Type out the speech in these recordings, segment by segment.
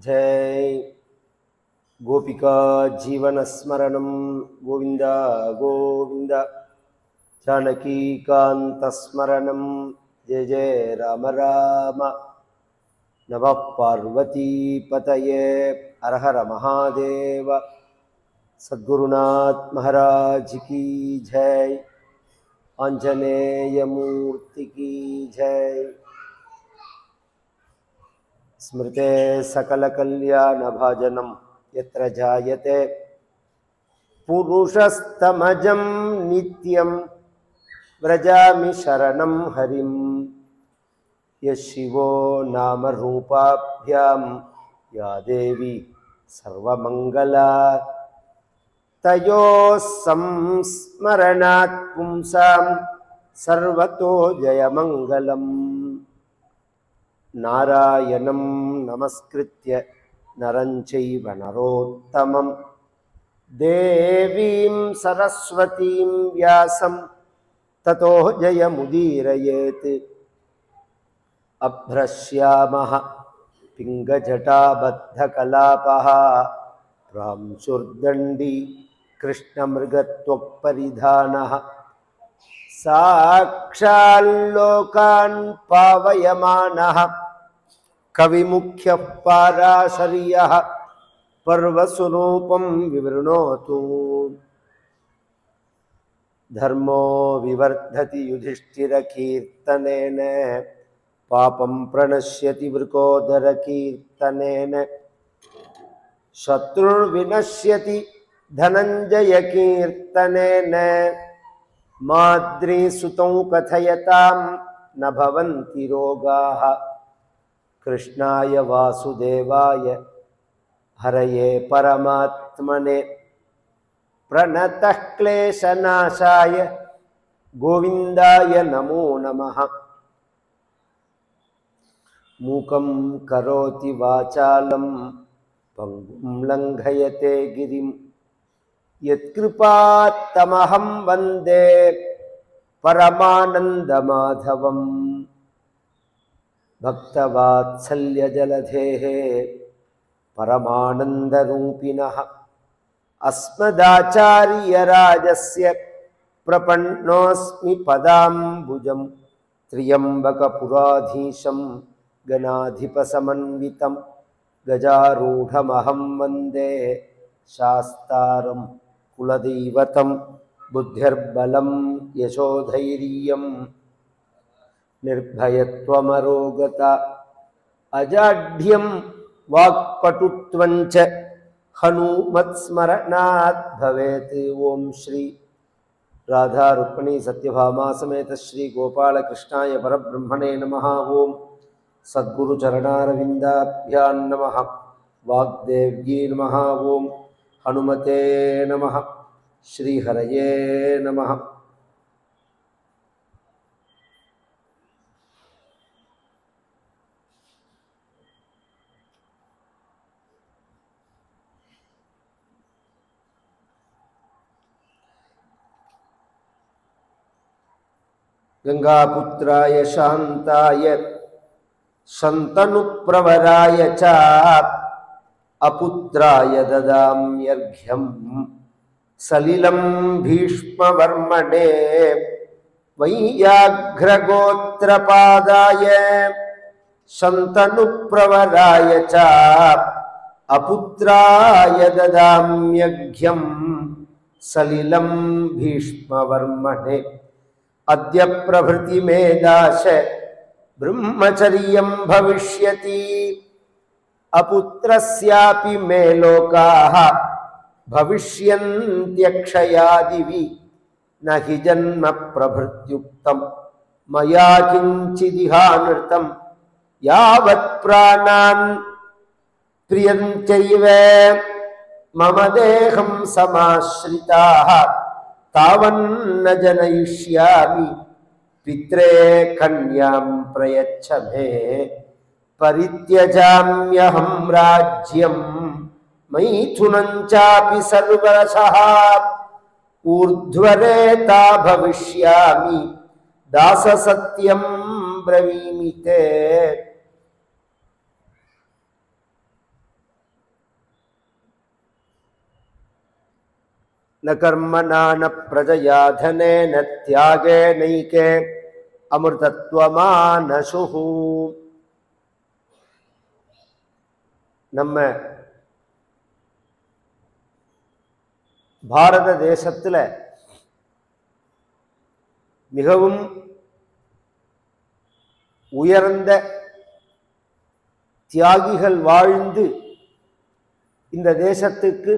जय गोपिका जीवनस्मरणं गोविंद गोविंद जानकीकान्तस्मरणं जय जय राम राम नमः पार्वतीपतये हर हर महादेव सद्गुरुनाथ महाराज की जय आंजनेय मूर्ति की जय स्मृते सकलकल्याणभाजनं यत्र जायते पुरुषस्तमजं नित्यं व्रजामि शरणं हरिं यः शिवो नाम रूपाभ्यां या देवी सर्वमङ्गला तयोः संस्मरणात् पुंसां सर्वतो जयमङ्गलम् नारायणं नमस्कृत्य नरं चैव नरोत्तमं देवीं सरस्वतीं व्यासं ततो जयमुदीरयेत् अभ्रश्यामः पिङ्गजटाबद्धकलापः प्रांशुर्दण्डी कृष्णमृगत्वक्परिधानः साक्षाल्लोकान् पावयमानः कविमुख्यः पाराशर्यः पर्वस्वरूपं विवृणोतु धर्मो विवर्धति युधिष्ठिरकीर्तनेन पापं प्रणश्यति वृकोदरकीर्तनेन शत्रुर्विनश्यति धनञ्जयकीर्तनेन माद्रीसुतं कथयतां न भवन्ति रोगाः कृष्णाय वासुदेवाय हरये परमात्मने प्रणतः क्लेशनाशाय गोविन्दाय नमो नमः मूकं करोति वाचालं पङ्गुं लङ्घयते गिरिं यत्कृपात्तमहं वन्दे परमानन्दमाधवम् भक्तवात्सल्यजलधेः परमानन्दरूपिणः अस्मदाचार्यराजस्य प्रपन्नोऽस्मि पदाम्बुजं त्र्यम्बकपुराधीशं गणाधिपसमन्वितं गजारूढमहं वन्दे शास्तारं कुलदैवतं बुद्धिर्बलं यशोधैर्यं निर्भयत्वमरोगता अजाढ्यं वाक्पटुत्वं च हनुमत्स्मरणात् भवेत्। ओम श्री राधा रुक्मिणी सत्यभामा समेत श्री गोपाल कृष्णाय परब्रह्मणे नमः। ओम सद्गुरु चरणारविन्दाभ्यां नमः। वाग्देव्यै नमः। ओम हनुमते नमः। श्री हरये नमः। गंगापुत्राय शांताय शन्तनुप्रवराय च अपुत्राय ददाम्यर्घ्यं सलिलं भीष्मवर्मणे वैयाघ्रगोत्रपादाय शन्तनुप्रवराय च अपुत्राय ददाम्यर्घ्यं सलिलं भीष्मवर्मणे अद्य प्रभृति मेदाश ब्रह्मचर्यं भविष्यति अपुत्रस्यापि मे लोकाः भविष्यन्त्यक्षयादिवि न हि जन्म प्रभृत्युक्तं मया किञ्चिदिहानृतं यावत् प्राणान् प्रियन्त्यैव मम देहं समाश्रिताः तावन्न जनयिष्यामि पित्रे कन्यां प्रयच्छ मे परित्यजाम्यहं राज्यं मैथुनं चापि सर्वरसः ऊर्ध्वरेता भविष्यामि दाससत्यं ब्रवीमि ते। न कर्मणा न प्रजया धनेन त्यागेनैके अमृतत्वमानशुः. நம்ம பாரத தேசத்துல மிகவும் உயர்ந்த தியாகிகள் வாழ்ந்து இந்த தேசத்துக்கு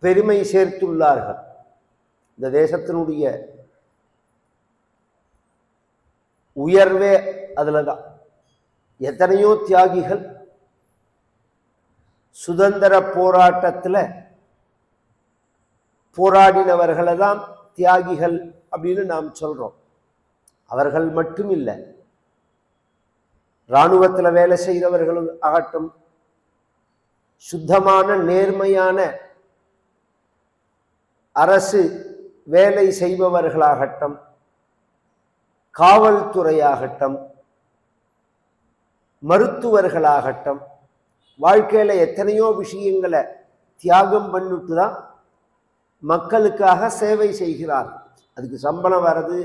பெருமை சேர்த்துள்ளார்கள். இந்த தேசத்தினுடைய உயர்வே அதுலதான். எத்தனையோ தியாகிகள் சுதந்திர போராட்டத்துல போராடினவர்களை தான் தியாகிகள் அப்படின்னு நாம் சொல்றோம். அவர்கள் மட்டும் இல்லை, இராணுவத்தில் வேலை செய்தவர்களும் ஆகட்டும், சுத்தமான நேர்மையான அரசு வேலை செய்பவர்களாகட்டும், காவல்துறையாகட்டும், மருத்துவர்களாகட்டும், வாழ்க்கையில எத்தனையோ விஷயங்களை தியாகம் பண்ணிட்டு தான் மக்களுக்காக சேவை செய்கிறார். அதுக்கு சம்பளம் வர்றது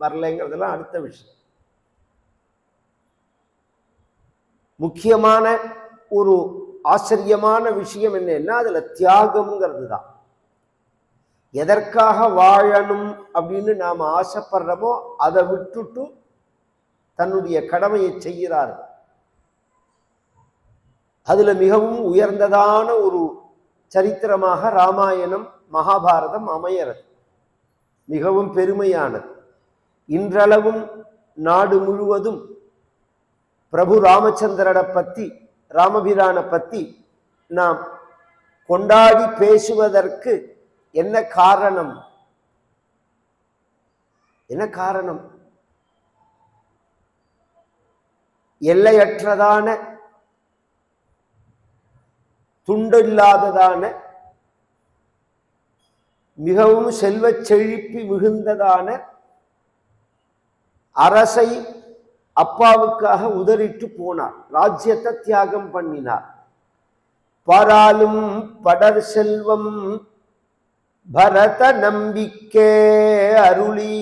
வரலைங்கிறதெல்லாம் அடுத்த விஷயம். முக்கியமான ஒரு ஆச்சரியமான விஷயம் என்னன்னா அதுல தியாகம்ங்கிறது தான். எதற்காக வாழணும் அப்படின்னு நாம் ஆசைப்படுறோமோ அதை விட்டுட்டு தன்னுடைய கடமையை செய்கிறார். அதுல மிகவும் உயர்ந்ததான ஒரு சரித்திரமாக ராமாயணம் மகாபாரதம் அமையறது. மிகவும் பெருமையானது. இன்றளவும் நாடு முழுவதும் பிரபு ராமச்சந்திரனை பத்தி, ராமபிரானை பத்தி நாம் கொண்டாடி பேசுவதற்கு என்ன காரணம்? என்ன காரணம்? எல்லையற்றதான, துண்டில்லாததான, மிகவும் செல்வச் செழிப்பி மிகுந்ததான அரசை அப்பாவுக்காக உதறிட்டு போனார். ராஜ்யத்தை தியாகம் பண்ணினார். பாராலும் படர் செல்வம் பரத நம்பிக்கே அருளி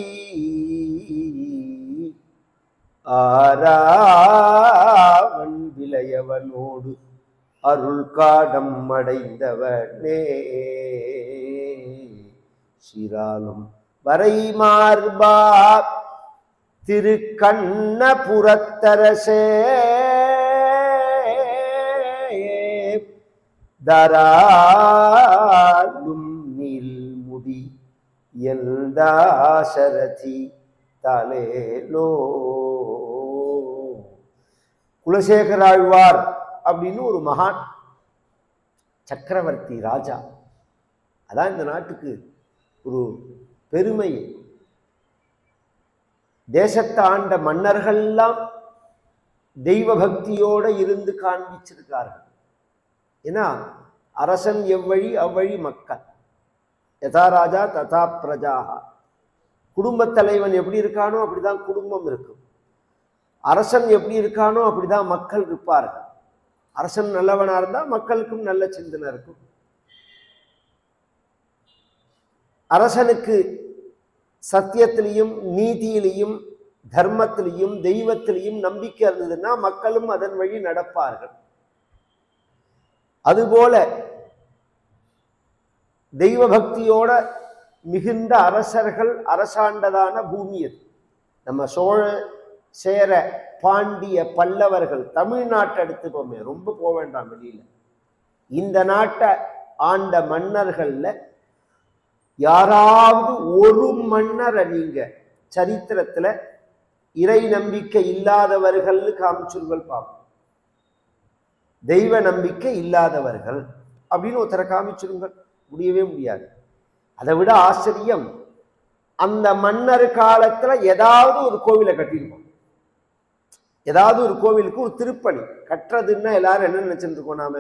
ஆராவன் விளையவனோடு அருள் காடம் அடைந்தவனே சிராலும் வரை மார்பா திரு கண்ணபுரத்தரசே தராலும் நீல்முடி எல்தாசரதி தலேலோ. குலசேகராழ்வார் அப்படின்னு ஒரு மகான் சக்கரவர்த்தி ராஜா. அதான் இந்த நாட்டுக்கு ஒரு பெருமை. தேசத்தை ஆண்ட மன்னர்கள்லாம் தெய்வ பக்தியோட இருந்து காண்பிச்சிருக்கார்கள். ஏன்னா அரசன் எவ்வழி அவ்வழி மக்கள். யதா ராஜா ததா பிரஜாஹா. குடும்பத் தலைவன் எப்படி இருக்கானோ அப்படிதான் குடும்பம் இருக்கும். அரசன் எப்படி இருக்கானோ அப்படிதான் மக்கள் இருப்பார்கள். அரசன் நல்லவனா இருந்தா மக்களுக்கும் நல்ல சிந்தனை இருக்கும். அரசனுக்கு சத்தியத்திலையும் நீதியிலையும் தர்மத்திலையும் தெய்வத்திலையும் நம்பிக்கை இருந்ததுன்னா மக்களும் அதன் வழி நடப்பார்கள். அதுபோல தெய்வ பக்தியோட மிகுந்த அரசர்கள் அரசாண்டதான பூமி அது. நம்ம சோழ சேர பாண்டிய பல்லவர்கள் தமிழ்நாட்டை எடுத்துப்போமே, ரொம்ப போக வேண்டாம் வெளியில. இந்த நாட்டை ஆண்ட மன்னர்கள்ல யாராவது ஒரு மன்னரை நீங்க சரித்திரத்துல இறை நம்பிக்கை இல்லாதவர்கள்னு காமிச்சுங்கள் பார்ப்போம். தெய்வ நம்பிக்கை இல்லாதவர்கள் அப்படின்னு ஒருத்தரை காமிச்சிருங்கள், முடியவே முடியாது. அதை விட ஆச்சரியம், அந்த மன்னர் காலத்துல ஏதாவது ஒரு கோவிலை கட்டியிருப்போம். ஏதாவது ஒரு கோவிலுக்கு ஒரு திருப்பணி கட்டுறதுன்னா எல்லாரும் என்ன நினைச்சிட்டு இருக்கோம், நாம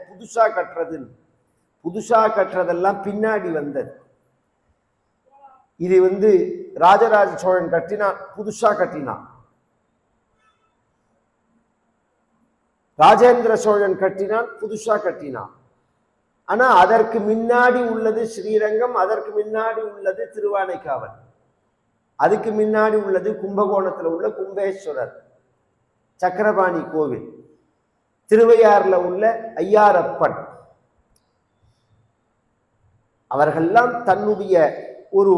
புதுசா கட்டுறதுன்னு. புதுசா கட்டுறதெல்லாம் பின்னாடி வந்தது. இது ராஜராஜ சோழன் கட்டினான், புதுசா கட்டினான். ராஜேந்திர சோழன் கட்டினான், புதுசா கட்டினான். ஆனா அதற்கு முன்னாடி உள்ளது ஸ்ரீரங்கம், அதற்கு முன்னாடி உள்ளது திருவானைக்காவல், அதுக்கு முன்னாடி உள்ளது கும்பகோணத்துல உள்ள கும்பேஸ்வரர் சக்கரபாணி கோவில், திருவையாறுல உள்ள ஐயாரப்பன். அவர்கள்லாம் தன்னுடைய ஒரு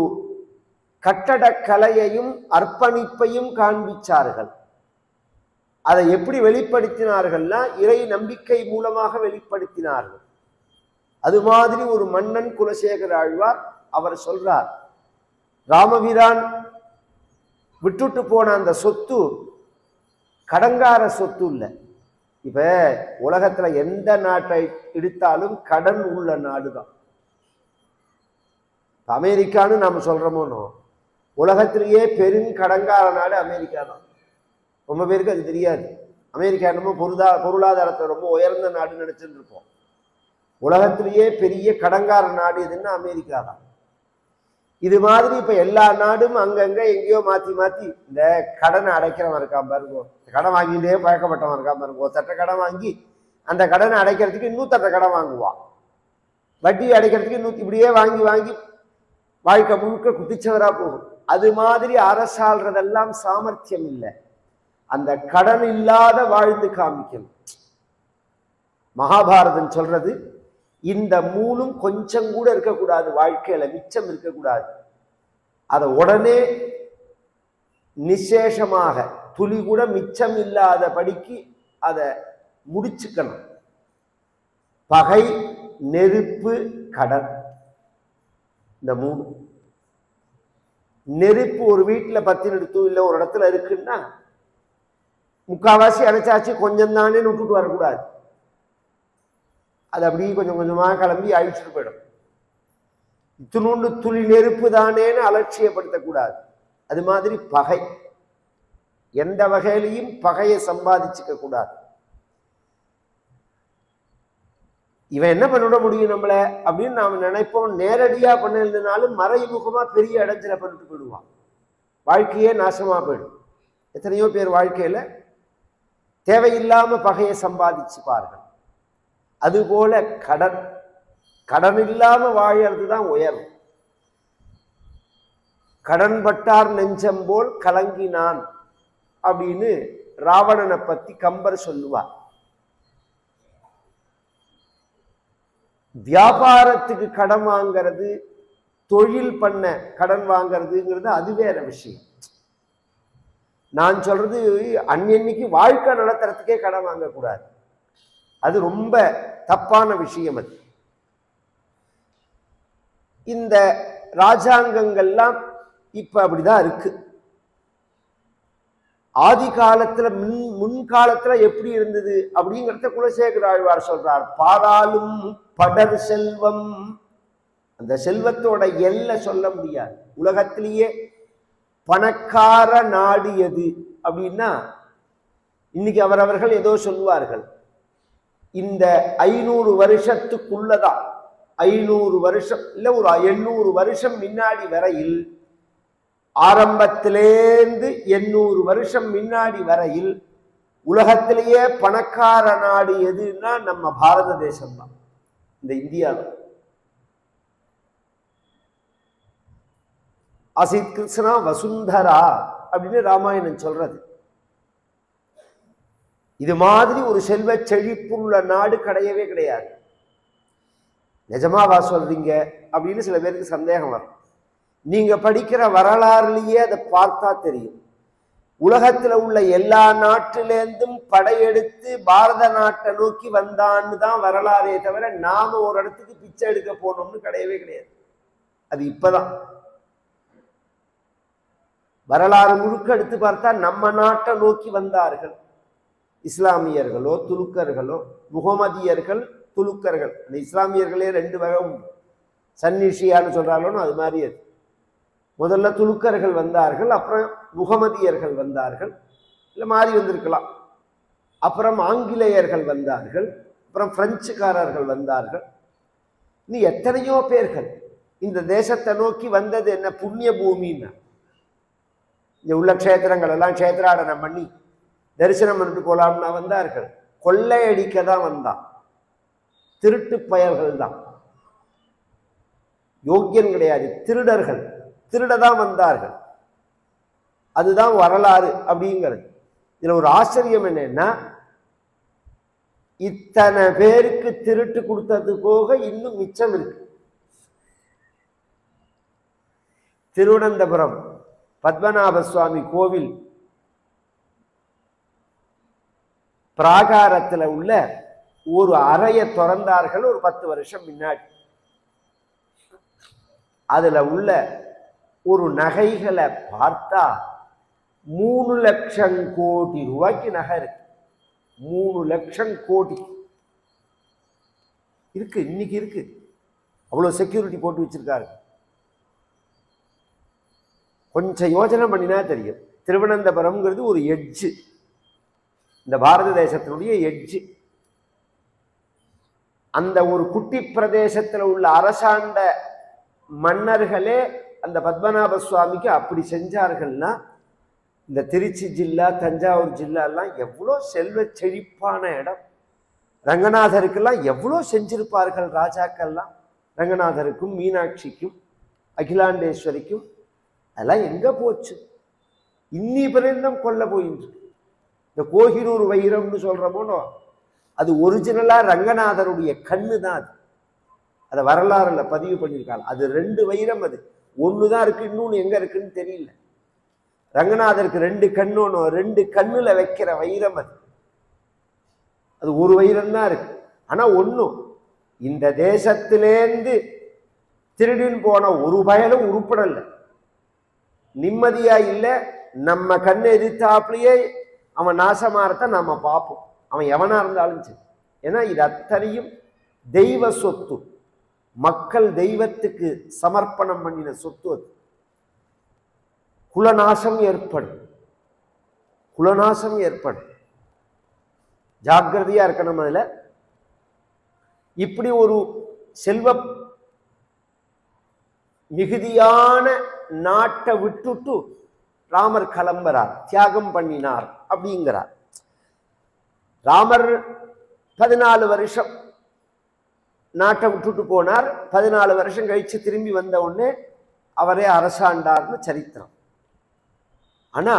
கட்டடக்கலையையும் அர்ப்பணிப்பையும் காண்பிச்சார்கள். அதை எப்படி வெளிப்படுத்தினார்கள்னா இறை நம்பிக்கை மூலமாக வெளிப்படுத்தினார்கள். அது மாதிரி ஒரு மன்னன் குலசேகர ஆழ்வார் அவர் சொல்றார், ராமபிரான் விட்டுட்டு போன அந்த சொத்து கடங்கார சொத்து இல்லை. இப்ப உலகத்துல எந்த நாட்டை எடுத்தாலும் கடன் உள்ள நாடுதான். அமெரிக்கான்னு நாம சொல்றோமோனோ, உலகத்திலேயே பெருங்கடங்கார நாடு அமெரிக்கா தான். ரொம்ப பேருக்கு அது தெரியாது. அமெரிக்கா என்னமோ பொருளாதாரத்தை ரொம்ப உயர்ந்த நாடுன்னு நினைச்சுட்டு இருப்போம். உலகத்திலேயே பெரிய கடங்கார நாடு எதுன்னா அமெரிக்கா தான். இது மாதிரி இப்ப எல்லா நாடும் அங்கங்க எங்கேயோ மாத்தி மாத்தி இந்த கடனை அடைக்கிறவன் இருக்கான் பாருங்க, கடன் வாங்கிட்டே பழக்கப்பட்டவன் இருக்கான் பாருங்க, ஒரு தட்டை கடன் வாங்கி அந்த கடனை அடைக்கிறதுக்கு இன்னூத்தட்டை கடன் வாங்குவான், வட்டி அடைக்கிறதுக்கு இப்படியே வாங்கி வாங்கி வாழ்க்கை முழுக்க குட்டிச்சவரா போகும். அது மாதிரி அரசாள்றதெல்லாம் சாமர்த்தியம் இல்லை, அந்த கடன் இல்லாத வாழ்ந்து காமிக்கணும். மகாபாரதம் சொல்றது இந்த மூணும் கொஞ்சம் கூட இருக்கக்கூடாது, வாழ்க்கையில மிச்சம் இருக்கக்கூடாது. அதை உடனே நிசேஷமாக துளி கூட மிச்சம் இல்லாத படிக்கு அதை முடிச்சுக்கணும். பகை, நெருப்பு, கடன், இந்த மூணு. நெருப்பு ஒரு வீட்டுல பத்தி நிறுத்தும் இல்லை ஒரு இடத்துல இருக்குன்னா முக்காவாசி அடைச்சாச்சு கொஞ்சம் தானே விட்டுட்டு வரக்கூடாது. அது அப்படியே கொஞ்சம் கொஞ்சமா கிளம்பி அழிச்சுட்டு போயிடும். இத்தினூண்டு துளி நெருப்பு தானேன்னு அலட்சியப்படுத்தக்கூடாது. அது மாதிரி பகை, எந்த வகையிலையும் பகையை சம்பாதிச்சுக்க கூடாது. இவன் என்ன பண்ணிட முடியும் நம்மள அப்படின்னு நாம நினைப்போம். நேரடியா பண்ணலைனாலும் மறைமுகமா பெரிய இடைஞ்சலை பண்ணிட்டு போயிடுவான், வாழ்க்கையே நாசமா போயிடும். எத்தனையோ பேர் வாழ்க்கையில தேவையில்லாம பகையை சம்பாதிச்சுப்பார்கள். அதுபோல கடன், கடன் இல்லாம வாழறதுதான் உயர்வு. கடன் பட்டார் நெஞ்சம் போல் கலங்கினான் அப்படின்னு ராவணனை பத்தி கம்பர் சொல்லுவார். வியாபாரத்துக்கு கடன் வாங்கிறது, தொழில் பண்ண கடன் வாங்கிறதுங்கிறது அது வேற விஷயம். நான் சொல்றது அன்னைக்கு வாழ்க்கை நடத்துறதுக்கே கடன் வாங்கக்கூடாது, அது ரொம்ப தப்பான விஷயம். அது இந்த ராஜாங்கங்கள்லாம் இப்ப அப்படிதான் இருக்கு. ஆதி காலத்துல முன்காலத்துல எப்படி இருந்தது அப்படிங்கிறத குலசேகர ஆழ்வார் சொல்றார். பாராளும் படர் செல்வம், அந்த செல்வத்தோட எல்லை சொல்ல முடியாது. உலகத்திலேயே பணக்கார நாடு எது அப்படின்னா இன்னைக்கு அவரவர்கள் ஏதோ சொல்லுவார்கள். இந்த 500 வருஷத்துக்குள்ளதான், 500 வருஷம் இல்ல ஒரு 800 வருஷம் முன்னாடி வரையில், ஆரம்பத்திலேந்து 800 வருஷம் முன்னாடி வரையில் உலகத்திலேயே பணக்கார நாடு எதுன்னா நம்ம பாரத தேசம் தான், இந்த இந்தியா தான். அசித் கிருஷ்ணா வசுந்தரா அப்படின்னு ராமாயணம் சொல்றது. இது மாதிரி ஒரு செல்வ செழிப்புள்ள நாடு கிடையவே கிடையாது. நிஜமாவா சொல்றீங்க அப்படின்னு சில பேருக்கு சந்தேகம் வரும். நீங்க படிக்கிற வரலாறுலயே அதை பார்த்தா தெரியும். உலகத்துல உள்ள எல்லா நாட்டிலேருந்தும் படையெடுத்து பாரத நாட்டை நோக்கி வந்தான்னு தான் வரலாறே தவிர நாம ஒரு இடத்துக்கு பிச்சை எடுக்க போனோம்னு கிடையவே கிடையாது. அது இப்பதான் வரலாறு முழுக்க எடுத்து பார்த்தா நம்ம நாட்டை நோக்கி வந்தார்கள். இஸ்லாமியர்களோ துலுக்கர்களோ, முகமதியர்கள் துலுக்கர்கள். அந்த இஸ்லாமியர்களே 2 வகை உண்டு. சன்னிஷியான்னு சொல்றாலும் அது மாதிரி. அது முதல்ல துலுக்கர்கள் வந்தார்கள், அப்புறம் முகமதியர்கள் வந்தார்கள், இல்லை மாறி வந்திருக்கலாம். அப்புறம் ஆங்கிலேயர்கள் வந்தார்கள், அப்புறம் பிரெஞ்சுக்காரர்கள் வந்தார்கள். இன்னும் எத்தனையோ பேர்கள் இந்த தேசத்தை நோக்கி வந்தது என்ன புண்ணிய பூமின்னா, இங்க உள்ள க்ஷேத்திரங்கள் எல்லாம் க்ஷேத்திராடனம் பண்ணி தரிசனம் பண்ணிட்டு போலாம்னா வந்தார்கள். கொள்ளையடிக்க தான் வந்தான். திருட்டு பயல்கள் தான், யோக்கியன் கிடையாது, திருடர்கள், திருடதான் வந்தார்கள். அதுதான் வரலாறு அப்படிங்கிறது. இதுல ஒரு ஆச்சரியம் என்னன்னா, இத்தனை பேருக்கு திருட்டு கொடுத்தது போக இன்னும் மிச்சம் இருக்கு. திருவனந்தபுரம் பத்மநாப சுவாமி கோவில் பிராகாரத்துல உள்ள ஒரு அறையை திறந்தார்கள் ஒரு 10 வருஷம் முன்னாடி. அதுல உள்ள ஒரு நகைகளை பார்த்தா 3 லட்சம் கோடி ரூபாய்க்கு நகை இருக்கு. 3 லட்சம் கோடி இருக்கு, இன்னைக்கு இருக்கு. அவ்வளவு செக்யூரிட்டி போட்டு வச்சிருக்காரு. கொஞ்சம் யோசனை பண்ணினா தெரியும். திருவனந்தபுரம்ங்கிறது ஒரு எட்ஜு, இந்த பாரத தேசத்தினுடைய எட்ஜு. அந்த ஒரு குட்டி பிரதேசத்துல உள்ள அரசாண்ட மன்னர்களே அந்த பத்மநாப சுவாமிக்கு அப்படி செஞ்சார்கள்னா, இந்த திருச்சி ஜில்லா, தஞ்சாவூர் ஜில்லா எல்லாம் எவ்வளோ செல்வ செழிப்பான இடம். ரங்கநாதருக்கெல்லாம் எவ்வளோ செஞ்சிருப்பார்கள் ராஜாக்கள்லாம். ரங்கநாதருக்கும் மீனாட்சிக்கும் அகிலாண்டேஸ்வரிக்கும் அதெல்லாம் எங்க போச்சு? இன்னி பர்யந்தம் கொல்ல போயிருக்கு. இந்த கோஹினூர் வைரம்னு சொல்றோமோ, அது ஒரிஜினலா ரங்கநாதருடைய கண்ணு தான். அது அதை வரலாறுல பதிவு பண்ணியிருக்காங்க. அது 2 வைரம், அது ஒண்ணுதான் இருக்கு, இன்னொன்னு எங்க இருக்குன்னு தெரியல. ரங்கநாதருக்கு 2 கண்ணு, 2 கண்ணுல வைக்கிற வைரம் அது. அது ஒரு வைரம் தான் இருக்கு. ஆனா ஒண்ணும் இந்த தேசத்திலேந்து திருடின்னு போன ஒரு பயலும் உருப்படல, நிம்மதியா இல்லை. நம்ம கண்ணு எதிர்த்தாப்புலயே அவன் நாசமாறத நம்ம பார்ப்போம், அவன் எவனா இருந்தாலும் சரி. ஏன்னா இது அத்தனையும் தெய்வ சொத்து, மக்கள் தெய்வத்துக்கு சமர்ப்பணம் பண்ணின சொத்து. அது குலநாசம் ஏற்படும், குலநாசம் ஏற்படும். ஜாக்கிரதையா இருக்கணும். அதுல இப்படி ஒரு செல்வ மிகுதியான நாட்டை விட்டுட்டு ராமர் கிளம்புறார், தியாகம் பண்ணினார் அப்படிங்கிறார். ராமர் 14 வருஷம் நாட்டை விட்டுட்டு போனார். 14 வருஷம் கழிச்சு திரும்பி வந்த உடனே அவரே அரசாண்டார்னு சரித்திரம். ஆனா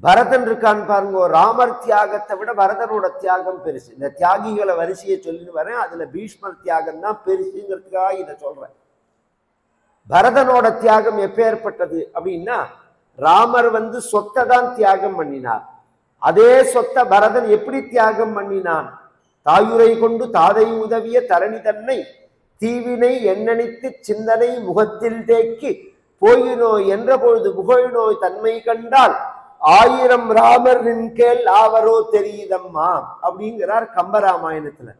பரதன் இருக்கான்னு பாருங்க, ராமர் தியாகத்தை விட பரதனோட தியாகம் பெருசு. இந்த தியாகிகளை வரிசையை சொல்லிட்டு வரேன், அதுல பீஷ்மர் தியாகம் தான் பெருசுங்கிறதுக்காக இதை சொல்றேன். பரதனோட தியாகம் எப்பேற்பட்டது அப்படின்னா, ராமர் சொத்தை தான் தியாகம் பண்ணினார். அதே சொத்தை பரதன் எப்படி தியாகம் பண்ணினான்? தாயுரை கொண்டு தாதை உதவிய தரணி தன்னை தீவினை எண்ணனித்து சிந்தனை முகத்தில் தேக்கி போயினோய் என்ற பொழுது புகழினோய் தன்மை கண்டால் 1000 ராமரின் கேள் ஆவரோ தெரியுதம்மா அப்படிங்கிறார் கம்பராமாயணத்துல.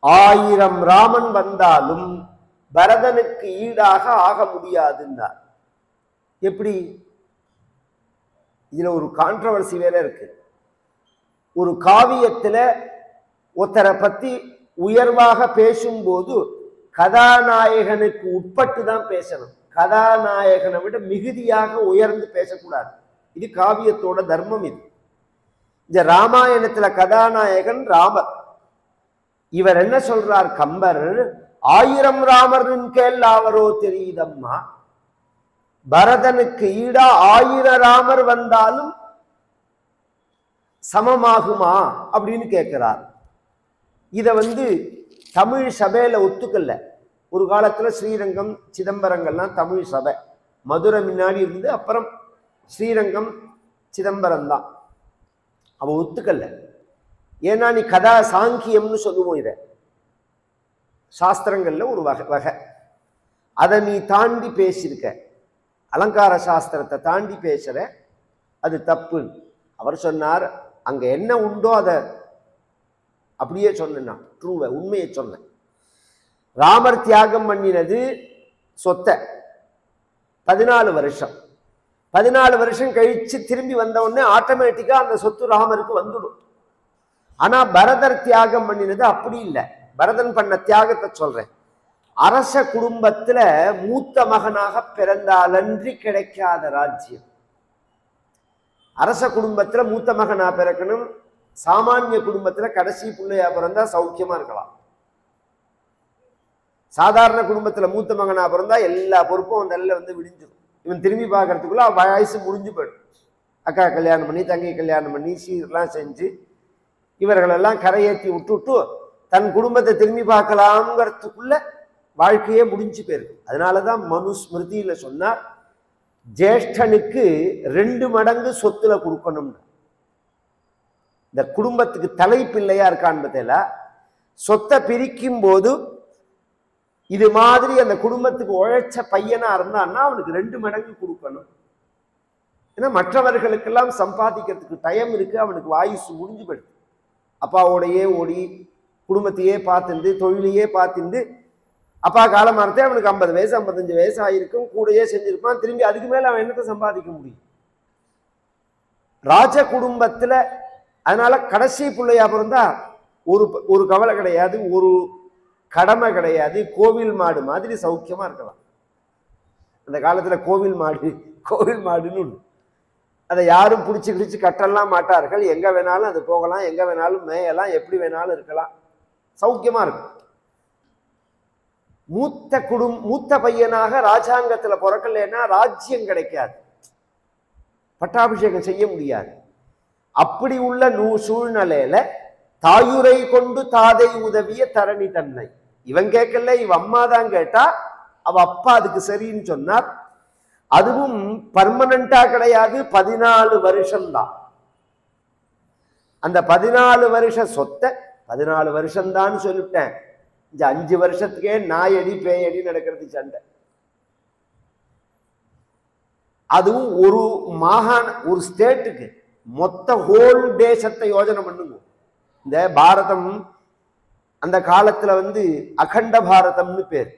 1000 ராமன் வந்தாலும் பரதனுக்கு ஈடாக ஆக முடியாதுன்னார். எப்படி? இதுல ஒரு கான்ட்ரவர்சி வேற இருக்கு. ஒரு காவியத்துல ஒருத்தரை பத்தி உயர்வாக பேசும்போது கதாநாயகனுக்கு உட்பட்டு தான் பேசணும், கதாநாயகனை விட மிகுதியாக உயர்ந்து பேசக்கூடாது. இது காவியத்தோட தர்மம். இது இந்த ராமாயணத்துல கதாநாயகன் ராமர். இவர் என்ன சொல்றார் கம்பர்? 1000 ராமரின் கேள் ஆவரோ தெரியுதம்மா, பரதனுக்கு ஈடா 1000 ராமர் வந்தாலும் சமமாகுமா அப்படின்னு கேட்கிறார். இத தமிழ் சபையில ஒத்துக்கல. ஒரு காலத்துல ஸ்ரீரங்கம் சிதம்பரங்கள்லாம் தமிழ் சபை, மதுரை முன்னாடி இருந்து அப்புறம் ஸ்ரீரங்கம் சிதம்பரம் தான். அவ ஒத்துக்கல. ஏன்னா நீ கதா சாங்கியம்னு சொல்லுவோம், இத சாஸ்திரங்கள்ல ஒரு வகை. அதை நீ தாண்டி பேசியிருக்க, அலங்கார சாஸ்திரத்தை தாண்டி பேசுற, அது தப்பு. அவர் சொன்னார், அங்க என்ன உண்டோ அதை அப்படியே சொன்னேன், ட்ரூவை உண்மையை சொன்னேன். ராமர் தியாகம் பண்ணினது சொத்தை 14 வருஷம். 14 வருஷம் கழிச்சு திரும்பி வந்த உடனே ஆட்டோமேட்டிக்கா அந்த சொத்து ராமருக்கு வந்துடும். ஆனா பரதர் தியாகம் பண்ணினது அப்படி இல்லை. பரதன் பண்ண தியாகத்தை சொல்றேன். அரச குடும்பத்துல மூத்த மகனாக பிறந்தாலன்றி கிடைக்காத ராஜ்யம். அரச குடும்பத்துல மூத்த மகனா பிறக்கணும், சாமானிய குடும்பத்துல கடைசி பிள்ளையா பிறந்தா சௌக்கியமா இருக்கலாம். சாதாரண குடும்பத்துல மூத்த மகனா பிறந்தா எல்லா பொறுப்பும் அந்த வந்து விடிஞ்சிடும். இவன் திரும்பி பார்க்கறதுக்குள்ள வயசு முடிஞ்சு போயிடும். அக்கா கல்யாணம் பண்ணி தங்கை கல்யாணம் பண்ணி சீரெல்லாம் செஞ்சு இவர்களெல்லாம் கரையேற்றி விட்டுட்டு தன் குடும்பத்தை திரும்பி பார்க்கலாம்ங்கிறதுக்குள்ள வாழ்க்கையே முடிஞ்சு போயிருக்கு. அதனாலதான் மனுஸ்மிருதியில சொன்னார், ஜேஷ்டனுக்கு 2 மடங்கு சொத்துல கொடுக்கணும்னு. இந்த குடும்பத்துக்கு தலைப்பிள்ளையா இருக்கான்னு பார்த்தீங்களா, சொத்தை பிரிக்கும் போது இது மாதிரி அந்த குடும்பத்துக்கு உழைச்ச பையனா இருந்தான்னா அவனுக்கு 2 மடங்கு கொடுக்கணும். ஏன்னா மற்றவர்களுக்கெல்லாம் சம்பாதிக்கிறதுக்கு டைம் இருக்கு, அவனுக்கு வாயுசு முடிஞ்சு போயிடுது. அப்பாவோடையே ஓடி குடும்பத்தையே பார்த்துட்டு தொழிலையே பார்த்துட்டு அப்பா காலமானத்தே அவனுக்கு 50 வயசு 55 வயசு ஆயிருக்கும், கூடையே செஞ்சிருப்பான். திரும்பி அதுக்கு மேல அவன் என்னத்தை சம்பாதிக்க முடியும்? ராஜ குடும்பத்துல அதனால கடைசி பிள்ளையா பிறந்தா ஒரு கவலை கிடையாது, ஒரு கடமை கிடையாது. கோவில் மாடு மாதிரி சௌக்கியமா இருக்கலாம். அந்த காலத்துல கோவில் மாடுன்னு ஒண்ணு, அதை யாரும் பிடிச்சு கட்டலாம் மாட்டார்கள். எங்க வேணாலும் அது போகலாம், எங்க வேணாலும் மேயலாம், எப்படி வேணாலும் இருக்கலாம், சௌக்கியமா இருக்கும். மூத்த பையனாக ராஜாங்கத்துல பிறக்கலைன்னா ராஜ்யம் கிடைக்காது, பட்டாபிஷேகம் செய்ய முடியாது. அப்படி உள்ள சூழ்நிலையில தாயுரை கொண்டு தாதை உதவிய தரணி தன்னை இவன் கேட்கல, இவ அம்மா தான் கேட்டா, அவ அப்பா அதுக்கு சரின்னு சொன்னார். அதுவும் பர்மனண்டா கிடையாது, 14 வருஷம்தான். அந்த 14 வருஷ சொத்தை 14 வருஷம்தான் சொல்லிட்டேன். 5 வருஷத்துக்கே நாயடி பேயடி நடக்கிறது சண்டை. அதுவும் ஒரு மாகாண ஒரு ஸ்டேட்டுக்கு மொத்த ஹோல் தேசத்தை யோஜனை பண்ணுங்க. இந்த பாரதம் அந்த காலத்துல அகண்ட பாரதம்னு பேர்.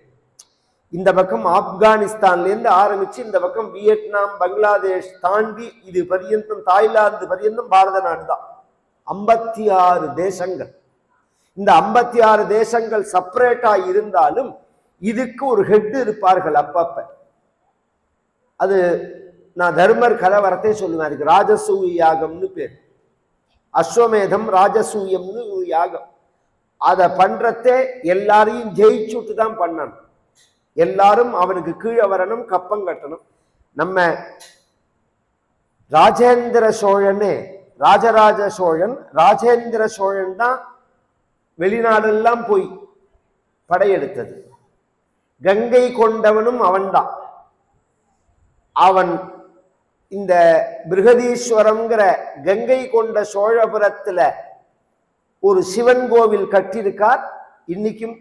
இந்த பக்கம் ஆப்கானிஸ்தான்ல இருந்து ஆரம்பிச்சு இந்த பக்கம் வியட்நாம் பங்களாதேஷ் தாண்டி இது பரியந்தம் தாய்லாந்து பரியந்தம் பாரத நாடு தான். 56 தேசங்கள். இந்த 56 தேசங்கள் செப்பரேட்டா இருந்தாலும் இதுக்கு ஒரு ஹெட் இருப்பார்கள் அப்பப்ப. அது நான் தர்மர் கதை வரத்தே சொல்லுவேன். அதுக்கு ராஜசூய யாகம்னு பேர். அஸ்வமேதம் ராஜசூயம்னு ஒரு யாகம். அதை பண்றதே எல்லாரையும் ஜெயிச்சுட்டு தான் பண்ணணும். எல்லாரும் அவனுக்கு கீழே வரணும், கப்பம் கட்டணும். நம்ம ராஜேந்திர சோழனே ராஜராஜ சோழன், ராஜேந்திர சோழன் தான் வெளிநாடெல்லாம் போய் படையெடுத்தது. கங்கை கொண்டவனும் அவன்தான். அவன் இந்த பிருகதீஸ்வரம்ங்கிற கங்கை கொண்ட சோழபுரத்துல ஒரு சிவன் கோவில் கட்டியிருக்கார். இன்னைக்கும்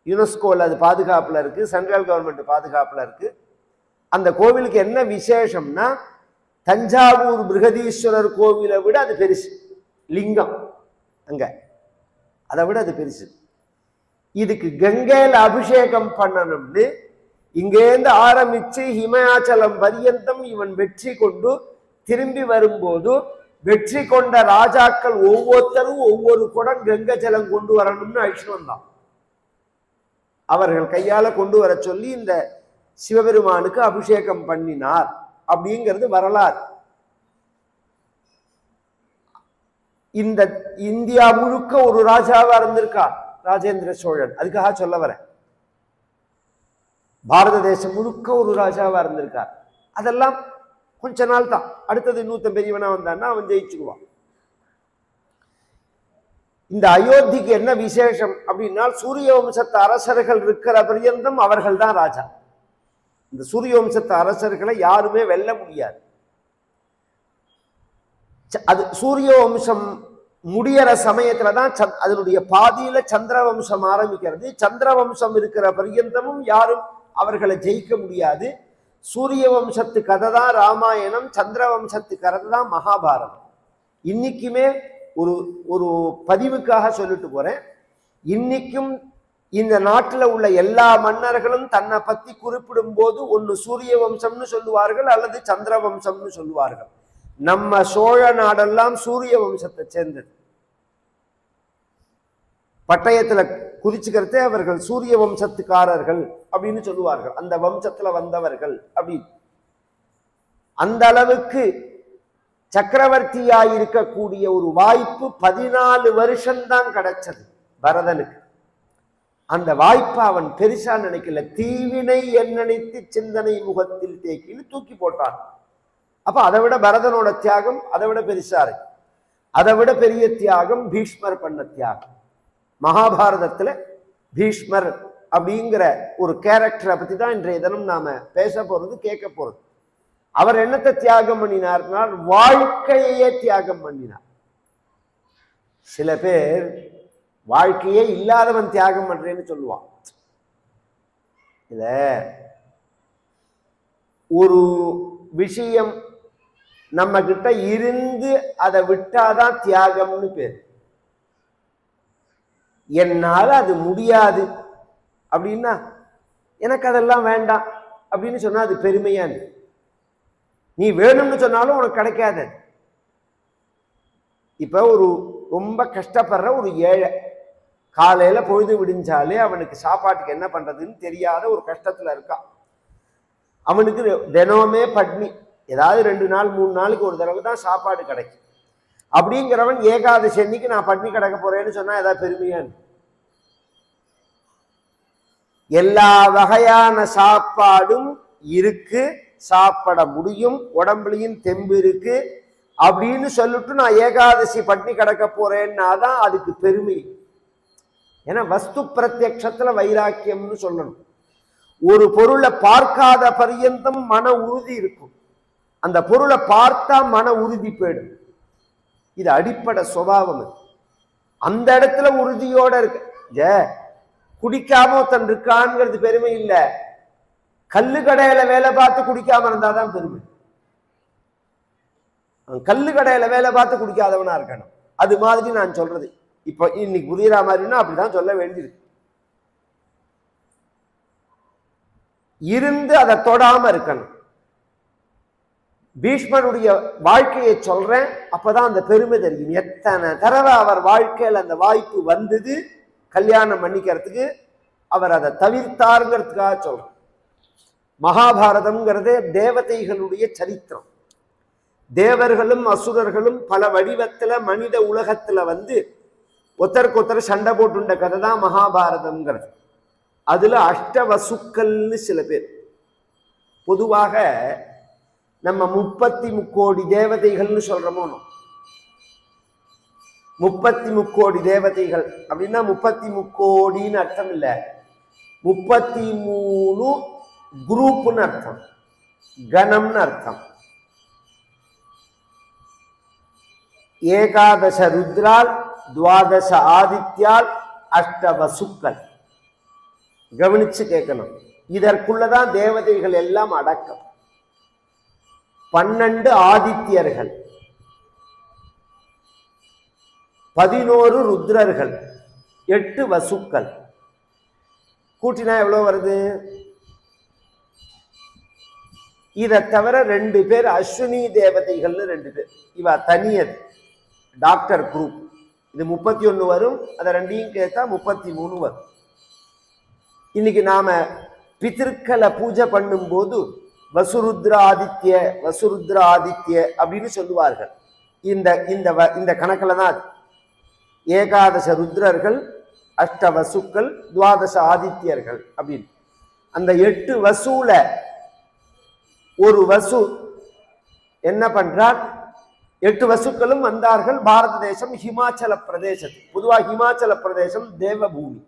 யுனெஸ்கோல அது பாதுகாப்புல இருக்கு, சென்ட்ரல் கவர்மெண்ட் பாதுகாப்புல இருக்கு. அந்த கோவிலுக்கு என்ன விசேஷம்னா, தஞ்சாவூர் பிருகதீஸ்வரர் கோவிலை விட அது பெருசு. லிங்கம் அங்க அதை விட அது பெருசு. இதுக்கு கங்கையில அபிஷேகம் பண்ணணும்னு இங்கேருந்து ஆரம்பிச்சு ஹிமாச்சலம் பரியந்தம் இவன் வெற்றி கொண்டு திரும்பி வரும்போது வெற்றி கொண்ட ராஜாக்கள் ஒவ்வொருத்தரும் ஒவ்வொரு குடம் கங்கை ஜலம் கொண்டு வரணும்னு அழிச்சுட்டு வந்தான். அவர்கள் கையால கொண்டு வர சொல்லி இந்த சிவபெருமானுக்கு அபிஷேகம் பண்ணினார் அப்படிங்கிறது வரலாறு. இந்த இந்தியா முழுக்க ஒரு ராஜாவா இருந்திருக்கார் ராஜேந்திர சோழன். அதுக்காக சொல்ல வரேன். பாரத தேசம் முழுக்க ஒரு ராஜாவா இருந்திருக்கார். அதெல்லாம் கொஞ்ச நாள் தான். அடுத்தது இன்னொருத்தன் பெரியவனா வந்தான்னா அவன் ஜெயிச்சுக்குவான். இந்த அயோத்திக்கு என்ன விசேஷம் அப்படின்னா, சூரிய வம்சத்து அரசர்கள் இருக்கிற பரியந்தம் அவர்கள் தான் ராஜா. இந்த சூரிய வம்சத்து அரசர்களை யாருமே வெல்ல முடியாது. அது சூரிய வம்சம் முடியற சமயத்துலதான் அதனுடைய பாதியில சந்திர வம்சம் ஆரம்பிக்கிறது. சந்திர வம்சம் இருக்கிற பரியந்தமும் யாரும் அவர்களை ஜெயிக்க முடியாது. சூரிய வம்சத்து கதை தான் ராமாயணம், சந்திர வம்சத்து கதை தான் மகாபாரதம். இன்னைக்குமே ஒரு ஒரு பதிவுக்காக சொல்லிட்டு போறேன். இன்னைக்கும் இந்த நாட்டில் உள்ள எல்லா மன்னர்களும் தன்னை பத்தி குறிப்பிடும் போது ஒன்னு சூரிய வம்சம்னு சொல்லுவார்கள் அல்லது சந்திர வம்சம்னு சொல்லுவார்கள். நம்ம சோழ நாடெல்லாம் சூரிய வம்சத்தை சேர்ந்தது. பட்டயத்துல குறிச்சுக்கிறதே அவர்கள் சூரிய வம்சத்துக்காரர்கள் அப்படின்னு சொல்லுவார்கள், அந்த வம்சத்துல வந்தவர்கள் அப்படி. அந்த அளவுக்கு சக்கரவர்த்தியாயிருக்கக்கூடிய ஒரு வாய்ப்பு 14 வருஷம்தான் கிடைச்சது பரதனுக்கு. அந்த வாய்ப்பை அவன் பெருசா நினைக்கல. தீவினை என் நினைத்து சிந்தனை முகத்தில் தேக்கின்னு தூக்கி போட்டான். அப்ப அதை விட பரதனோட தியாகம் அதை விட பெருசா இருக்கு. அதை விட பெரிய தியாகம் பீஷ்மர் பண்ண தியாகம். மகாபாரதத்துல பீஷ்மர் அப்படிங்கிற ஒரு கேரக்டரை பத்தி தான் இன்றைய தினம் நாம பேச போறது, கேட்க போறது. அவர் என்னத்தை தியாகம் பண்ணினார்னால் வாழ்க்கையே தியாகம் பண்ணினார். சில பேர் வாழ்க்கையே இல்லாதவன் தியாகம் பண்றேன்னு சொல்லுவான். இல்ல, ஒரு விஷயம் நம்ம கிட்ட இருந்து அதை விட்டாதான் தியாகம்னு பேர். என்னால அது முடியாது அப்படின்னா, எனக்கு அதெல்லாம் வேண்டாம் அப்படின்னு சொன்னா அது பெருமையானு. நீ வேணும்னு சொன்னாலும் உனக்கு கிடைக்காது. இப்ப ஒரு ரொம்ப கஷ்டப்படுற ஒரு ஏழை, காலையில பொழுது விடிஞ்சாலே அவனுக்கு சாப்பாட்டுக்கு என்ன பண்றதுன்னு தெரியாத ஒரு கஷ்டத்துல இருக்கான். அவனுக்கு தினமே பட்னி, ஏதாவது 2 நாள் 3 நாளுக்கு ஒரு தடவை தான் சாப்பாடு கிடைக்கும். அப்படிங்கிறவன் ஏகாதசி அன்னைக்கு நான் பட்னி கிடக்க போறேன்னு சொன்னா ஏதாவது பெருமையானு? எல்லா வகையான சாப்பாடும் இருக்கு, சாப்பிட முடியும், உடம்புலையும் தெம்பு இருக்கு அப்படின்னு சொல்லிட்டு நான் ஏகாதசி பட்னி கிடக்க போறேன்னா தான் அதுக்கு பெருமை. ஏன்னா வஸ்து பிரத்யக்ஷத்துல வைராக்கியம்னு சொல்லணும். ஒரு பொருளை பார்க்காத பரியந்தம் மன உறுதி இருக்கும், அந்த பொருளை பார்த்தா மன உறுதி போயிடும். இது அடிப்படை சுபாவம். அந்த இடத்துல உறுதியோட இருக்கு. குடிக்காம ஒருத்தன் இருக்கான்ங்கிறது பெருமை இல்ல, கல்லு கடையில வேலை பார்த்து குடிக்காம இருந்தாதான் பெருமை. கல்லு கடையில வேலை பார்த்து குடிக்காதவனா இருக்கணும். அது மாதிரி நான் சொல்றது இப்ப இன்னைக்கு புரியுற மாதிரின்னா அப்படிதான் சொல்ல வேண்டியிருக்கு. இருந்து அதை தொடாம இருக்கணும். பீஷ்மருடைய வாழ்க்கையை சொல்றேன், அப்பதான் அந்த பெருமை தெரியும். எத்தனை தடவை அவர் வாழ்க்கையில் அந்த வாய்ப்பு வந்தது கல்யாணம் பண்ணிக்கிறதுக்கு, அவர் அதை தவிர்த்தாருங்கிறதுக்காக சொல்றேன். மகாபாரதம்ங்கிறதே தேவதைகளுடைய சரித்திரம். தேவர்களும் அசுரர்களும் பல வடிவத்துல மனித உலகத்துல வந்து ஒருத்தருக்கு ஒருத்தர் சண்டை போட்டுண்ட கதை தான் மகாபாரதம்ங்கிறது. அதுல அஷ்டவசுக்கள்னு சில பேர். பொதுவாக நம்ம 33 கோடி தேவதைகள்னு சொல்றோமோ, 33 கோடி தேவதைகள் அப்படின்னா 33 கோடின்னு அர்த்தம் இல்ல, 33 குரூப்னு அர்த்தம், கணம்னு அர்த்தம். ஏகாதச ருத்ரால், துவாதச ஆதித்யால், அஷ்டவசுக்கள். கவனிச்சு கேட்கணும். இதற்குள்ளதான் தேவதைகள் எல்லாம் அடக்கம். 12 ஆதித்யர்கள், 11 ருத்ரர்கள், 8 வசுக்கள். கூட்டினா எவ்வளவு வருது? இதை தவிர 2 பேர் அஸ்வினி தேவதைகள்னு 2 பேர். இவ தனியது டாக்டர் குரூப். இது 31 வரும், அதை 2ஐயும் கேட்டா 33 வரும். இன்னைக்கு நாம பித்திருக்களை பூஜை பண்ணும் போது வசுருத்ர ஆதித்ய வசுருத்ர ஆதித்ய அப்படின்னு சொல்லுவார்கள். இந்த கணக்கில் தான் அது. ஏகாதச ருத்ரர்கள், அஷ்ட வசுக்கள், துவாதச ஆதித்யர்கள் அப்படின்னு. அந்த 8 வசூல ஒரு வசு என்ன பண்றார்? 8 வசுக்களும் வந்தார்கள். பாரத தேசம் ஹிமாச்சல பிரதேசத்தில், பொதுவாக ஹிமாச்சல பிரதேசம் தேவபூமி,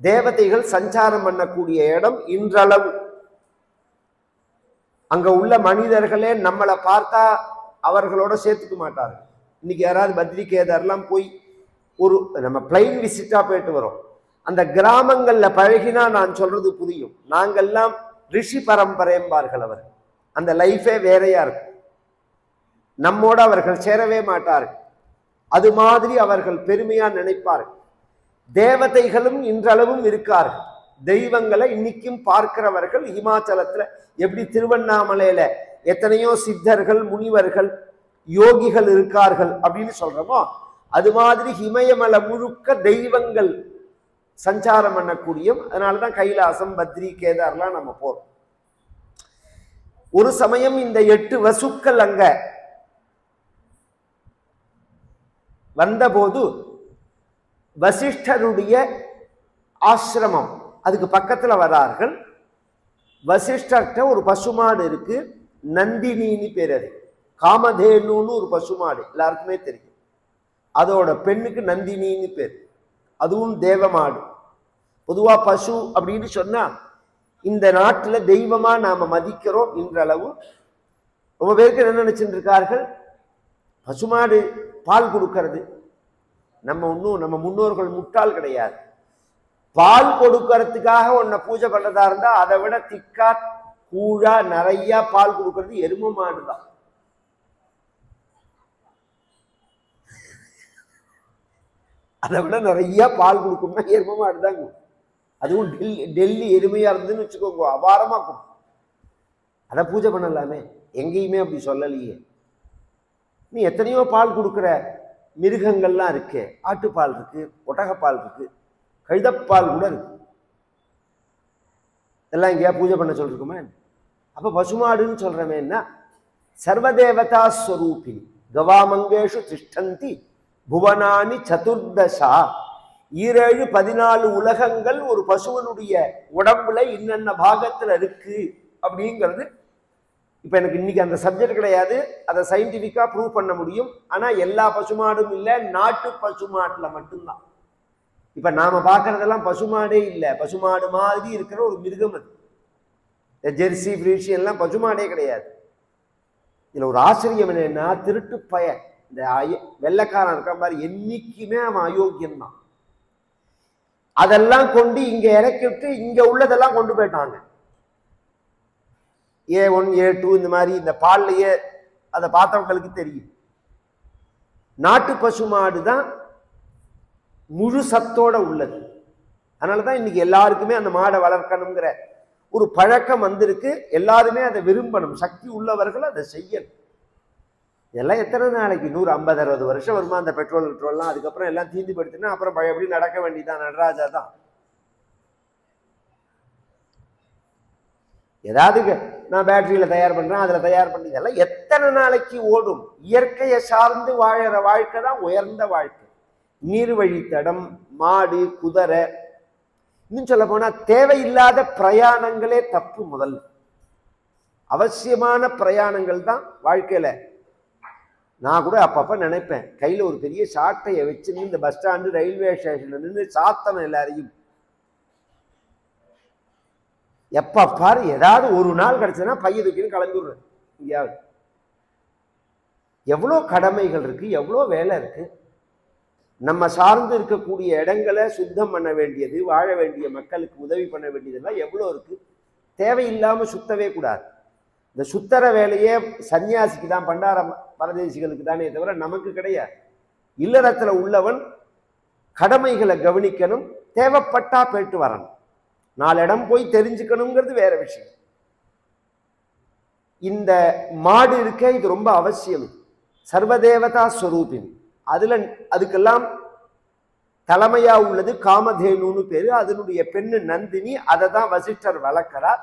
தேவதைகள் சஞ்சாரம் பண்ணக்கூடிய இடம். இன்றளவு அங்க உள்ள மனிதர்களே நம்மளை பார்த்தா அவர்களோட சேர்த்துக்க மாட்டார்கள். இன்னைக்கு யாராவது பத்ரி கேதார்லாம் போய் ஒரு நம்ம பிளைன் விசிட்டா போயிட்டு வரோம், அந்த கிராமங்கள்ல பழகினா நான் சொல்றது புரியும். நாங்கெல்லாம் ரிஷி பரம்பரைம்பார்கள். அவர் அந்த லைஃபே வேறையா இருக்கும். நம்மோட அவர்கள் சேரவே மாட்டார்கள். அது மாதிரி அவர்கள் பெருமையா நினைப்பார்கள். தேவதைகளும் இன்றளவும் இருக்கார்கள். தெய்வங்களை இன்னைக்கும் பார்க்கிறவர்கள் இமாச்சலத்துல எப்படி திருவண்ணாமலையில எத்தனையோ சித்தர்கள், முனிவர்கள், யோகிகள் இருக்கார்கள் அப்படின்னு சொல்றோமோ, அது மாதிரி இமயமலை முழுக்க தெய்வங்கள் சஞ்சாரம் பண்ணக்கூடிய. அதனாலதான் கைலாசம், பத்ரி, கேதார்லாம் நம்ம போறோம். ஒரு சமயம் இந்த 8 வசுக்கள் அங்க வந்தபோது வசிஷ்டருடைய ஆசிரமம் அதுக்கு பக்கத்துல வரார்கள். வசிஷ்டர்கிட்ட ஒரு பசுமாடு இருக்கு, நந்தினின்னு பேர். அது காமதேனுன்னு ஒரு பசுமாடு எல்லாருக்குமே தெரியும். அதோட பெண்ணுக்கு நந்தினின்னு பேர். அதுவும் தேவமாடு. பொதுவா பசு அப்படின்னு சொன்னா இந்த நாட்டுல தெய்வமா நாம மதிக்கிறோம். இன்றளவு ரொம்ப பேருக்கு என்ன நினைச்சுட்டு இருக்கார்கள், பசுமாடு பால் கொடுக்கறது. நம்ம முன்னோர்கள் முட்டாள் கிடையாது. பால் கொடுக்கறதுக்காக உன்னை பூஜை பண்றதா இருந்தா அதை விட திக்கா கூழா நிறைய பால் கொடுக்கறது எரும மாடுதான். அதை விட நிறைய பால் கொடுக்கும்னா எரும மாடுதான். அதுவும் டெல்லி எருமையா இருந்துன்னு வச்சுக்கோங்க, அபாரமா கொடுக்கும். அதை பூஜை பண்ணலாமே, எங்கேயுமே அப்படி சொல்லலையே. நீ எத்தனையோ பால் கொடுக்குற மிருகங்கள்லாம் இருக்கு. ஆட்டுப்பால் இருக்கு, ஒட்டகப்பால் இருக்கு, கழுதப்பால் கூட இருக்கு. இதெல்லாம் எங்கேயா பூஜை பண்ண சொல்லிருக்குமே. அப்ப பசுமாடுன்னு சொல்றமேன்னா சர்வதேவதா ஸ்வரூபிணி கவாமங்கேஷு திஷ்டந்தி புவனானி சதுர்தசா. 14 உலகங்கள் ஒரு பசுவனுடைய உடம்புல இன்னென்ன பாகத்துல இருக்கு அப்படிங்கிறது. இப்ப எனக்கு இன்னைக்கு அந்த சப்ஜெக்ட் கிடையாது, அதை சயின்டிபிக்கா ப்ரூவ் பண்ண முடியும். ஆனா எல்லா பசுமாடும் இல்லை, நாட்டு பசுமாட்டுல மட்டும்தான். இப்ப நாம பாக்குறதெல்லாம் பசுமாடே இல்லை, பசுமாடு மாதிரி இருக்கிற ஒரு மிருகம் அது. ஜெர்சி ஃப்ரீஷியன் எல்லாம் பசுமாடே கிடையாது. இதுல ஒரு ஆச்சரியம் என்னன்னா, திருட்டு பய இந்த வெள்ளைக்காரன் இருக்கிற மாதிரி என்னைக்குமே அவன் அயோக்கியம் தான். அதெல்லாம் கொண்டு இங்க இறக்கிட்டு இங்க உள்ளதெல்லாம் கொண்டு போயிட்டாங்க. A1 A2 இந்த மாதிரி இந்த பால்லையே அதை பார்த்தவங்களுக்கு தெரியும். நாட்டு பசுமாடு தான் முழு சத்தோட உள்ளது. அதனாலதான் இன்னைக்கு எல்லாருக்குமே அந்த மாடை வளர்க்கணுங்கிற ஒரு பழக்கம் வந்திருக்கு. எல்லாருமே அதை விரும்பணும். சக்தி உள்ளவர்கள் அதை செய்யணும். இதெல்லாம் எத்தனை நாளைக்கு, 150-60 வருஷம் வருமா அந்த பெட்ரோல்லாம்? அதுக்கப்புறம் எல்லாம் தீந்து படுத்தினா அப்புறம் பழையபடி நடக்க வேண்டியதான். நடராஜா தான் ஏதாவது நான் பேட்டரியில தயார் பண்றேன், அதுல தயார் பண்ணி, இதெல்லாம் எத்தனை நாளைக்கு ஓடும்? இயற்கையை சார்ந்து வாழற வாழ்க்கை தான் உயர்ந்த வாழ்க்கை. நீர்வழித்தடம், மாடு, குதிரை, இன்னும் சொல்ல போனா தேவையில்லாத பிரயாணங்களே தப்பு. முதல்ல அவசியமான பிரயாணங்கள் தான் வாழ்க்கையில. நான் கூட அப்பப்ப நினைப்பேன், கையில ஒரு பெரிய சாட்டையை வச்சு இந்த பஸ் ஸ்டாண்டு ரயில்வே ஸ்டேஷன்ல நின்று சாத்தணும் எல்லாரையும். எப்ப பாரு ஏதாவது ஒரு நாள் கிடைச்சதுன்னா பைய தூக்கின்னு கிளம்பிடுறேன் எங்கேயாவது. எவ்வளோ கடமைகள் இருக்கு, எவ்வளோ வேலை இருக்கு. நம்ம சார்ந்து இருக்கக்கூடிய இடங்களை சுத்தம் பண்ண வேண்டியது, வாழ வேண்டிய மக்களுக்கு உதவி பண்ண வேண்டியதெல்லாம் எவ்வளோ இருக்கு. தேவையில்லாம சுத்தவே கூடாது. இந்த சுத்தர வேலையே சன்னியாசிக்கு தான், பண்டார பரதேசிகளுக்கு தானே தவிர நமக்கு கிடையாது. இல்லறத்துல உள்ளவன் கடமைகளை கவனிக்கணும், தேவைப்பட்டா போயிட்டு வரணும், 4 இடம் போய் தெரிஞ்சுக்கணுங்கிறது வேற விஷயம். இந்த மாடு இருக்க இது ரொம்ப அவசியம். சர்வதேவதா ஸ்வரூபின். அதுக்கெல்லாம் தலைமையா உள்ளது காமதேனுன்னு பேரு. அதனுடைய பெண்ணு நந்தினி. அதை தான் வசிஷ்டர் வளர்க்கிறார்.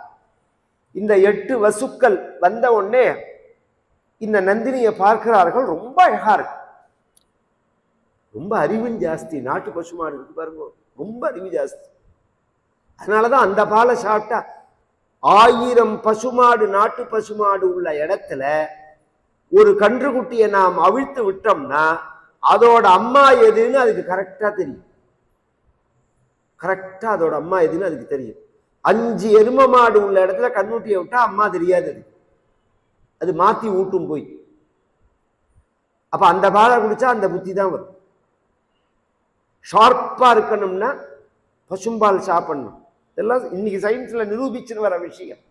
இந்த 8 வசுக்கள் வந்த உடனே இந்த நந்தினியை பார்க்கிறார்கள். ரொம்ப அழகா இருக்கு, ரொம்ப அறிவும் ஜாஸ்தி. நாட்டு பசுமாடு இருக்கு பாருங்க, ரொம்ப அறிவு ஜாஸ்தி. அதனாலதான் அந்த பாலை சாப்பிட்டா 1000 பசுமாடு, நாட்டு பசுமாடு உள்ள இடத்துல ஒரு கன்றுக்குட்டியை நாம் அவிழ்த்து விட்டோம்னா அதோட அம்மா எதுன்னு அதுக்கு கரெக்டா தெரியும். கரெக்டா அதோட அம்மா எதுன்னு அதுக்கு தெரியும். 5 எரும மாடு உள்ள இடத்துல கண்ணுட்டியை விட்டா அம்மா தெரியாது, அது மாத்தி ஊட்டும் போய். அப்ப அந்த பாலை குடிச்சா அந்த புத்தி தான் வரும். ஷார்ப்பா இருக்கணும்னா பசும்பால் சாப்பிடணும். இதெல்லாம் இன்னைக்கு சயின்ஸ்ல நிரூபிச்சுன்னு வர விஷயம்.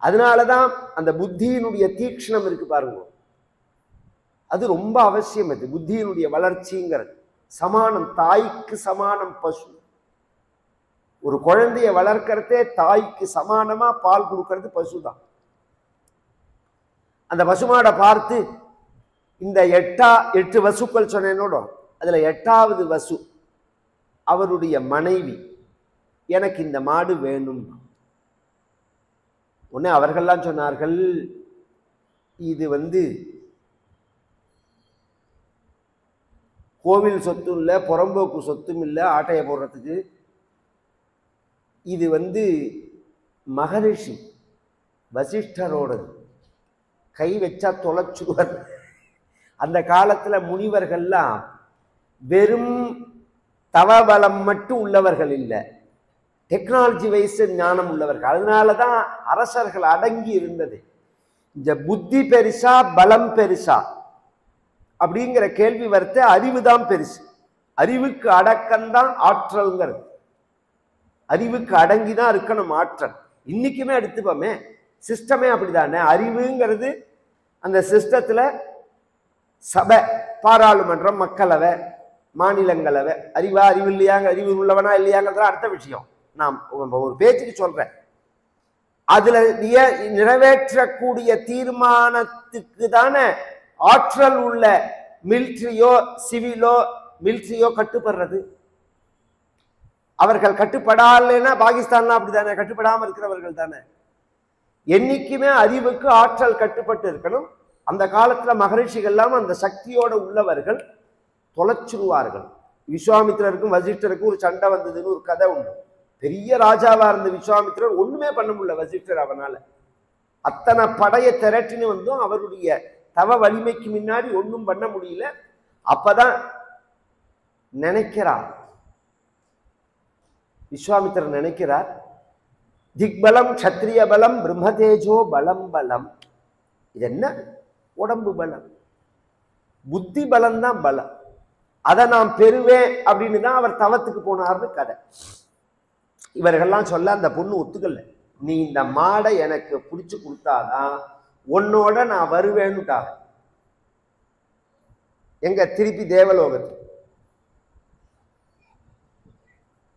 அதனாலதான் அந்த புத்தியினுடைய தீக்ஷ்ணம் இருக்கு பாருங்க, அது ரொம்ப அவசியம். அது புத்தியினுடைய வளர்ச்சிங்கிறது. சமானம், தாய்க்கு சமானம் பசு. ஒரு குழந்தைய வளர்க்கறதே தாய்க்கு சமானமா பால் கொடுக்கறது பசுதான். அந்த பசுமாடை பார்த்து இந்த 8 வசுக்கள் சொன்னேனோட அதுல 8வது வசு அவருடைய மனைவி, எனக்கு இந்த மாடு வேணும். உடனே அவர்கள்லாம் சொன்னார்கள், இது கோவில் சொத்தும் இல்லை, புறம்போக்கு சொத்தும் இல்லை ஆட்டையை போடுறதுக்கு. இது மகரிஷி வசிஷ்டரோடது. கை வச்சா தொலைச்சுவர். அந்த காலத்துல முனிவர்கள்லாம் வெறும் தவபலம் மட்டும் உள்ளவர்கள் இல்லை, டெக்னாலஜி வைஸ் ஞானம் உள்ளவர்கள். அதனாலதான் அரசர்கள் அடங்கி இருந்தது. இந்த புத்தி பெருசா பலம் பெருசா அப்படிங்கிற கேள்வி வரத்து அறிவு தான் பெருசு. அறிவுக்கு அடக்கம்தான் ஆற்றல்ங்கிறது. அறிவுக்கு அடங்கிதான் இருக்கணும் ஆற்றல். இன்னைக்குமே எடுத்துப்போமே, சிஸ்டமே அப்படிதானே. அறிவுங்கிறது அந்த சிஸ்டத்துல சபை, பாராளுமன்றம், மக்களவை, மாநிலங்களவை. அறிவா அறிவு இல்லையாங்க, அறிவு உள்ளவனா இல்லையாங்கிறதுல அடுத்த விஷயம். நான் ஒரு பேச்சுக்கு சொல்றேன். அதுல நிறைவேற்றக்கூடிய தீர்மானத்துக்கு தானே ஆற்றல் உள்ள மிலிட்ரியோ சிவிலோ மிலிட்ரியோ கட்டுப்படுறது. அவர்கள் கட்டுப்படாலைன்னா பாகிஸ்தான்லாம் அப்படித்தானே, கட்டுப்படாம இருக்கிறவர்கள் தானே. என்னைக்குமே அறிவுக்கு ஆற்றல் கட்டுப்பட்டு இருக்கணும். அந்த காலத்துல மகரிஷிகள்லாம் அந்த சக்தியோட உள்ளவர்கள் தொலைச்சிருவார்கள். விஸ்வாமித்திரருக்கும் வசிஷ்டருக்கும் ஒரு சண்டை வந்ததுன்னு ஒரு கதை உண்டு. பெரிய ராஜாவா இருந்த விஸ்வாமித்திரர் ஒண்ணுமே பண்ண முடியல வசிஷ்டர் அவனால. அத்தனை படைய திரட்டின்னு வந்தும் அவருடைய தவ வலிமைக்கு முன்னாடி ஒன்றும் பண்ண முடியல. அப்பதான் நினைக்கிறார், விஸ்வாமித்திரர் நினைக்கிறார், திக்பலம் க்ஷத்ரிய பலம் பிரம்மதேஜோ பலம் பலம். இது என்ன? உடம்பு பலம், புத்தி பலம் தான் பலம். அதை நான் பெறுவேன் அப்படின்னு தான் அவர் தவத்துக்கு போனார்னு கதை. இவர்கள்லாம் சொல்ல அந்த பொண்ணு ஒத்துக்கல. நீ இந்த மாடை எனக்கு பிடிச்சு கொடுத்தாதான் உன்னோட நான் வருவேன்னுட்டாங்க. எங்க திருப்பி தேவலோகத்து.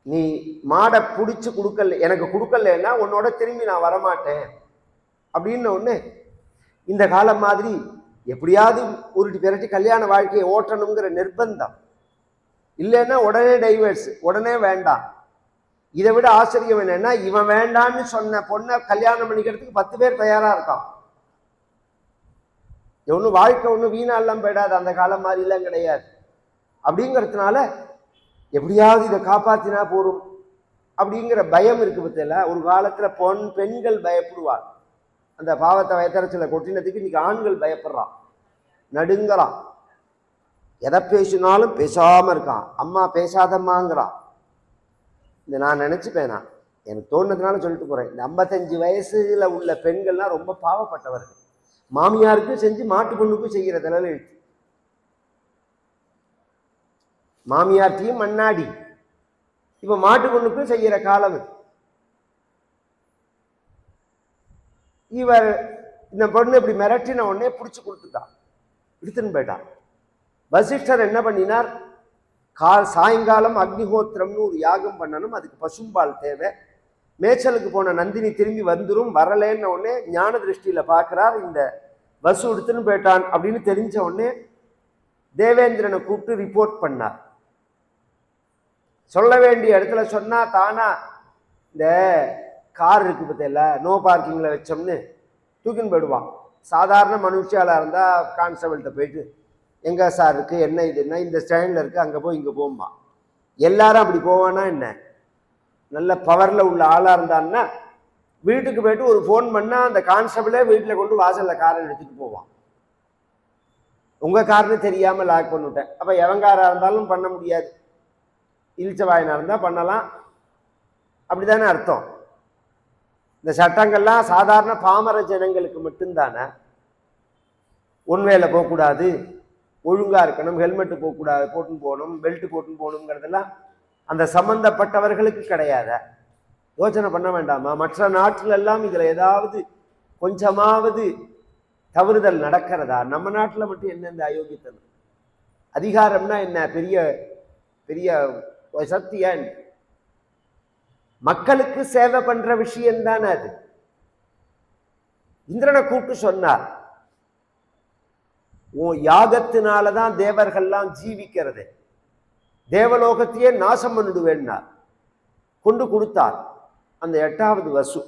நீ மாடை பிடிச்சு கொடுக்கல, எனக்கு கொடுக்கலன்னா உன்னோட திரும்பி நான் வரமாட்டேன் அப்படின்னு ஒண்ணு. இந்த காலம் மாதிரி எப்படியாவது உருட்டி பிறட்டி கல்யாண வாழ்க்கையை ஓட்டணுங்கிற நிர்பந்தம் இல்லைன்னா உடனே டைவர்ஸ், உடனே வேண்டாம். இதை விட ஆச்சரியம் என்னன்னா, இவன் வேண்டான்னு சொன்ன பொண்ணை கல்யாணம் பண்ணிக்கிறதுக்கு 10 பேர் தயாரா இருக்கான். ஒன்னும் வாழ்க்கை ஒன்றும் வீணாலாம் போயிடாது, அந்த காலம் மாதிரி எல்லாம் கிடையாது. அப்படிங்கிறதுனால எப்படியாவது இதை காப்பாத்தினா போரும் அப்படிங்கிற பயம் இருக்கு பத்தில. ஒரு காலத்துல பெண்கள் பயப்படுவார். அந்த பாவத்தை வயத்தரச்சில கொட்டினதுக்கு இன்னைக்கு ஆண்கள் பயப்படுறான், நடுங்கிறான். எதை பேசினாலும் பேசாம இருக்கான். அம்மா பேசாதம்மாங்கிறான். இந்த நான் நினைச்சுப்பேனா, எனக்கு தோணுனதுனால சொல்லிட்டு போறேன். இந்த 55 வயசுல உள்ள பெண்கள்லாம் ரொம்ப பாவப்பட்டவர்கள். மாமியாருக்கும் செஞ்சு மாட்டு பொண்ணுக்கும் செய்கிறதுனால எழுத்து. மாமியார்த்தையும் மண்ணாடி, இப்ப மாட்டு பொண்ணுக்கும் செய்கிற காலம். இவர் இந்த பொண்ணு இப்படி மிரட்டின உடனே பிடிச்சு கொடுத்துட்டான், எடுத்துன்னு போயிட்டான். வசிஷ்டர் என்ன பண்ணினார், சாயங்காலம் அக்னிஹோத்திரம்னு ஒரு யாகம் பண்ணணும், அதுக்கு பசும்பால் தேவை. மேய்ச்சலுக்கு போன நந்தினி திரும்பி வந்துரும், வரலன்னு உடனே ஞான திருஷ்டியில பார்க்கிறார், இந்த வசு எடுத்துன்னு போயிட்டான் அப்படின்னு தெரிஞ்ச உடனே தேவேந்திரனை கூப்பிட்டு ரிப்போர்ட் பண்ணார். சொல்ல வேண்டிய இடத்துல சொன்னா தானா இந்த கார் இருக்கு பத்தியில, நோ பார்க்கிங்ல வச்சோம்னு தூக்கின்னு போயிடுவான். சாதாரண மனுஷியால இருந்தா கான்ஸ்டபிள்கிட்ட போயிட்டு எங்க சார் இருக்கு, என்ன இது, என்ன இந்த ஸ்டாண்ட்ல இருக்கு, அங்க போய் இங்க போகும்பா. எல்லாரும் அப்படி போவானா என்ன? நல்ல பவர்ல உள்ள ஆளா இருந்தான்னா வீட்டுக்கு போயிட்டு ஒரு ஃபோன் பண்ணா அந்த கான்ஸ்டபிளே வீட்டுல கொண்டு வாசல்ல காரை எடுத்துட்டு போவான். உங்க கார்னு தெரியாம லாக் பண்ணிவிட்டேன். அப்ப எவங்காரா இருந்தாலும் பண்ண முடியாது, இழிச்சவாயனா இருந்தா பண்ணலாம், அப்படித்தானே அர்த்தம். இந்த சட்டங்கள்லாம் சாதாரண பாமர ஜனங்களுக்கு மட்டும்தானே. ஒன்வேல போகக்கூடாது, ஒழுங்கா இருக்கணும், ஹெல்மெட்டு போகக்கூடாது, போட்டுன்னு போகணும், பெல்ட் போட்டுன்னு போகணுங்கிறதெல்லாம் அந்த சம்பந்தப்பட்டவர்களுக்கு கிடையாத. யோசனை பண்ண வேண்டாமா? மற்ற நாட்டில எல்லாம் இதுல ஏதாவது கொஞ்சமாவது தவறுதல் நடக்கிறதா? நம்ம நாட்டுல மட்டும் என்ன இந்த அயோக்கியத்தனம்? அதிகாரம்னா என்ன பெரிய பெரிய சக்தியா? மக்களுக்கு சேவை பண்ற விஷயம் தானே அது. இந்திரனை கூப்பிட்டு சொன்னார், உன் யாகத்தினாலதான் தேவர்கள்லாம் ஜீவிக்கிறது, தேவலோகத்தையே நாசம் பண்ணிடுவேன்னார். கொண்டு கொடுத்தார். அந்த 8வது வசு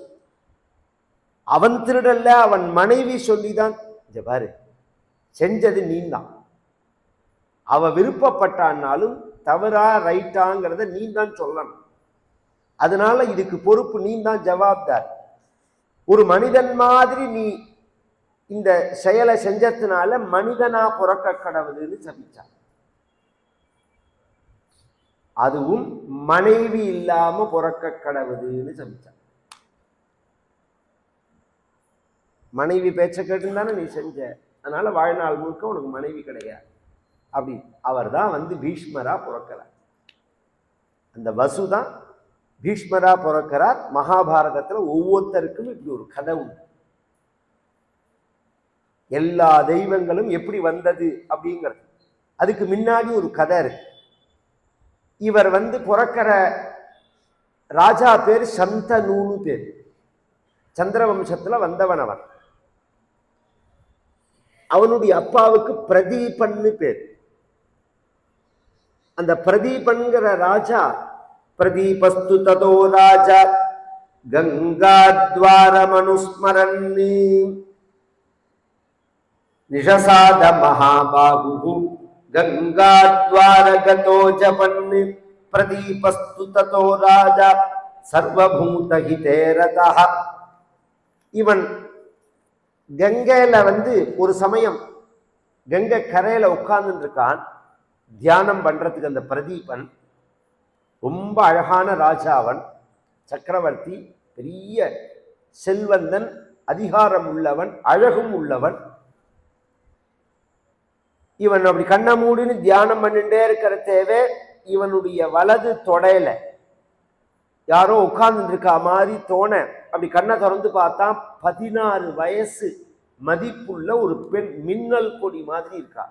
அவன் திருடல்ல, அவன் மனைவி சொல்லிதான், பாரு செஞ்சது நீ தான். அவ விருப்பப்பட்டான்னாலும் தவறா ரைட்டாங்கிறத நீ தான் சொல்லணும். அதனால இதுக்கு பொறுப்பு நீ தான் ஜவாப்தார். ஒரு மனிதன் மாதிரி நீ இந்த செயலை செஞ்சதுனால மனிதனா பிறக்க கடவுள்னு சபிச்சான். அதுவும் மனைவி இல்லாம பிறக்க கடவுள்னு சபிச்சான். மனைவி பேச்ச கேட்டுதானே நீ செஞ்ச, அதனால வாழ்நாள் முழுக்க உனக்கு மனைவி கிடையாது. அப்படி அவர் தான் வந்து பீஷ்மரா பிறக்கிறார். அந்த வசுதான் பீஷ்மரா பிறக்கிறார். மகாபாரதத்துல ஒவ்வொருத்தருக்கும் இப்படி ஒரு கதை உண்டு. எல்லா தெய்வங்களும் எப்படி வந்தது அப்படிங்கிறது அதுக்கு முன்னாடி ஒரு கதை இருக்கு. இவர் வந்து பிறக்கிற ராஜா பேர் சந்தனூன்னு பேர். சந்திரவம்சத்துல வந்தவன் அவன். அவனுடைய அப்பாவுக்கு பிரதீபன்னு பேர். அந்த பிரதீபன்கிற ராஜா பிரதீபஸ்து ததோ ராஜா கங்காத்வாரமனுஸ்மரன்னி நிஷசாத மகாபாகு கங்காத்வாரகதோ ஜபன்னி பிரதீபஸ்து ததோ ராஜா சர்வபூதஹிதே ரதஹ. இவன் கங்கையில வந்து ஒரு சமயம் கங்கை கரையில உட்கார்ந்து இருக்கான் தியானம் பண்றதுக்கு. அந்த பிரதீபன் ரொம்ப அழகான ராஜாவன், சக்கரவர்த்தி, பெரிய செல்வந்தன், அதிகாரம் உள்ளவன், அழகும் உள்ளவன். இவன் அப்படி கண்ணை மூடின்னு தியானம் பண்ணிட்டே இருக்கிற தேவை இவனுடைய வலது தொடையில யாரோ உட்கார்ந்து இருக்கா மாதிரி தோண அப்படி கண்ணை திறந்து பார்த்தா 16 வயசு மதிப்புள்ள ஒரு பெண் மின்னல் கொடி மாதிரி இருக்கா.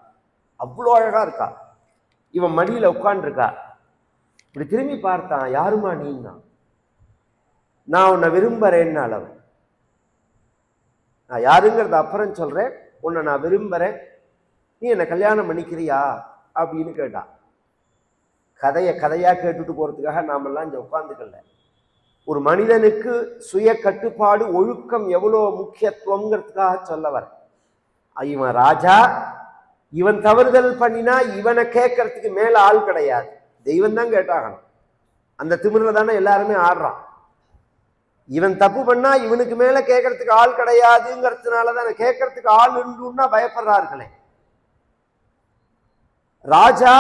அவ்வளோ அழகா இருக்கா. இவன் மடியில உட்கார்ந்துருக்கா. இப்படி திரும்பி பார்த்தான். யாருமா நீன்னா? நான் உன்னை விரும்புறேன்னு அளவு. நான் யாருங்கிறத அப்புறம் சொல்றேன், உன்னை நான் விரும்புறேன், நீ என்னை கல்யாணம் பண்ணிக்கிறியா அப்படின்னு கேட்டான். கதையா கேட்டுட்டு போறதுக்காக நாமெல்லாம் இங்க உட்கார்ந்துக்கல. ஒரு மனிதனுக்கு சுய கட்டுப்பாடு ஒழுக்கம் எவ்வளோ முக்கியத்துவங்கிறதுக்காக சொல்ல வர. இவன் ராஜா, இவன் தவறுதல் பண்ணினா இவனை கேட்கறதுக்கு மேல ஆள் கிடையாது, தெய்வம் தான் கேட்டாகணும். அந்த திமிரில் தானே எல்லாருமே ஆடுறான். இவன் தப்பு பண்ணா இவனுக்கு மேல கேட்கறதுக்கு ஆள் கிடையாதுங்கிறதுனால தானே கேட்கறதுக்கு ஆள் உண்டுன்னா பயப்படுறார்களே. ராஜா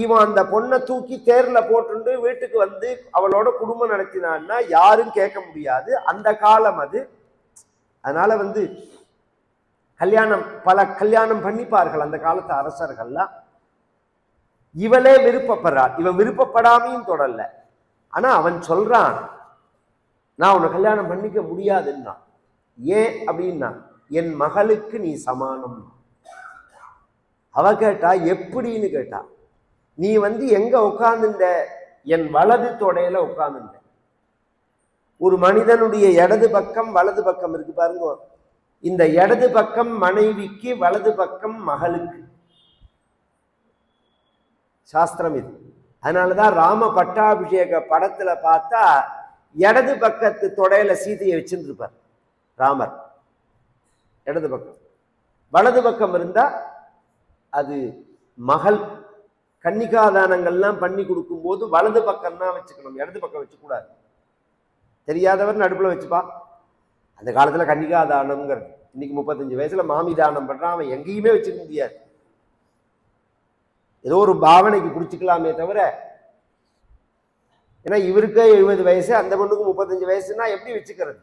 இவன் அந்த பொண்ணை தூக்கி தேர்ல போட்டு வீட்டுக்கு வந்து அவளோட குடும்பம் நடத்தினான்னா யாரும் கேட்க முடியாது. அந்த காலம் அது. அதனால வந்து பல கல்யாணம் பண்ணிப்பார்கள் அந்த காலத்து அரசர்கள்லாம். இவளே விருப்பப்படுறாள். இவன் விருப்பப்படாமையும் தொடரல. ஆனா அவன் சொல்றான், நான் உன்னை கல்யாணம் பண்ணிக்க முடியாதுன்னா. ஏன் அப்படின்னா, என் மகளுக்கு நீ சமானம். அவ கேட்டா எப்படின்னு கேட்டா, நீ வந்து எங்க உட்கார்ந்துட்ட? என் வலது தொடையில உட்கார்ந்துட்ட. ஒரு மனிதனுடைய இடது பக்கம் வலது பக்கம் இருக்கு பாருங்க. இந்த இடது பக்கம் மனைவிக்கு, வலது பக்கம் மகளுக்கு. சாஸ்திரம் இது. அதனாலதான் ராம பட்டாபிஷேக படத்துல பார்த்தா இடது பக்கத்து தொடையில சீதையை வச்சுருப்பார் ராமர். இடது பக்கம். வலது பக்கம் இருந்தா அது மகள். கன்னிகாதானங்கள்லாம் பண்ணி கொடுக்கும் போது வலது பக்கம் தான் வச்சுக்கணும், இடது பக்கம் வச்சுக்கூடாது. தெரியாதவர் நடுப்புல வச்சுப்பா. அந்த காலத்துல கன்னிகாதானம்ங்கிறது. இன்னைக்கு 35 வயசுல மாமி தானம் பண்றான், அவன் எங்கேயுமே வச்சுக்க முடியாது. ஏதோ ஒரு பாவனைக்கு பிடிச்சிக்கலாமே தவிர, ஏன்னா இவருக்கே 70 வயசு, அந்த பொண்ணுக்கு 35 வயசுன்னா எப்படி வச்சுக்கிறது?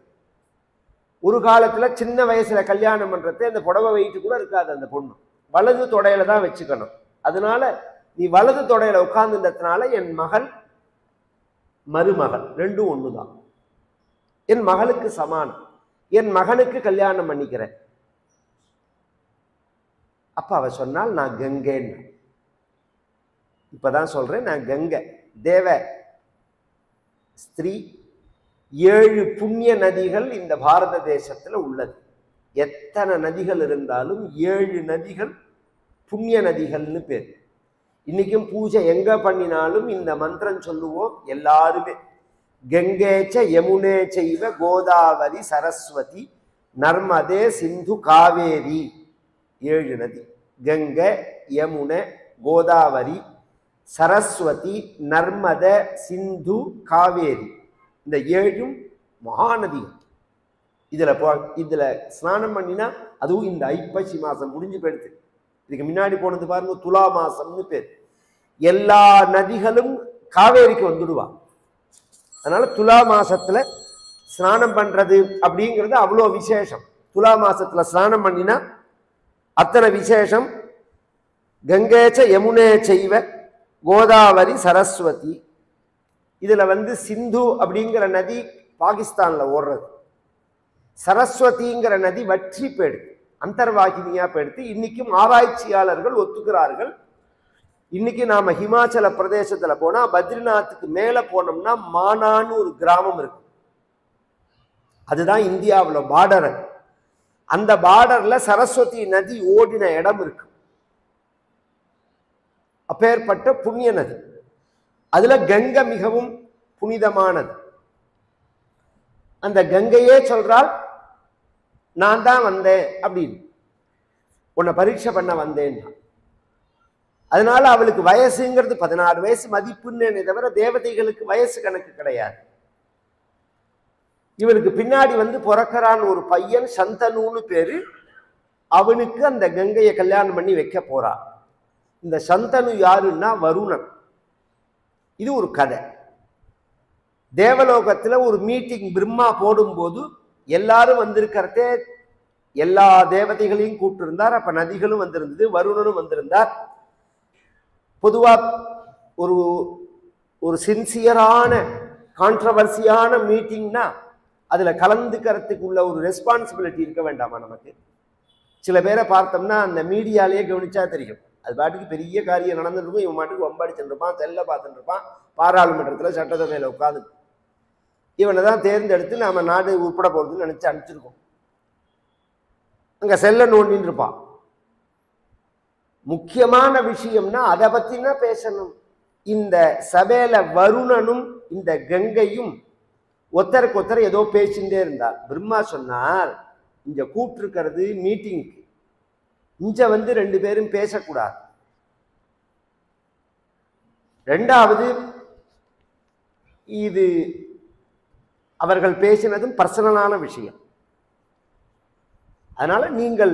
ஒரு காலத்துல சின்ன வயசுல கல்யாணம் பண்றது அந்த புடவை வெயிட்டு கூட இருக்காது. அந்த பொண்ணு வலது தொடையில தான் வச்சுக்கணும். அதனால நீ வலது தொடையில உட்கார்ந்துன்றதுனால என் மகள் மருமகள் ரெண்டும் ஒண்ணுதான். என் மகளுக்கு சமானம். என் மகனுக்கு கல்யாணம் பண்ணிக்கிறேன். அப்ப அவ சொன்னால் நான் கங்கைன்னு. இப்பதான் சொல்றேன், நான் கங்கை தேவ ஸ்திரீ. 7 புண்ணிய நதிகள் இந்த பாரத தேசத்துல உள்ளது. எத்தனை நதிகள் இருந்தாலும் 7 நதிகள் புண்ணிய நதிகள்னு பேர். இன்னைக்கும் பூஜை எங்க பண்ணினாலும் இந்த மந்திரம் சொல்லுவோம் எல்லாருமே. கங்கேச்ச யமுனே செய்வ கோதாவரி சரஸ்வதி நர்மதே சிந்து காவேரி. 7 நதி. கங்கை, யமுனை, கோதாவரி, சரஸ்வதி, நர்மத, சிந்து, காவேரி, இந்த 7ம் மகாநதிகள். இதுல ஸ்நானம் பண்ணினா, அதுவும் இந்த ஐப்பசி மாசம் முடிஞ்சு போயிடுது. இதுக்கு முன்னாடி போனது பாருங்க துலா மாசம்னு பேர். எல்லா நதிகளும் காவேரிக்கு வந்துடுவா. அதனால துலா மாசத்துல ஸ்நானம் பண்றது அப்படிங்கிறது அவ்வளோ விசேஷம். துலா மாசத்துல ஸ்நானம் பண்ணினா அத்தனை விசேஷம். கங்கேச்ச யமுனே செய்வ கோதாவரி சரஸ்வதி. இதுல சிந்து அப்படிங்கிற நதி பாகிஸ்தான்ல ஓடுறது. சரஸ்வதிங்கிற நதி வற்றி போயிடுது, அந்தர்வாகினியா போயிடுது. இன்னைக்கும் ஆராய்ச்சியாளர்கள் ஒத்துக்கிறார்கள். இன்னைக்கு நாம ஹிமாச்சல பிரதேசத்துல போனா பத்ரிநாத்துக்கு மேல போனோம்னா மானான்னு ஒரு கிராமம் இருக்கு. அதுதான் இந்தியாவில் பார்டர். அந்த பார்டர்ல சரஸ்வதி நதி ஓடின இடம் இருக்கு. அப்பேற்பட்ட புண்ணிய நதி. அதுல கங்கை மிகவும் புனிதமானது. அந்த கங்கையே சொல்றால் நான் தான் வந்தேன் அப்படின்னு, உன்னை பரீட்சை பண்ண வந்தேன். அதனால அவளுக்கு வயசுங்கிறது 16 வயசு மதிப்புன்னு தவிர தேவதைகளுக்கு வயசு கணக்கு கிடையாது. இவனுக்கு பின்னாடி பிறக்கிறான் ஒரு பையன், சந்தனுன்னு பேரு. அவனுக்கு அந்த கங்கையை கல்யாணம் பண்ணி வைக்க போறான். இந்த சந்தனு யாருன்னா வருணன். இது ஒரு கதை. தேவலோகத்துல ஒரு மீட்டிங் பிரம்மா போடும்போது எல்லாரும் வந்திருக்கிறதே, எல்லா தேவதைகளையும் கூப்பிட்டு இருந்தார். அப்ப நதிகளும் வந்திருந்தது, வருணனும் வந்திருந்தார். பொதுவா ஒரு சின்சியரான கான்ட்ரவர்சியான மீட்டிங்னா அதுல கலந்துக்கிறதுக்கு உள்ள ஒரு ரெஸ்பான்சிபிலிட்டி இருக்க வேண்டாமா நமக்கு? சில பேரை பார்த்தோம்னா அந்த மீடியாலேயே கவனிச்சா தெரியும், அது பாட்டுக்கு பெரிய காரியம் நடந்துருக்கும், இவன் மாட்டுக்கு வம்படிச்சுட்டு இருப்பான், செல்ல பார்த்துட்டு இருப்பான், பாராளுமன்றத்தில் சட்டசபையில் உட்காந்து இவனை தான் தேர்ந்தெடுத்து நாம நாடு உட்பட போறதுன்னு நினைச்சு அனுப்பிச்சிருக்கோம். அங்க செல்ல நோண்டின்னு இருப்பான். முக்கியமான விஷயம்னா அதை பத்தினா பேசணும். இந்த சபையில வருணனும் இந்த கங்கையும் ஒருத்தருக்கு ஒருத்தர் ஏதோ பேசிட்டே இருந்தார். பிரம்மா சொன்னார், இங்க கூப்பிட்டுருக்கிறது மீட்டிங்க்கு, இங்க 2 பேரும் பேசக்கூடாது. ரெண்டாவது, இது அவர்கள் பேசினதும் பர்சனலான விஷயம். அதனால நீங்கள்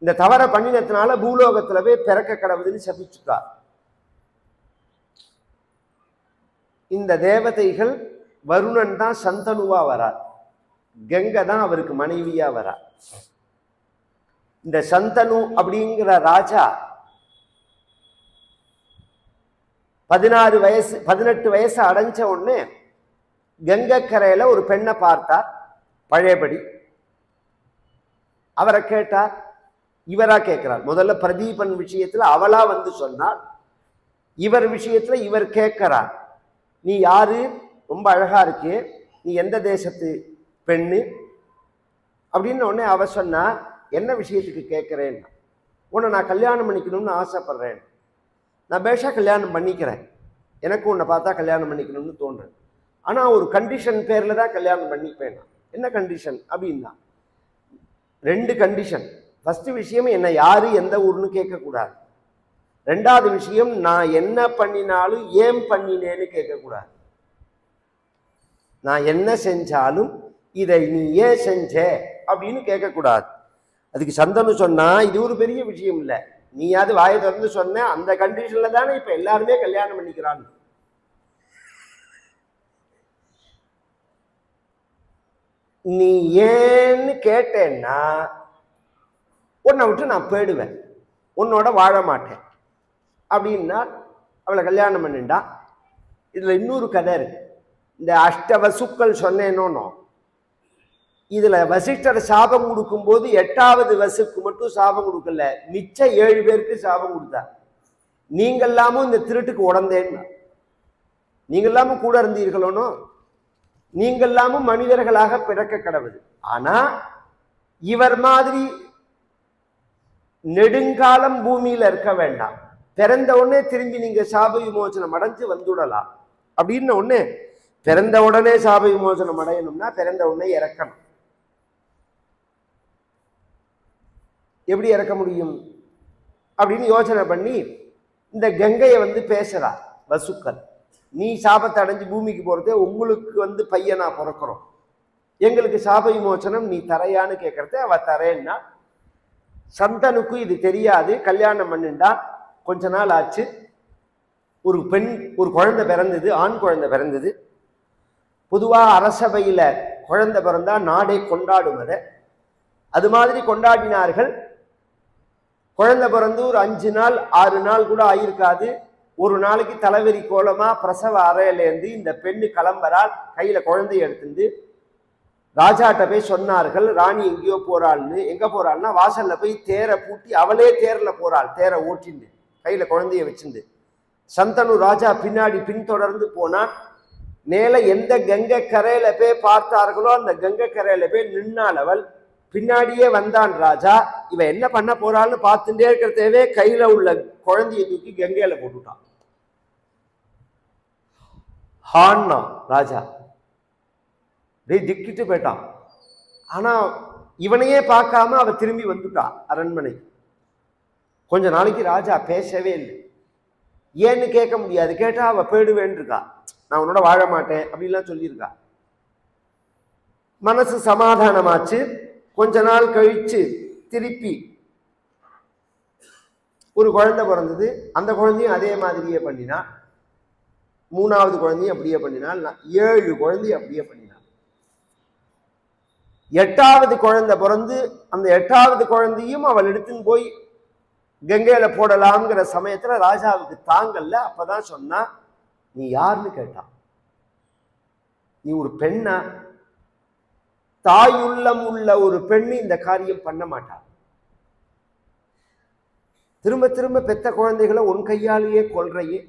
இந்த தவற பண்ணினத்தினால பூலோகத்திலவே பிறக்க கடவுதுன்னு சபிச்சுட்டார். இந்த தேவதைகள் வருணன் தான் சந்தனுவா வரார், கங்கை தான் அவருக்கு மனைவியா வரார். இந்த சந்தனு அப்படிங்கிற ராஜா 18 வயசு அடைஞ்ச உடனே கங்கைக்கரையில ஒரு பெண்ணை பார்த்தார். பழையபடி அவரை கேட்டார். இவரா கேட்கிறார். முதல்ல பிரதீபன் விஷயத்துல அவளா சொன்னார். இவர் விஷயத்துல இவர் கேட்கிறார், நீ யாரு, ரொம்ப அழகா இருக்கே, நீ எந்த தேசத்து பெண்ணு அப்படின்னு. உடனே அவ சொன்னா, என்ன விஷயத்துக்கு கேட்கிறேன், உன்னை நான் கல்யாணம் பண்ணிக்கணும்னு ஆசைப்படுறேன், நான் பேஷா கல்யாணம் பண்ணிக்கிறேன், எனக்கு உன்னை பார்த்தா கல்யாணம் பண்ணிக்கணும்னு தோன்றேன், ஆனா ஒரு கண்டிஷன் பேர்ல தான் கல்யாணம் பண்ணிப்பேன். என்ன கண்டிஷன் அப்படின்னா, 2 கண்டிஷன். ஃபர்ஸ்ட் விஷயம், என்ன யாரு எந்த ஊர்னு கேட்கக்கூடாது. 2வது விஷயம், நான் என்ன பண்ணினாலும் ஏன் பண்ணினேன்னு கேட்கக்கூடாது. நான் என்ன செஞ்சாலும் இதை நீ ஏன் செஞ்ச அப்படின்னு கேட்கக்கூடாது. அதுக்கு சந்தனு சொன்னா, இது ஒரு பெரிய விஷயம் இல்லை, நீயாவது வாயை திறந்து சொன்ன, அந்த கண்டிஷன்ல தானே இப்ப எல்லாருமே கல்யாணம் பண்ணிக்கிறான். நீ ஏன்னு கேட்டேன்னா உன்னை விட்டு நான் போயிடுவேன், உன்னோட வாழ மாட்டேன் அப்படின்னா அவளை கல்யாணம் பண்ணிண்டா. இதுல இன்னொரு கதை இருக்கு. இந்த அஷ்டவசுக்கள் சொன்னேனோ, இதுல வசிஷ்டர் சாபம் கொடுக்கும் போது 8வது வசுக்கு மட்டும் சாபம் கொடுக்கல, மிச்ச 7 பேருக்கு சாபம் கொடுத்தார். நீங்கெல்லாமும் இந்த திருட்டுக்கு உடந்தேன்னா, நீங்கெல்லாமும் கூட இருந்தீர்களோனோ, நீங்கெல்லாமும் மனிதர்களாக பிறக்க கடவுது. ஆனா இவர் மாதிரி நெடுங்காலம் பூமியில இருக்க வேண்டாம், பிறந்த உடனே திரும்பி நீங்க சாப விமோசனம் அடைஞ்சு வந்துடலாம் அப்படின்னு. ஒண்ணு, பிறந்த உடனே சாப விமோசனம் அடையணும்னா பிறந்த உடனே இறக்கணும். எப்படி இறக்க முடியும் அப்படின்னு யோசனை பண்ணி இந்த கங்கையை வந்து பேசுறா வசுக்கள், நீ சாபத்தை அடைஞ்சு பூமிக்கு போறதே உங்களுக்கு பையனா பிறக்கிறோம், எங்களுக்கு சாப விமோசனம் நீ தரையான்னு கேட்கறத அவ தரேன்னா. சந்தனுக்கும் இது தெரியாது. கல்யாணம் பண்ணிண்டா. கொஞ்ச நாள் ஆச்சு. ஒரு குழந்தை பிறந்தது, ஆண் குழந்தை பிறந்தது. பொதுவா அரசபையில குழந்தை பிறந்தா நாடே கொண்டாடும். அது மாதிரி கொண்டாடினார்கள். குழந்தை பிறந்து ஒரு 5 நாள் 6 நாள் கூட ஆயிருக்காது. ஒரு நாளைக்கு தலைவரி கோலமா பிரசவ அறையிலேருந்து இந்த பெண்ணு கிளம்புறாள், கையில குழந்தைய எடுத்துட்டு. ராஜாட்ட போய் சொன்னார்கள், ராணி எங்கேயோ போறாள்னு. எங்க போறாள்னா வாசல்ல போய் தேரை பூட்டி அவளே தேர்ல போறாள், தேரை ஓட்டிண்டு கையில குழந்தைய வச்சுண்டு. சந்தனு ராஜா பின்னாடி பின்தொடர்ந்து போனான். மேல எந்த கங்கை கரையில போய் பார்த்தார்களோ அந்த கங்கை கரையில போய் நின்னாள் அவள். பின்னாடியே வந்தான் ராஜா. இவ என்ன பண்ண போறாள்னு பார்த்துட்டே இருக்கிறதவே கையில உள்ள குழந்தைய தூக்கி கங்கையில போட்டுட்டான். ஹான்னா ராஜா திக்கிட்டு போயிட்டான். ஆனா இவனையே பார்க்காம அவ திரும்பி வந்துட்டான் அரண்மனை. கொஞ்ச நாளைக்கு ராஜா பேசவே இல்லை. ஏன்னு கேட்க முடியாது. கேட்டா அவ போயிடுவேன்னு இருக்கா, நான் உன்னோட வாழ மாட்டேன் அப்படின்லாம் சொல்லியிருக்கா. மனசு சமாதானமாச்சு. கொஞ்ச நாள் கழிச்சு திருப்பி ஒரு குழந்தை பிறந்தது. அந்த குழந்தையும் அதே மாதிரியே பண்ணினா. 3வது குழந்தையும் அப்படியே பண்ணினாள். 7 குழந்தையும் அப்படியே பண்ணினாள். 8வது குழந்தை பிறந்து அந்த 8வது குழந்தையும் அவள் எடுத்துன்னு போய் கங்கையில போடலாம்ங்கிற சமயத்துல ராஜாவுக்கு தாங்கல்ல. அப்பதான் சொன்னா, நீ யாருன்னு கேட்டான். நீ ஒரு பெண்ணா? தாயுள்ளம் உள்ள ஒரு பெண்ணு இந்த காரியம் பண்ண மாட்டாள். திரும்ப திரும்ப பெத்த குழந்தைகளை உன் கையாலேயே கொல்றையே.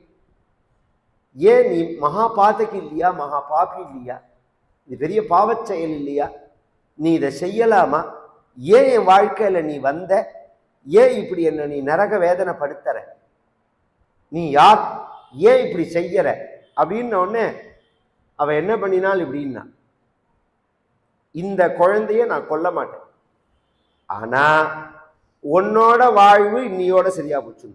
ஏன் நீ மகா பாதகி இல்லையா, மகா பாபி இல்லையா? இது பெரிய பாவச் செயல் இல்லையா? நீ இதை செய்யலாமா? ஏன் என் வாழ்க்கையில நீ வந்த? ஏன் இப்படி என்ன நீ நரக வேதனைப்படுத்துற? நீ யார்? ஏன் இப்படி செய்யற அப்படின்ன உடனே அவ என்ன பண்ணினாள் இப்படின்னா, இந்த குழந்தைய நான் கொல்ல மாட்டேன், ஆனா உன்னோட வாழ்வு இன்னையோட சரியா போச்சு.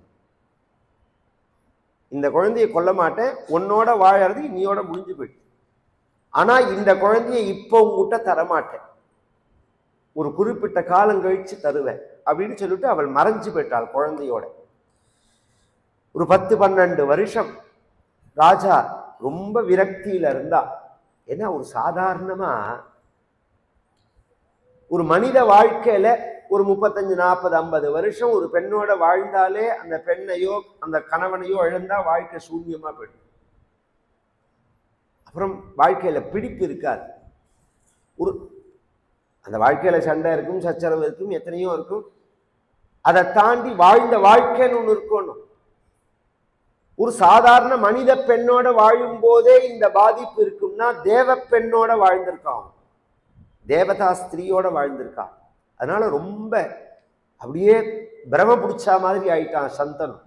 இந்த குழந்தைய கொல்ல மாட்டேன், உன்னோட வாழறது இன்னையோட முடிஞ்சு போயிடுச்சு. ஆனா இந்த குழந்தைய இப்போ உங்ககிட்ட தரமாட்டேன், ஒரு குறிப்பிட்ட காலம் கழிச்சு தருவேன் அப்படின்னு சொல்லிட்டு அவள் மறைஞ்சு போயிட்டாள் குழந்தையோட. ஒரு 10-12 வருஷம் ராஜா ரொம்ப விரக்தியில இருந்தா. ஏன்னா ஒரு சாதாரணமா ஒரு மனித வாழ்க்கையில ஒரு 35, 40, 50 வருஷம் ஒரு பெண்ணோட வாழ்ந்தாலே அந்த பெண்ணையோ அந்த கணவனையோ இழந்தா வாழ்க்கை சூன்யமா போயிடும். அப்புறம் வாழ்க்கையில பிடிப்பு இருக்காது. ஒரு அந்த வாழ்க்கையில சண்டை இருக்கும், சச்சரவு இருக்கும், எத்தனையோ இருக்கும். அதை தாண்டி வாழ்ந்த வாழ்க்கைன்னு ஒண்ணு இருக்கணும். ஒரு சாதாரண மனித பெண்ணோட வாழும் போதே இந்த பாதிப்பு இருக்கும்னா தேவ பெண்ணோட வாழ்ந்திருக்கான், தேவதா ஸ்திரீயோட வாழ்ந்திருக்கான். அதனால ரொம்ப அப்படியே பிரம பிடிச்சா மாதிரி ஆயிட்டான் சந்தனு.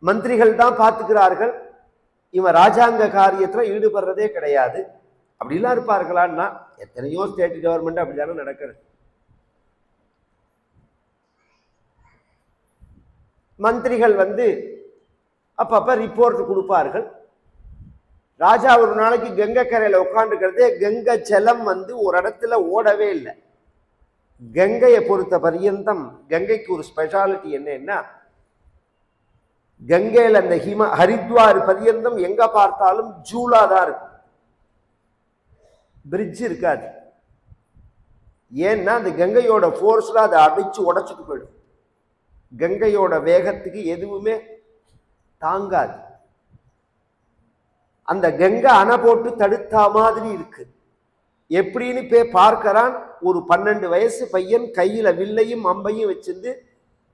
மந்திரிகள் தான் பார்த்துக்கிறார்கள், இவன் ராஜாங்க காரியத்துல ஈடுபடுறதே கிடையாது. அப்படிலாம் இருப்பார்களான்னா எத்தனையோ ஸ்டேட் கவர்மெண்ட் அப்படிதானே நடக்கிறது. மந்திரிகள் அப்பப்ப ரிப்போர்ட் கொடுப்பார்கள். ராஜா ஒரு நாளைக்கு கங்கை கரையில உட்காந்துக்கிறதே கங்கை ஜலம் ஒரு இடத்துல ஓடவே இல்லை. கங்கையை பொறுத்த பரியந்தம் கங்கைக்கு ஒரு ஸ்பெஷாலிட்டி என்னன்னா, கங்கையில அந்த ஹரித்வார் பரியந்தம் எங்க பார்த்தாலும் ஜூலா தான் இருக்கும், பிரிட்ஜ் இருக்காது. ஏன்னா அந்த கங்கையோட ஃபோர்ஸ்ல அதை அடிச்சு உடைச்சிட்டு போயிடும். கங்கையோட வேகத்துக்கு எதுவுமே தாங்காது. அந்த கங்கை அணை போட்டு தடுத்தா மாதிரி இருக்கு. எப்படின்னு போய் பார்க்கிறான். ஒரு 12 வயசு பையன் கையில வில்லையும் அம்பையும் வச்சிருந்து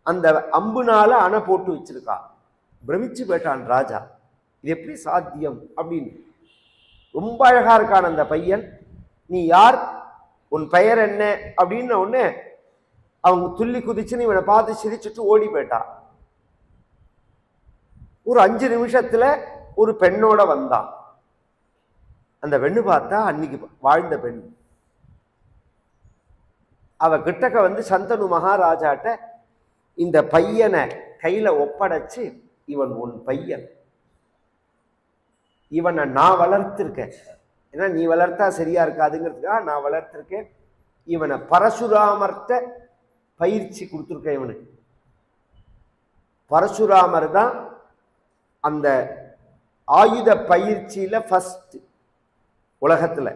அந்த அம்புனால அணை போட்டு வச்சிருக்கான். பிரமிச்சு போயிட்டான் ராஜா, இது எப்படி சாத்தியம் அப்படின்னு. ரொம்ப அழகா இருக்கான் அந்த பையன். நீ யார், உன் பெயர் என்ன அப்படின்னு உடனே அவங்க துள்ளி குதிச்சுன்னு இவனை பார்த்து சிரிச்சுட்டு ஓடி போயிட்டான். ஒரு 5 நிமிஷத்துல ஒரு பெண்ணோட வந்தான். அந்த பெண்ணு பார்த்தா அன்னைக்கு வாழ்ந்த பெண். அவ கிட்டக்க சந்தனு மகாராஜாட்ட இந்த பையனை கையில ஒப்படைச்சு, இவன் உன் பையன், இவனை நான் வளர்த்திருக்கேன், ஏன்னா நீ வளர்த்தா சரியா இருக்காதுங்கிறதுக்காக நான் வளர்த்திருக்கேன், இவனை பரசுராமர்கிட்ட பயிற்சி கொடுத்துருக்கேன். இவனுக்கு பரசுராமர் தான் அந்த ஆயுத பயிற்சியில ஃபர்ஸ்ட் உலகத்துல,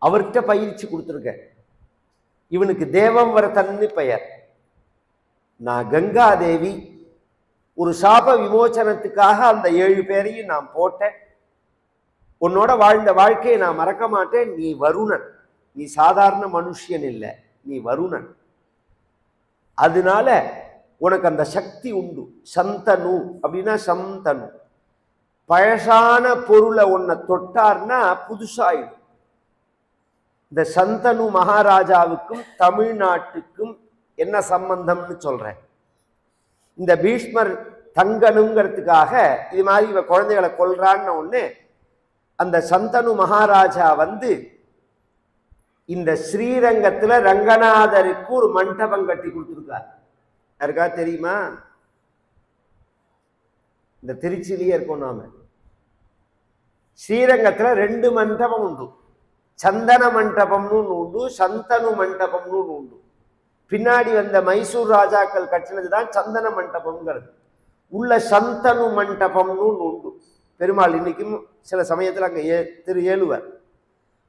அவர்கிட்ட பயிற்சி கொடுத்துருக்கேன். இவனுக்கு தேவவரதன்னு பெயர். நான் கங்காதேவி ஒரு சாப விமோச்சனத்துக்காக அந்த 7 பேரையும் நான் போட்டேன். உன்னோட வாழ்ந்த வாழ்க்கையை நான் மறக்க மாட்டேன். நீ வருணன், நீ சாதாரண மனுஷன் இல்லை, நீ வருணன். அதனால உனக்கு அந்த சக்தி உண்டு. சந்தனு அப்படின்னா சந்தனு, பழசான பொருளை உன்னை தொட்டார்னா புதுசாயிடும். இந்த சந்தனு மகாராஜாவுக்கும் தமிழ்நாட்டுக்கும் என்ன சம்பந்தம்னு சொல்றேன். இந்த பீஷ்மர் தங்கணுங்கிறதுக்காக இது மாதிரி இவ குழந்தைகளை கொல்றான்னு ஒண்ணு, அந்த சந்தனு மகாராஜா வந்து இந்த ஸ்ரீரங்கத்துல ரங்கநாதருக்கு ஒரு மண்டபம் கட்டி கொடுத்துருக்கார். யாருக்கா தெரியுமா? இந்த திருச்சியிலேயே இருக்கோம் நாம. ஸ்ரீரங்கத்துல 2 மண்டபம் உண்டு. சந்தன மண்டபம்னு உண்டு, சந்தனு மண்டபம்னு உண்டு. பின்னாடி வந்த மைசூர் ராஜாக்கள் கட்டினதுதான் சந்தன மண்டபம்ங்கிறது. உள்ள சந்தனு மண்டபம்னு உண்டு. பெருமாள் இன்னைக்கும் சில சமயத்துல அங்க ஏழுவர்.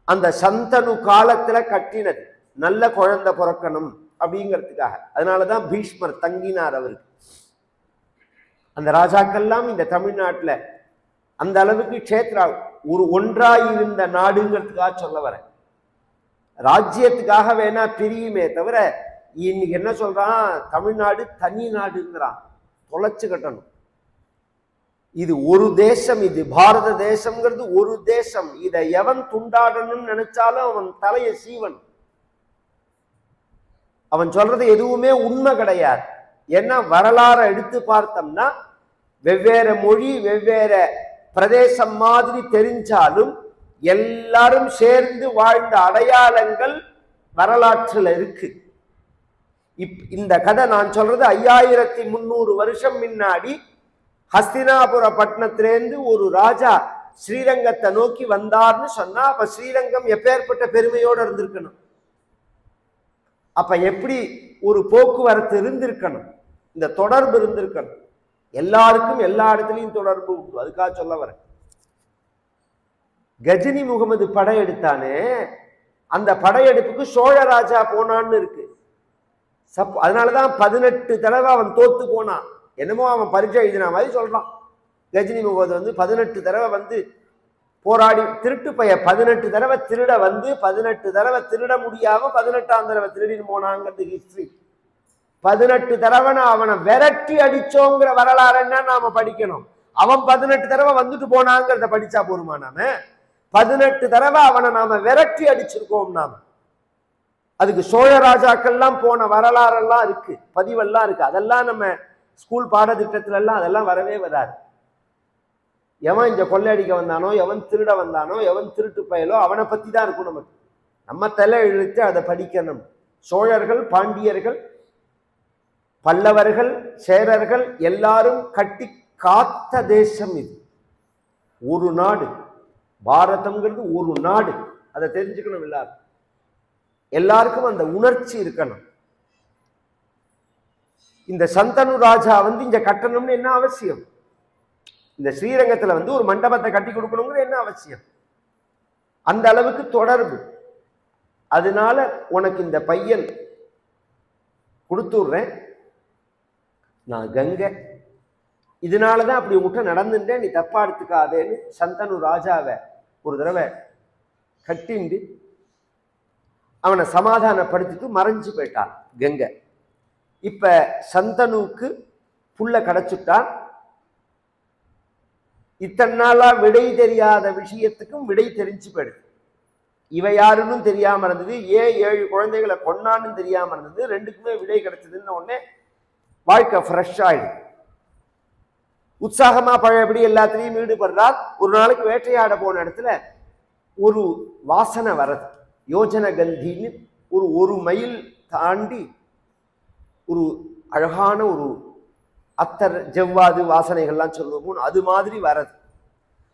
அந்த சந்தனு காலத்துல கட்டினது, நல்ல குழந்தை பிறக்கணும் அப்படிங்கிறதுக்காக. அதனாலதான் பீஷ்மர் தங்கினார் அவருக்கு. அந்த ராஜாக்கள்லாம் இந்த தமிழ்நாட்டுல அந்த அளவுக்கு க்ஷேத்ரா ஒரு ஒன்றாயிருந்த நாடுங்கிறதுக்காக சொல்ல வர. ராஜ்யத்துக்காக வேணா பிரியுமே தவிர இன்னைக்கு என்ன சொல்றான், தமிழ்நாடு தனி நாடுங்கிறான். தொலைச்சு கட்டணும். இது ஒரு தேசம், இது பாரத தேசம்ங்கிறது ஒரு தேசம். இதை எவன் துண்டாடணும்னு நினைச்சாலும் அவன் தலையை சீவன். அவன் சொல்றது எதுவுமே உண்மை கிடையாது. ஏன்னா வரலாறை எடுத்து பார்த்தோம்னா வெவ்வேறு மொழி வெவ்வேறு பிரதேசம் மாதிரி தெரிஞ்சாலும் எல்லாரும் சேர்ந்து வாழ்ந்த அடையாளங்கள் வரலாற்றில் இருக்கு. இந்த கதை நான் சொல்றது 5300 வருஷம் முன்னாடி ஹஸ்தினாபுர பட்டணத்திலேருந்து ஒரு ராஜா ஸ்ரீரங்கத்தை நோக்கி வந்தார்னு சொன்னா, அப்ப ஸ்ரீரங்கம் எப்பேற்பட்ட பெருமையோடு இருந்திருக்கணும். அப்ப எப்படி ஒரு போக்குவரத்து இருந்திருக்கணும், இந்த தொடர்பு இருந்திருக்கணும். எல்லாருக்கும் எல்லா இடத்துலையும் தொடர்பு உண்டு. அதுக்காக சொல்ல வர. கஜினி முகமது படையெடுத்தானே, அந்த படையெடுப்புக்கு சோழராஜா போனான்னு இருக்கு. அதனாலதான் 18 தடவை அவன் தோத்து போனான். என்னமோ அவன் பரீட்சை எழுதின மாதிரி சொல்றான். கஜினி முகமது வந்து 18 தடவை வந்து போராடி திருட்டு பைய 18 தடவை திருட வந்து 18 தடவை திருட முடியாம 18ஆம் தடவை திருடின்னு போனாங்கிறது ஹிஸ்டரி. 18 தடவை அவனை விரட்டி அடிச்சோங்கிற வரலாறு என்ன நாம படிக்கணும். அவன் 18 தடவை வந்துட்டு போனாங்கிறத படிச்சா போருமா? நாம 18 தடவை அவனை நாம விரட்டி அடிச்சிருக்கோம். நாம அதுக்கு சோழ ராஜாக்கள்லாம் போன வரலாறெல்லாம் இருக்கு, பதிவெல்லாம் இருக்கு. அதெல்லாம் நம்ம ஸ்கூல் பாடத்திட்டத்துல எல்லாம் அதெல்லாம் வரவே வராது. எவன் இங்க கொள்ளையடிக்க வந்தானோ, எவன் திருட வந்தானோ, எவன் திருட்டு பயலோ அவனை பத்தி தான் இருக்கும் நமக்கு. நம்ம தலை இழுத்து அதை படிக்கணும். சோழர்கள், பாண்டியர்கள், பல்லவர்கள், சேரர்கள் எல்லாரும் கட்டி காத்த தேசம் இது. ஒரு நாடு, பாரதம்ங்கிறது ஒரு நாடு. அதை தெரிஞ்சுக்கணும் எல்லாரும். எல்லாருக்கும் அந்த உணர்ச்சி இருக்கணும். இந்த சந்தனு ராஜா வந்து இங்க கட்டணும்னு என்ன அவசியம்? இந்த ஸ்ரீரங்கத்துல வந்து ஒரு மண்டபத்தை கட்டி கொடுக்கணுங்கிற என்ன அவசியம்? அந்த அளவுக்கு தொடர்பு. அதனால உனக்கு இந்த பையன் கொடுத்துடுறேன், நான் கங்கை, இதனாலதான் அப்படி உங்ககிட்ட நடந்துட்டேன், நீ தப்பா எடுத்துக்காதேன்னு சந்தனு ராஜாவை ஒரு தடவை கட்டிண்டு அவனை சமாதானப்படுத்திட்டு மறைஞ்சு போயிட்டான் கங்கை. இப்ப சந்தனுக்கு புள்ள கிடைச்சுட்டான். இத்தனை நாளா விடை தெரியாத விஷயத்துக்கும் விடை தெரிஞ்சு போயிடுது. இவ யாருன்னு தெரியாம இருந்தது, ஏன் 7 குழந்தைகளை கொன்னான்னு தெரியாம இருந்தது. ரெண்டுக்குமே விடை கிடைச்சதுன்னு உடனே வாழ்க்கை ஃப்ரெஷ் ஆயிடும். உற்சாகமா பழையபடி எல்லாத்திலையும் ஈடுபடுறார். ஒரு நாளைக்கு வேட்டையாட போன இடத்துல ஒரு வாசனை வரது. யோஜன கந்தின்னு ஒரு மைல் தாண்டி ஒரு அழகான ஒரு அத்தர் ஜவ்வாது வாசனைகள்லாம் சொல்லுவோம், அது மாதிரி வரது.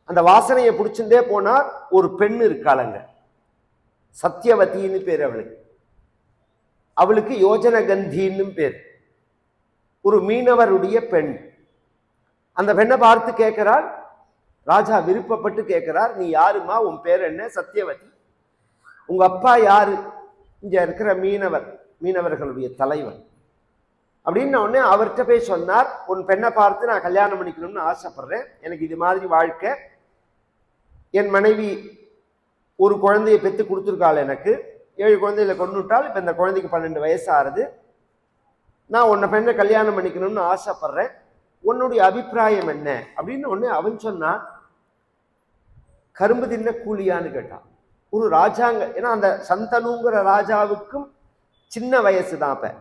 அந்த வாசனையை பிடிச்சுட்டே போனா ஒரு பெண் இருக்காளங்க, சத்தியவதின்னு பேர் அவளுக்கு. அவளுக்கு யோஜனகந்தின்னு பேர். ஒரு மீனவருடைய பெண். அந்த பெண்ணை பார்த்து கேட்கிறாள், ராஜா விருப்பப்பட்டு கேட்கிறார், நீ யாருமா, உன் பேர் என்ன? சத்தியவதி. உங்க அப்பா யாரு? இங்க இருக்கிற மீனவர்களுடைய தலைவர் அப்படின்னு உடனே அவர்கிட்ட போய் சொன்னார், உன் பெண்ணை பார்த்து நான் கல்யாணம் பண்ணிக்கணும்னு ஆசைப்படுறேன், எனக்கு இது மாதிரி வாழ்க்கை, என் மனைவி ஒரு குழந்தையை பெற்று கொடுத்துருக்காள், எனக்கு 7 குழந்தைகளை கொண்டுட்டால், இப்போ இந்த குழந்தைக்கு 12 வயசு ஆறுது, நான் உன்னை பெண்ணை கல்யாணம் பண்ணிக்கணும்னு ஆசைப்படுறேன், உன்னுடைய அபிப்பிராயம் என்ன அப்படின்னு ஒன்று அவன் சொன்னான். கரும்பு தின்ன கூலியான்னு கேட்டான். ஒரு ராஜாங்க, ஏன்னா அந்த சந்தனுங்கிற ராஜாவுக்கும் சின்ன வயசு தான். அப்ப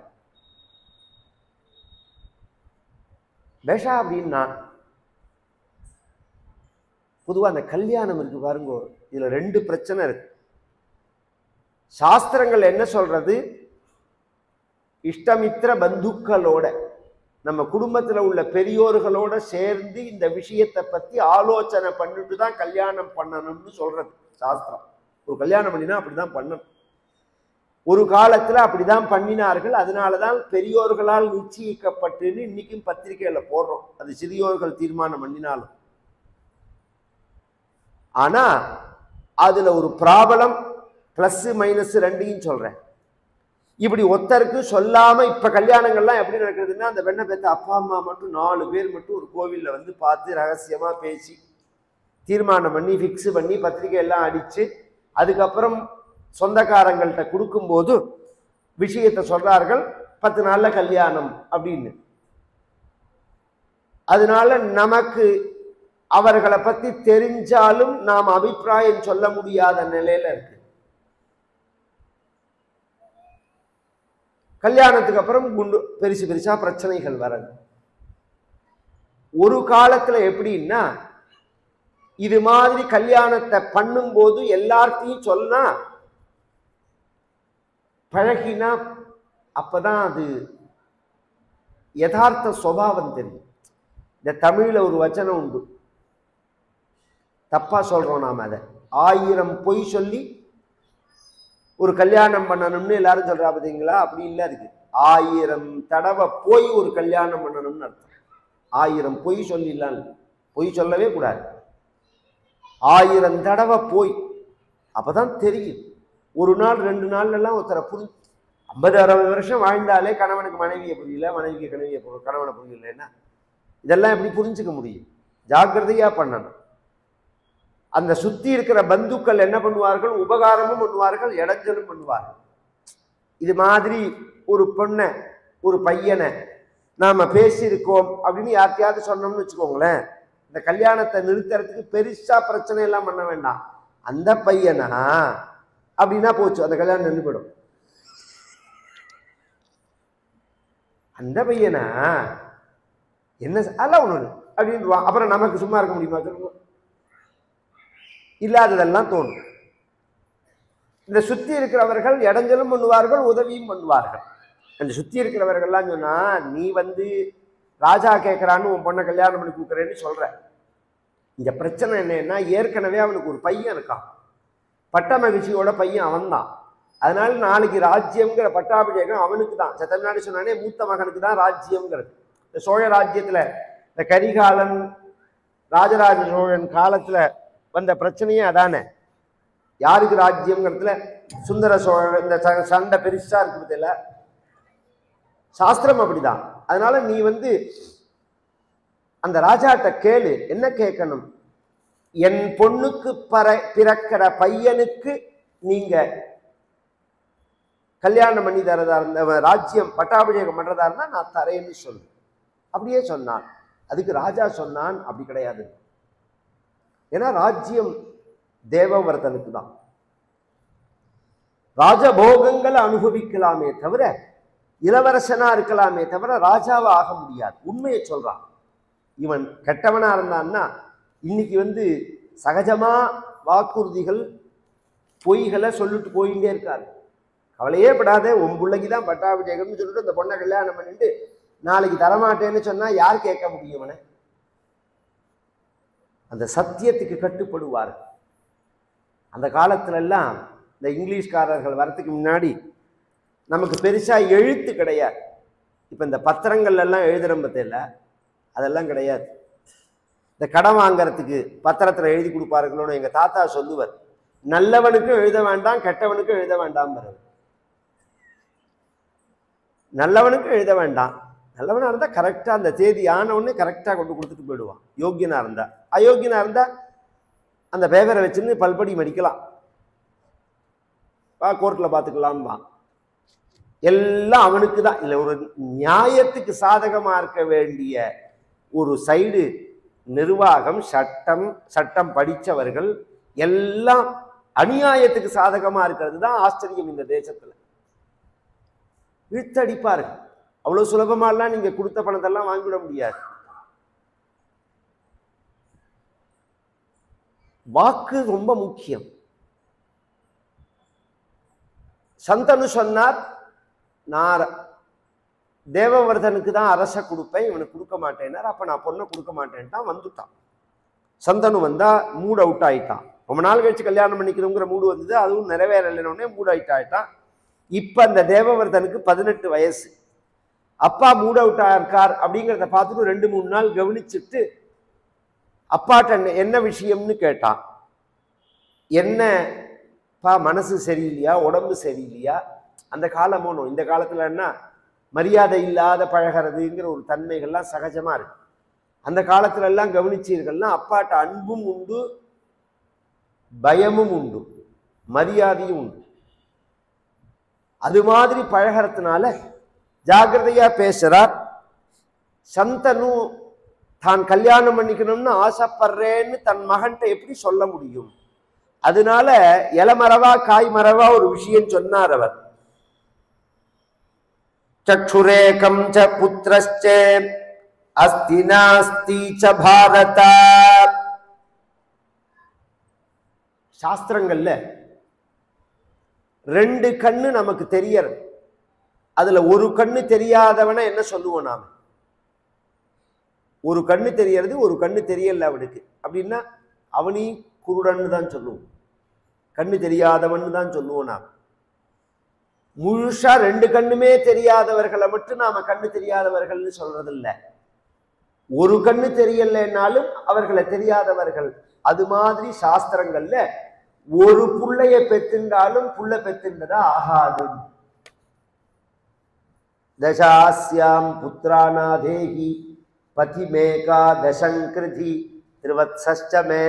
பேஷா அப்படின்னா பொதுவாக அந்த கல்யாணம் இருக்கு பாருங்க, இதுல 2 பிரச்சனை இருக்கு. சாஸ்திரங்கள் என்ன சொல்றது, இஷ்டமித்திர பந்துக்களோட நம்ம குடும்பத்துல உள்ள பெரியோர்களோட சேர்ந்து இந்த விஷயத்தை பத்தி ஆலோசனை பண்ணிட்டு தான் கல்யாணம் பண்ணணும்னு சொல்றது சாஸ்திரம். ஒரு கல்யாணம் பண்ணினா அப்படிதான் பண்ணணும். ஒரு காலத்துல அப்படிதான் பண்ணினார்கள். அதனாலதான் பெரியோர்களால் நிச்சயிக்கப்பட்டுன்னு இன்னைக்கும் பத்திரிகையில போடுறோம், அது சிறியோர்கள் தீர்மானம் பண்ணினாலும். ஆனா அதுல ஒரு ப்ராப்ளம், பிளஸ் மைனஸ் 2யும் சொல்றேன். இப்படி ஒருத்தருக்கு சொல்லாம இப்ப கல்யாணங்கள்லாம் எப்படி நடக்குதுன்னா, அந்த பெண்ணை பெற்ற அப்பா அம்மா மட்டும் 4 பேர் மட்டும் ஒரு கோவில்ல வந்து பார்த்து ரகசியமா பேசி தீர்மானம் பண்ணி ஃபிக்ஸ் பண்ணி பத்திரிகை எல்லாம் அடிச்சு அதுக்கப்புறம் சொந்தக்காரங்கள்ட்ட கொடுக்கும்போது விஷயத்தை சொல்றார்கள், 10 நாள்ல கல்யாணம் அப்படின்னு. அதனால நமக்கு அவர்களை பத்தி தெரிஞ்சாலும் நாம் அபிப்பிராயம் சொல்ல முடியாத நிலையில இருக்கு. கல்யாணத்துக்கு அப்புறம் பெருசு பெருசா பிரச்சனைகள் வரது. ஒரு காலத்துல எப்படின்னா, இது மாதிரி கல்யாணத்தை பண்ணும்போது எல்லார்த்தையும் சொன்னா பழகினா அப்பதான் அது யதார்த்த சுபாவம் தெரியும். இந்த தமிழ்ல ஒரு வச்சனம் உண்டு, தப்பா சொல்றோம் நாம அதை, 1000 பொய் சொல்லி ஒரு கல்யாணம் பண்ணணும்னு எல்லாரும் சொல்றா பார்த்தீங்களா, அப்படி இல்லை. அதுக்கு 1000 தடவை போய் ஒரு கல்யாணம் பண்ணணும்னு அர்த்தம். 1000 பொய் சொல்லிடலாம், பொய் சொல்லவே கூடாது. 1000 தடவை போய், அப்பதான் தெரியும். ஒரு நாள் 2 நாள்ல எல்லாம் ஒருத்தரை 50-60 வருஷம் வாழ்ந்தாலே கணவனுக்கு மனைவியை புரியல, மனைவிக்கு கணவனை புரியலன்னா இதெல்லாம் எப்படி புரிஞ்சுக்க முடியும்? ஜாக்கிரதையா பண்ணணும். அந்த சுத்தி இருக்கிற பந்துக்கள் என்ன பண்ணுவார்கள், உபகாரமும் பண்ணுவார்கள், இடைஞ்சலும் பண்ணுவார்கள். இது மாதிரி ஒரு பொண்ணை ஒரு பையனை நாம பேசியிருக்கோம் அப்படின்னு யார்த்தையாவது சொன்னோம்னு வச்சுக்கோங்களேன், இந்த கல்யாணத்தை நிறுத்துறதுக்கு பெருசா பிரச்சனை எல்லாம் பண்ண வேண்டாம். அந்த பையனா அப்படின்னா போச்சு, அந்த கல்யாணம் நின்று போயிடும். அந்த பையனா என்ன அதெல்லாம் ஒண்ணு அப்படின்னு அப்புறம் நமக்கு சும்மா இருக்க முடியுமா சொல்லுங்க? இல்லாததெல்லாம் தோணும். இந்த சுத்தி இருக்கிறவர்கள் இடைஞ்சலும் பண்ணுவார்கள், உதவியும் பண்ணுவார்கள். அந்த சுத்தி இருக்கிறவர்கள்லாம் சொன்னா, நீ வந்து ராஜா கேட்கறான்னு உன் பொண்ணை கல்யாணம் பண்ணி கொடுக்குறேன்னு சொல்ற. இந்த பிரச்சனை என்னன்னா, ஏற்கனவே அவனுக்கு ஒரு பையன் இருக்கான், பட்ட மகிழ்ச்சியோட பையன் அவன் தான். அதனால நாளைக்கு ராஜ்யம்ங்கிற பட்டாபிஷேகம் அவனுக்கு தான். சத்தமினாடி சொன்னானே, மூத்த மகனுக்கு தான் ராஜ்யம்ங்கிறது. இந்த சோழ ராஜ்யத்துல இந்த கரிகாலன் ராஜராஜ சோழன் காலத்துல வந்த பிரச்சனையே அதானே. யாருக்கு ராஜ்யம்ங்கிறதுல சுந்தர சோழன் இந்த சண்டை பெருசா இருக்குது இல்ல, சாஸ்திரம் அப்படிதான். அதனால நீ வந்து அந்த ராஜாட்ட கேளு, என்ன கேட்கணும், என் பொண்ணுக்கு பிறக்கிற பையனுக்கு நீங்க கல்யாணம் பண்ணி தரதா இருந்த ராஜ்யம் பட்டாபிஷேகம் பண்றதா இருந்தா நான் தரேன்னு சொல்லு. அப்படியே சொன்னான். அதுக்கு ராஜா சொன்னான், அப்படி கிடையாது, ஏன்னா ராஜ்யம் தேவவர்தனுக்கு தான். ராஜபோகங்களை அனுபவிக்கலாமே தவிர, இளவரசனா இருக்கலாமே தவிர ராஜாவா ஆக முடியாது. உண்மையை சொல்றான். இவன் கெட்டவனா இருந்தான்னா இன்னைக்கு வந்து சகஜமா வாக்குறுதிகள் பொய்களை சொல்லிட்டு போயிட்டே இருக்காரு. கவலையே படாத, உன் பிள்ளைக்கு தான் பட்டாபிஷேகம்னு சொல்லிட்டு அந்த பொண்ணை கல்யாணம் பண்ணிட்டு நாளைக்கு தரமாட்டேன்னு சொன்னா யார் கேட்க முடியும்? அந்த சத்தியத்துக்கு கட்டுப்படுவார். அந்த காலத்துல எல்லாம் இந்த இங்கிலீஷ்காரர்கள் வரத்துக்கு முன்னாடி நமக்கு பெருசா எழுத்து கிடையாது. இப்ப இந்த பத்திரங்கள்ல எல்லாம் எழுதுறோம் பத்தியில, அதெல்லாம் கிடையாது. இந்த கடன் வாங்கறதுக்கு பத்திரத்துல எழுதி கொடுப்பார்களோன்னு எங்க தாத்தா சொல்லுவார், நல்லவனுக்கும் எழுத வேண்டாம் கெட்டவனுக்கும் எழுத வேண்டாம். நல்லவனுக்கும் எழுத வேண்டாம். நல்லவனா இருந்தா கரெக்டா அந்த தேதி ஆன உடனே கரெக்டா கொண்டு கொடுத்துட்டு போயிடுவான். யோக்கியனா இருந்தா. அயோக்கியனா இருந்தா அந்த பேப்பரை வச்சுன்னு பல்படி மடிக்கலாம், கோர்ட்ல பாத்துக்கலாம்பா. எல்லாம் அவனுக்கு தான். இல்லை, ஒரு நியாயத்துக்கு சாதகமா இருக்க வேண்டிய ஒரு சைடு நிர்வாகம், சட்டம் படித்தவர்கள் எல்லாம் அநியாயத்துக்கு சாதகமா இருக்கிறது தான் ஆச்சரியம். இந்த தேசத்துல இழுத்தடிப்பார்கள். அவ்வளவு சுலபமாலாம் நீங்க கொடுத்த பணத்தெல்லாம் வாங்கிவிட முடியாது. வாக்கு ரொம்ப முக்கியம். சந்தனு சொன்னார், நான் தேவவர்தனுக்கு தான் அரச கொடுப்பேன், இவனுக்கு கொடுக்க மாட்டேன்னார். அப்ப நான் பொண்ணை கொடுக்க மாட்டேன்ட்டான், வந்துட்டான். சந்தனு வந்தா மூட் அவுட் ஆயிட்டான். ரொம்ப நாள் கழிச்சு கல்யாணம் பண்ணிக்கிறோங்கிற மூடு வந்தது, அதுவும் நிறைவேறலைன்னொடனே மூட் அவுட் ஆயிட்டான். இப்ப அந்த தேவவர்தனுக்கு 18 வயசு. அப்பா மூட் அவுட் ஆயிருக்கார் அப்படிங்கிறத பார்த்துட்டு 2-3 நாள் கவனிச்சுட்டு அப்பாட்ட என்ன விஷயம்னு கேட்டான். என்னப்பா, மனசு சரியில்லையா, உடம்பு சரியில்லையா? அந்த காலமோனும் இந்த காலத்துல என்ன மரியாதை இல்லாத பழகிறதுங்கிற ஒரு தன்மைகள்லாம் சகஜமா இருக்கு. அந்த காலத்துல எல்லாம் கவனிச்சீர்கள்னா அப்பாட்ட அன்பும் உண்டு, பயமும் உண்டு, மரியாதையும் உண்டு. அது மாதிரி பழகிறதுனால ஜாகிரதையா பேசுறார். சந்தனு தான் கல்யாணம் பண்ணிக்கணும்னு ஆசைப்படுறேன்னு தன் மகன்கிட்ட எப்படி சொல்ல முடியும்? அதனால இளமரவா காய் மரவா ஒரு விஷயம் சொன்னார் அவர். சக்ஷுரேகம் ச புத்ரஸ்ச அஸ்தி நாஸ்தி ச பாரத. சாஸ்திரங்கள்ல 2 கண்ணு நமக்கு தெரியறது. அதுல ஒரு கண்ணு தெரியாதவன என்ன சொல்லுவோம் நாம? ஒரு கண்ணு தெரியறது, ஒரு கண்ணு தெரியல அவனுக்கு அப்படின்னா அவனையும் குருடன்னு தான் சொல்லுவோம், கண்ணு தெரியாதவன்னு தான் சொல்லுவோம் நாம. முழுசா 2 கண்ணுமே தெரியாதவர்களை மட்டும் நாம கண்ணு தெரியாதவர்கள்னு சொல்றது இல்ல. ஒரு கண்ணு தெரியலன்னாலும் அவர்களை தெரியாதவர்கள். அது மாதிரி சாஸ்திரங்கள்ல ஒரு புள்ளைய பெத்திருந்தாலும் புள்ள பெத்திருந்ததா ஆகாது. தசாஸ்யாம் புத்திராநாதேகி பதிமேகா தசங்கிருதி திருவத்சஷ்டமே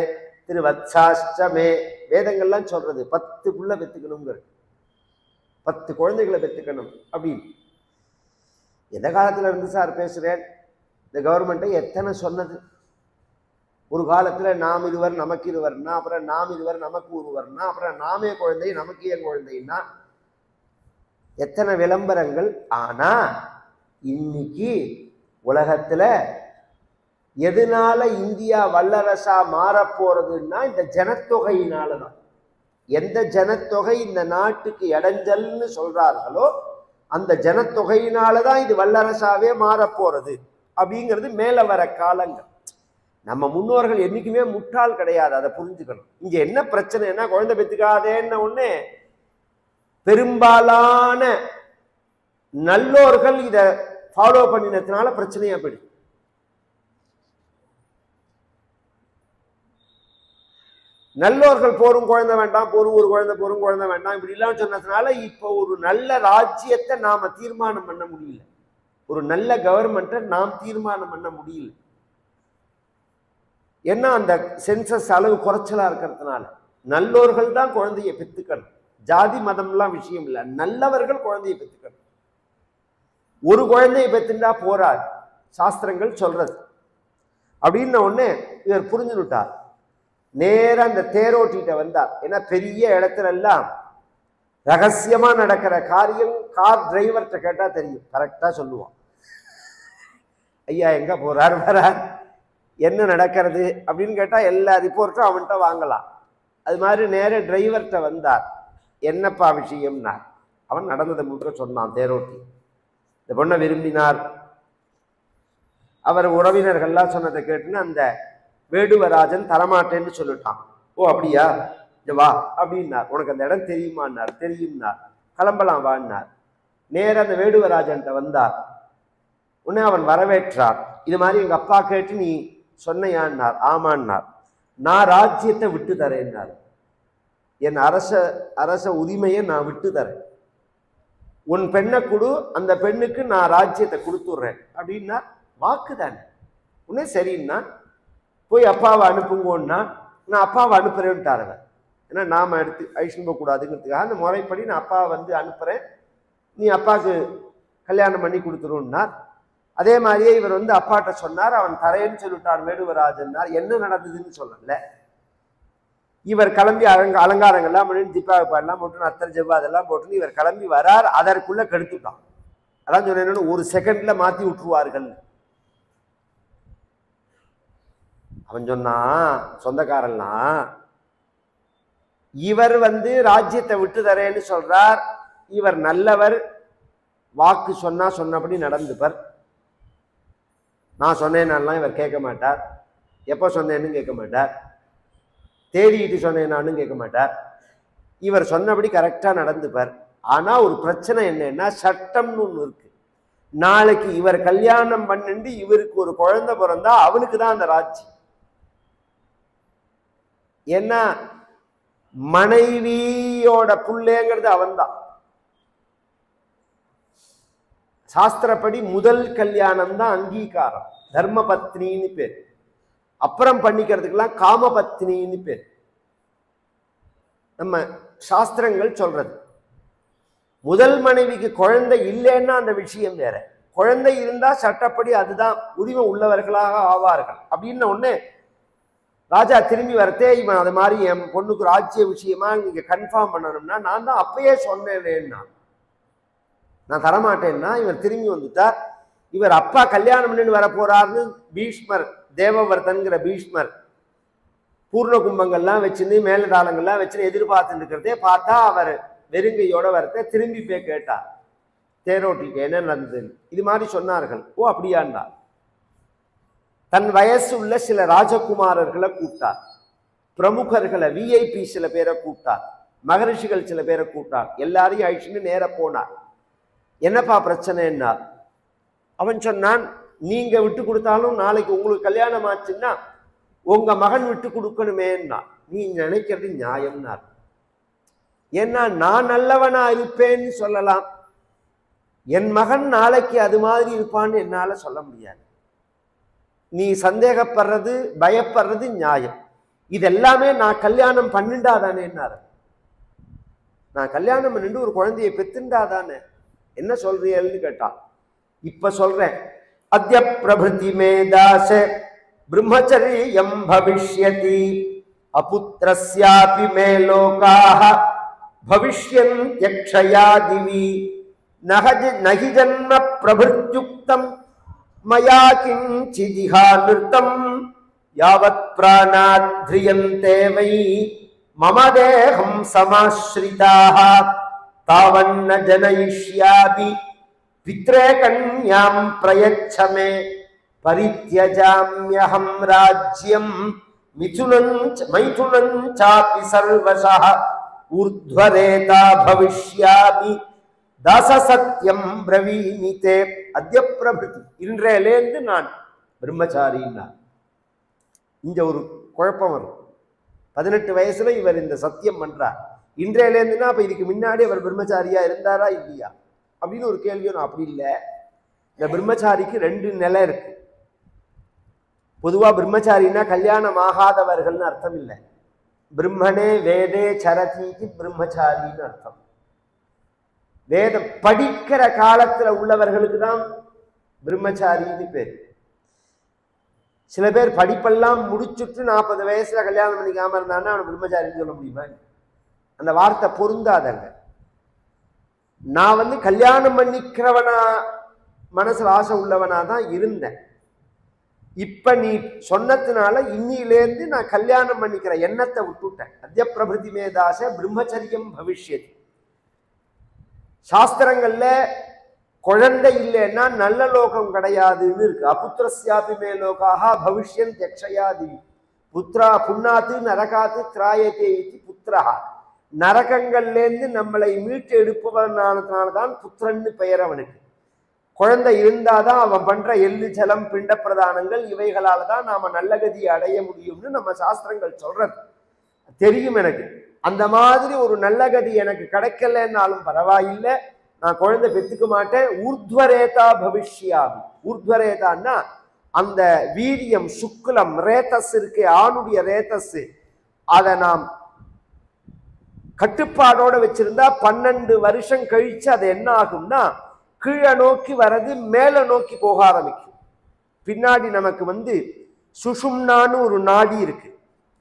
திருவத்சாஷ்டமே. வேதங்கள்லாம் சொல்றது 10 புள்ள பெத்துக்கணுங்கிற, 10 குழந்தைகளை பெத்துக்கணும் அப்படின்னு. எந்த காலத்துல இருந்து சார் பேசுறேன்? இந்த கவர்மெண்ட்டை எத்தனை சொன்னது. ஒரு காலத்துல நாம் இருவர் நமக்கு இருவர்னா, அப்புறம் நாம் இருவர் நமக்கு ஒருவர்னா, அப்புறம் நாமே குழந்தை நமக்கு ஏன் குழந்தைன்னா எத்தனை விளம்பரங்கள். ஆனா இன்னைக்கு உலகத்துல எதனால இந்தியா வல்லரசா மாறப்போறதுன்னா இந்த ஜனத்தொகையினாலதான். எந்த ஜனத்தொகை இந்த நாட்டுக்கு இடைஞ்சல்னு சொல்றார்களோ அந்த ஜனத்தொகையினாலதான் இது வல்லரசாவே மாறப்போறது அப்படிங்கிறது மேல வர காலங்கள். நம்ம முன்னோர்கள் என்னைக்குமே முட்டாள் கிடையாது, அதை புரிஞ்சுக்கணும். இங்க என்ன பிரச்சனைன்னா, குழந்தை பெத்துக்காதேன்ன உடனே பெரும்பாலான நல்லோர்கள் இத ஃபாலோ பண்ணினதுனால பிரச்சனையா போயிடுது. நல்லோர்கள் போரும் குழந்தை வேண்டாம், போரும் ஒரு குழந்தை போரும் குழந்தை வேண்டாம் இப்படி எல்லாம் சொன்னதுனால இப்போ ஒரு நல்ல ராஜ்யத்தை நாம தீர்மானம் பண்ண முடியல, ஒரு நல்ல கவர்மெண்ட்டை நாம் தீர்மானம் பண்ண முடியல. ஏன்னா அந்த சென்சஸ் அளவு குறைச்சலா இருக்கிறதுனால. நல்லோர்கள் தான் குழந்தைய பெத்துக்கணும், ஜாதி மதம்லாம் விஷயம் இல்லை, நல்லவர்கள் குழந்தைய பெத்துக்கணும். ஒரு குழந்தைய பெத்துண்டா போராது, சாஸ்திரங்கள் சொல்றது அப்படின்ன உடனே இவர் புரிஞ்சுட்டார். நேரம் அந்த தேரோட்டிட்ட வந்தார். ஏன்னா பெரிய இடத்துல எல்லாம் ரகசியமா நடக்கிற காரியம் கார் டிரைவர்கிட்ட கேட்டா தெரியும், கரெக்டா சொல்லுவான். ஐயா எங்க போறார் வரார், என்ன நடக்கிறது அப்படின்னு கேட்டா எல்லா ரிப்போர்ட்டும் அவன்கிட்ட வாங்கலாம். அது மாதிரி நேர டிரைவர்கிட்ட வந்தார். என்னப்பா விஷயம்னா அவன் நடந்ததை முழுக்க சொன்னான். தேரோட்டி இந்த பொண்ணை விரும்பினார், அவர் உறவினர்கள்லாம் சொன்னதை கேட்டுன்னு அந்த வேடுவராஜன் தரமாட்டேன்னு சொல்லிட்டான். ஓ அப்படியா, வா அப்படின்னார். உனக்கு அந்த இடம் தெரியுமான்னார். தெரியும்னார். கிளம்பலாம் வான்னார். நேர அந்த வேடுவராஜன்ட்ட வந்தார். உடனே அவன் வரவேற்றார். இது மாதிரி எங்க அப்பா கேட்டு நீ சொன்னையான்னார். ஆமான்னார். நான் ராஜ்யத்தை விட்டு தரேன்னார். என் அரச உரிமையை நான் விட்டு தரேன். உன் பெண்ணை கொடு, அந்த பெண்ணுக்கு நான் ராஜ்யத்தை கொடுத்துட்றேன் அப்படின்னா வாக்குதானே. உடனே சரின்னா போய் அப்பாவை அனுப்புங்கன்னா நான் அப்பாவை அனுப்புறேன்ட்டார். ஏன்னா நாம எடுத்து அழிச்சுன்னு போகக்கூடாதுங்கிறதுக்காக அந்த முறைப்படி நான் அப்பாவை வந்து அனுப்புறேன், நீ அப்பாவுக்கு கல்யாணம் பண்ணி கொடுத்துருன்னார். அதே மாதிரியே இவர் வந்து அப்பாட்ட சொன்னார். அவன் தரேன்னு சொல்லிட்டான் வேடுவராஜன்னார். என்ன நடந்ததுன்னு சொல்லல. இவர் கிளம்பி அலங்காரங்கள்லாம் பண்ணி திப்பாவை பாடலாம் போட்டு அத்தனை ஜெவ்வா அதெல்லாம் போட்டு இவர் கிளம்பி வரார். அதற்குள்ள கெடுத்துட்டான். அதான் சொன்னேன்னு ஒரு செகண்ட்ல மாத்தி விட்டுருவார்கள். அவன் சொன்னான் சொந்தக்காரன்லாம், இவர் வந்து ராஜ்யத்தை விட்டு தரேன்னு சொல்றார். இவர் நல்லவர், வாக்கு சொன்னா சொன்னபடி நடந்துப்பார். நான் சொன்னேன்னாலாம் இவர் கேட்க மாட்டார். எப்போ சொன்னேன்னு கேட்க மாட்டார். தேடிட்டு சொன்னேன்னான்னு கேட்க மாட்டார். இவர் சொன்னபடி கரெக்டா நடந்துப்பார். ஆனா ஒரு பிரச்சனை என்னன்னா, சட்டம்னு ஒண்ணு இருக்கு. நாளைக்கு இவர் கல்யாணம் பண்ணிட்டு இவருக்கு ஒரு குழந்தை பிறந்தா அவனுக்கு தான் அந்த ராஜ்யம். ஏன்னா மனைவியோட புள்ளேங்கிறது அவன்தான். சாஸ்திரப்படி முதல் கல்யாணம் தான் அங்கீகாரம், தர்ம பத்னின்னு பேர். அப்புறம் பண்ணிக்கிறதுக்கெல்லாம் காம பத்னின்னு பேர். நம்ம சாஸ்திரங்கள் சொல்றது. முதல் மனைவிக்கு குழந்தை இல்லைன்னா அந்த விஷயம் வேற. குழந்தை இருந்தா சட்டப்படி அதுதான் உரிமை உள்ளவர்களாக ஆவார்கள். அப்படின்னு ஒண்ணு ராஜா திரும்பி வரத்தே இவன் அது மாதிரி என் பொண்ணுக்கு ராஜ்ய விஷயமா நீங்க கன்ஃபார்ம் பண்ணணும்னா நான் தான் அப்பயே சொன்னேன்னா, நான் தரமாட்டேன்னா இவர் திரும்பி வந்துட்டார். இவர் அப்பா கல்யாணம் பண்ணின்னு வர போறாருன்னு பீஷ்மர், தேவவர்தன்கிற பீஷ்மர் பூர்ண கும்பங்கள்லாம் வச்சுன்னு மேலதாளங்கள்லாம் வச்சுன்னு எதிர்பார்த்துட்டு இருக்கிறதே பார்த்தா அவர் வெறுங்கையோட வரத்த திரும்பி போய் கேட்டார், தேரோட்டிக்கு என்ன நடந்தது இது மாதிரி சொன்னார்கள். ஓ அப்படியாண்டா. தன் வயசு உள்ள சில ராஜகுமாரர்களை கூப்பிட்டார், பிரமுகர்களை விஐபி சில பேரை கூப்பிட்டார், மகரிஷிகள் சில பேரை கூப்பிட்டார். எல்லாரையும் அழிச்சுன்னு நேர போனார். என்னப்பா பிரச்சனைன்னா, அவன் சொன்னான், நீங்க விட்டு கொடுத்தாலும் நாளைக்கு உங்களுக்கு கல்யாணம் ஆச்சுன்னா உங்க மகன் விட்டு கொடுக்கணுமேன்னா. நீ நினைக்கிறது நியாயம்னார். ஏன்னா நான் நல்லவனா இருப்பேன்னு சொல்லலாம், என் மகன் நாளைக்கு அது மாதிரி இருப்பான்னு என்னால சொல்ல முடியாது. நீ சந்தேகப்படுறது பயப்படுறது நியாயம். இதெல்லாமே நான் கல்யாணம் பண்ணிண்டாதானேன்னாரு. நான் கல்யாணம் பண்ணிட்டு ஒரு குழந்தையை பெத்துண்டாதானே, என்ன சொல்றீன்னு கேட்டான். இப்ப சொல்றேன். அத்ய பிரபிருதி மேதாச பிரம்மச்சரியம் பவிஷ்யதி அபுத்ரஸ்யாபி மே லோகாஹ பவிஷ்யந்த்யக்ஷயா திவி நஹி ஜன்ம பிரபிருத்யுக்தம் மயா கிஞ்சிதிஹா நிருத்தம் யாவத் பிராணாத் த்ரியந்தே வை மம தேஹம் சமாஸ்ரிதாஹ தாவன்ன ஜனயிஷ்யாமி பித்ரே கன்யாம் பிரயச்சமே பரித்யஜாம்யஹம் ராஜ்யம் மைதுனம் சாபி சர்வசஹ ஊர்த்வரேதா பவிஷ்யாமி தாசசத்யம் பிரவீமிதே. அத்ய பிரபிருதி, இன்றையிலேருந்து நான் பிரம்மச்சாரின்னா. இங்க ஒரு குழப்பம் வரும். 18 வயசுல இவர் இந்த சத்தியம் பண்றார். இன்றையிலேருந்துன்னா அப்ப இதுக்கு முன்னாடி அவர் பிரம்மச்சாரியா இருந்தாரா இல்லையா அப்படின்னு ஒரு கேள்வியும். அப்படி இல்லை. இந்த பிரம்மச்சாரிக்கு 2 நிலை இருக்கு. பொதுவா பிரம்மச்சாரின்னா கல்யாணம் ஆகாதவர்கள்னு அர்த்தம் இல்லை. பிரம்மனே வேதே சரதிக்கு பிரம்மச்சாரின்னு அர்த்தம். வேதம் படிக்கிற காலத்துல உள்ளவர்களுக்கு தான் பிரம்மச்சாரின்னு பேர். சில பேர் படிப்பெல்லாம் முடிச்சுட்டு 40 வயசுல கல்யாணம் பண்ணிக்காம இருந்தான்னா அவன் பிரம்மச்சாரின்னு சொல்ல முடியுமா? அந்த வார்த்தை பொருந்தாதங்க. நான் கல்யாணம் பண்ணிக்கிறவனா மனசுல ஆசை உள்ளவனா தான் இருந்தேன். இப்ப நீ சொன்னதுனால இன்னிலேருந்து நான் கல்யாணம் பண்ணிக்கிற எண்ணத்தை விட்டுட்டேன். அத்ய பிரபிருதி மேதாச பிரம்மச்சரியம் பவிஷ்யதி. சாஸ்திரங்கள்ல குழந்தை இல்லைன்னா நல்ல லோகம் கிடையாதுன்னு இருக்கு. அபுத்திரஸ்யாபி மே லோகாஹ பவிஷ்யன் யக்ஷயாதி புத்ரா புண்ணாத்து நரகாத்து திராயத்தே இதி புத்திரஹா. நரகங்கள்லேருந்து நம்மளை மீட்டு எடுப்பவனால்தான் புத்திரன்னு பெயர் அவனுக்கு. குழந்தை இருந்தாதான் அவன் பண்ற எள்ளு ஜலம் பிண்ட பிரதானங்கள் இவைகளால தான் நாம நல்ல கதியை அடைய முடியும்னு நம்ம சாஸ்திரங்கள் சொல்றது தெரியும் எனக்கு. அந்த மாதிரி ஒரு நல்ல கதி எனக்கு கிடைக்கலன்னாலும் பரவாயில்லை, நான் குழந்தை பெற்றுக்க மாட்டேன். ஊர்த்வரேதா பவிஷ்யாமி. ஊர்த்வரேதான்னா அந்த வீரியம் சுக்குலம் ரேத்தஸ் இருக்கு, ஆணுடைய ரேத்தஸ், அதை நாம் கட்டுப்பாடோட வச்சிருந்தா 12 வருஷம் கழிச்சு அது என்ன ஆகும்னா கீழே நோக்கி வர்றது மேல நோக்கி போக ஆரம்பிக்கும். பின்னாடி நமக்கு சுஷும்னான்னு ஒரு நாடி இருக்கு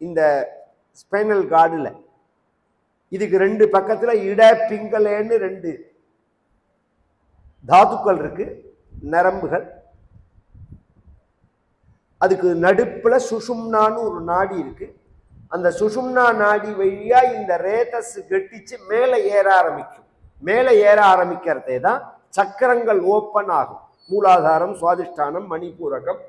இந்த ஸ்பைனல் கார்டுல. இதுக்கு 2 பக்கத்துல இட பிங்களேன்னு 2 தாதுக்கள் இருக்கு, நரம்புகள். அதுக்கு நடுப்புல சுஷும்னான்னு ஒரு நாடி இருக்கு. அந்த சுஷும்னா நாடி வழியா இந்த ரேதஸ் கட்டிச்சு மேல ஏற ஆரம்பிக்கும். மேல ஏற ஆரம்பிக்கிறதே தான் சக்கரங்கள் ஓப்பன் ஆகும். மூலாதாரம், சுவாதிஷ்டானம், மணிபூரகம்,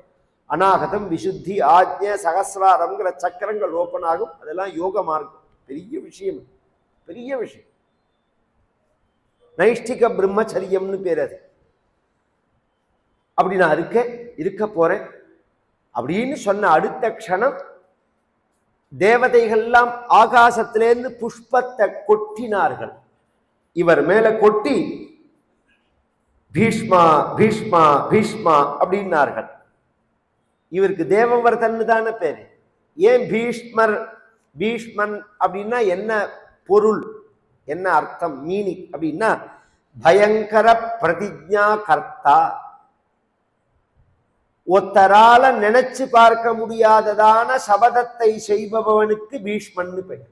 அநாகதம், விசுத்தி, ஆஜ்ஞ, சகசிராரம்ங்கிற சக்கரங்கள் ஓப்பன் ஆகும். அதெல்லாம் யோக மார்க்கம். பெரிய விஷயம், பெரிய விஷயம். நைஷ்டிக பிரம்மச்சரியம்னு பேர் அது. அப்படி நான் இருக்க போறேன் அப்படின்னு சொன்ன அடுத்த க்ஷணம் தேவதைகள்லாம் ஆகாசத்திலேருந்து புஷ்பத்தை கொட்டினார்கள். இவர் மேல கொட்டி பீஷ்மா பீஷ்மா பீஷ்மா அப்படின்னார்கள். இவருக்கு தேவவர்தன்னு தானே பேரு. ஏன் பீஷ்மர் பீஷ்மன் அப்படின்னா என்ன பொருள், என்ன அர்த்தம், மீனிங் அப்படின்னா பயங்கர பிரதிஜா கர்த்தா. ஒத்தரால நினைச்சு பார்க்க முடியாததான சபதத்தை செய்பவனுக்கு பீஷ்மன்னு பெயர்.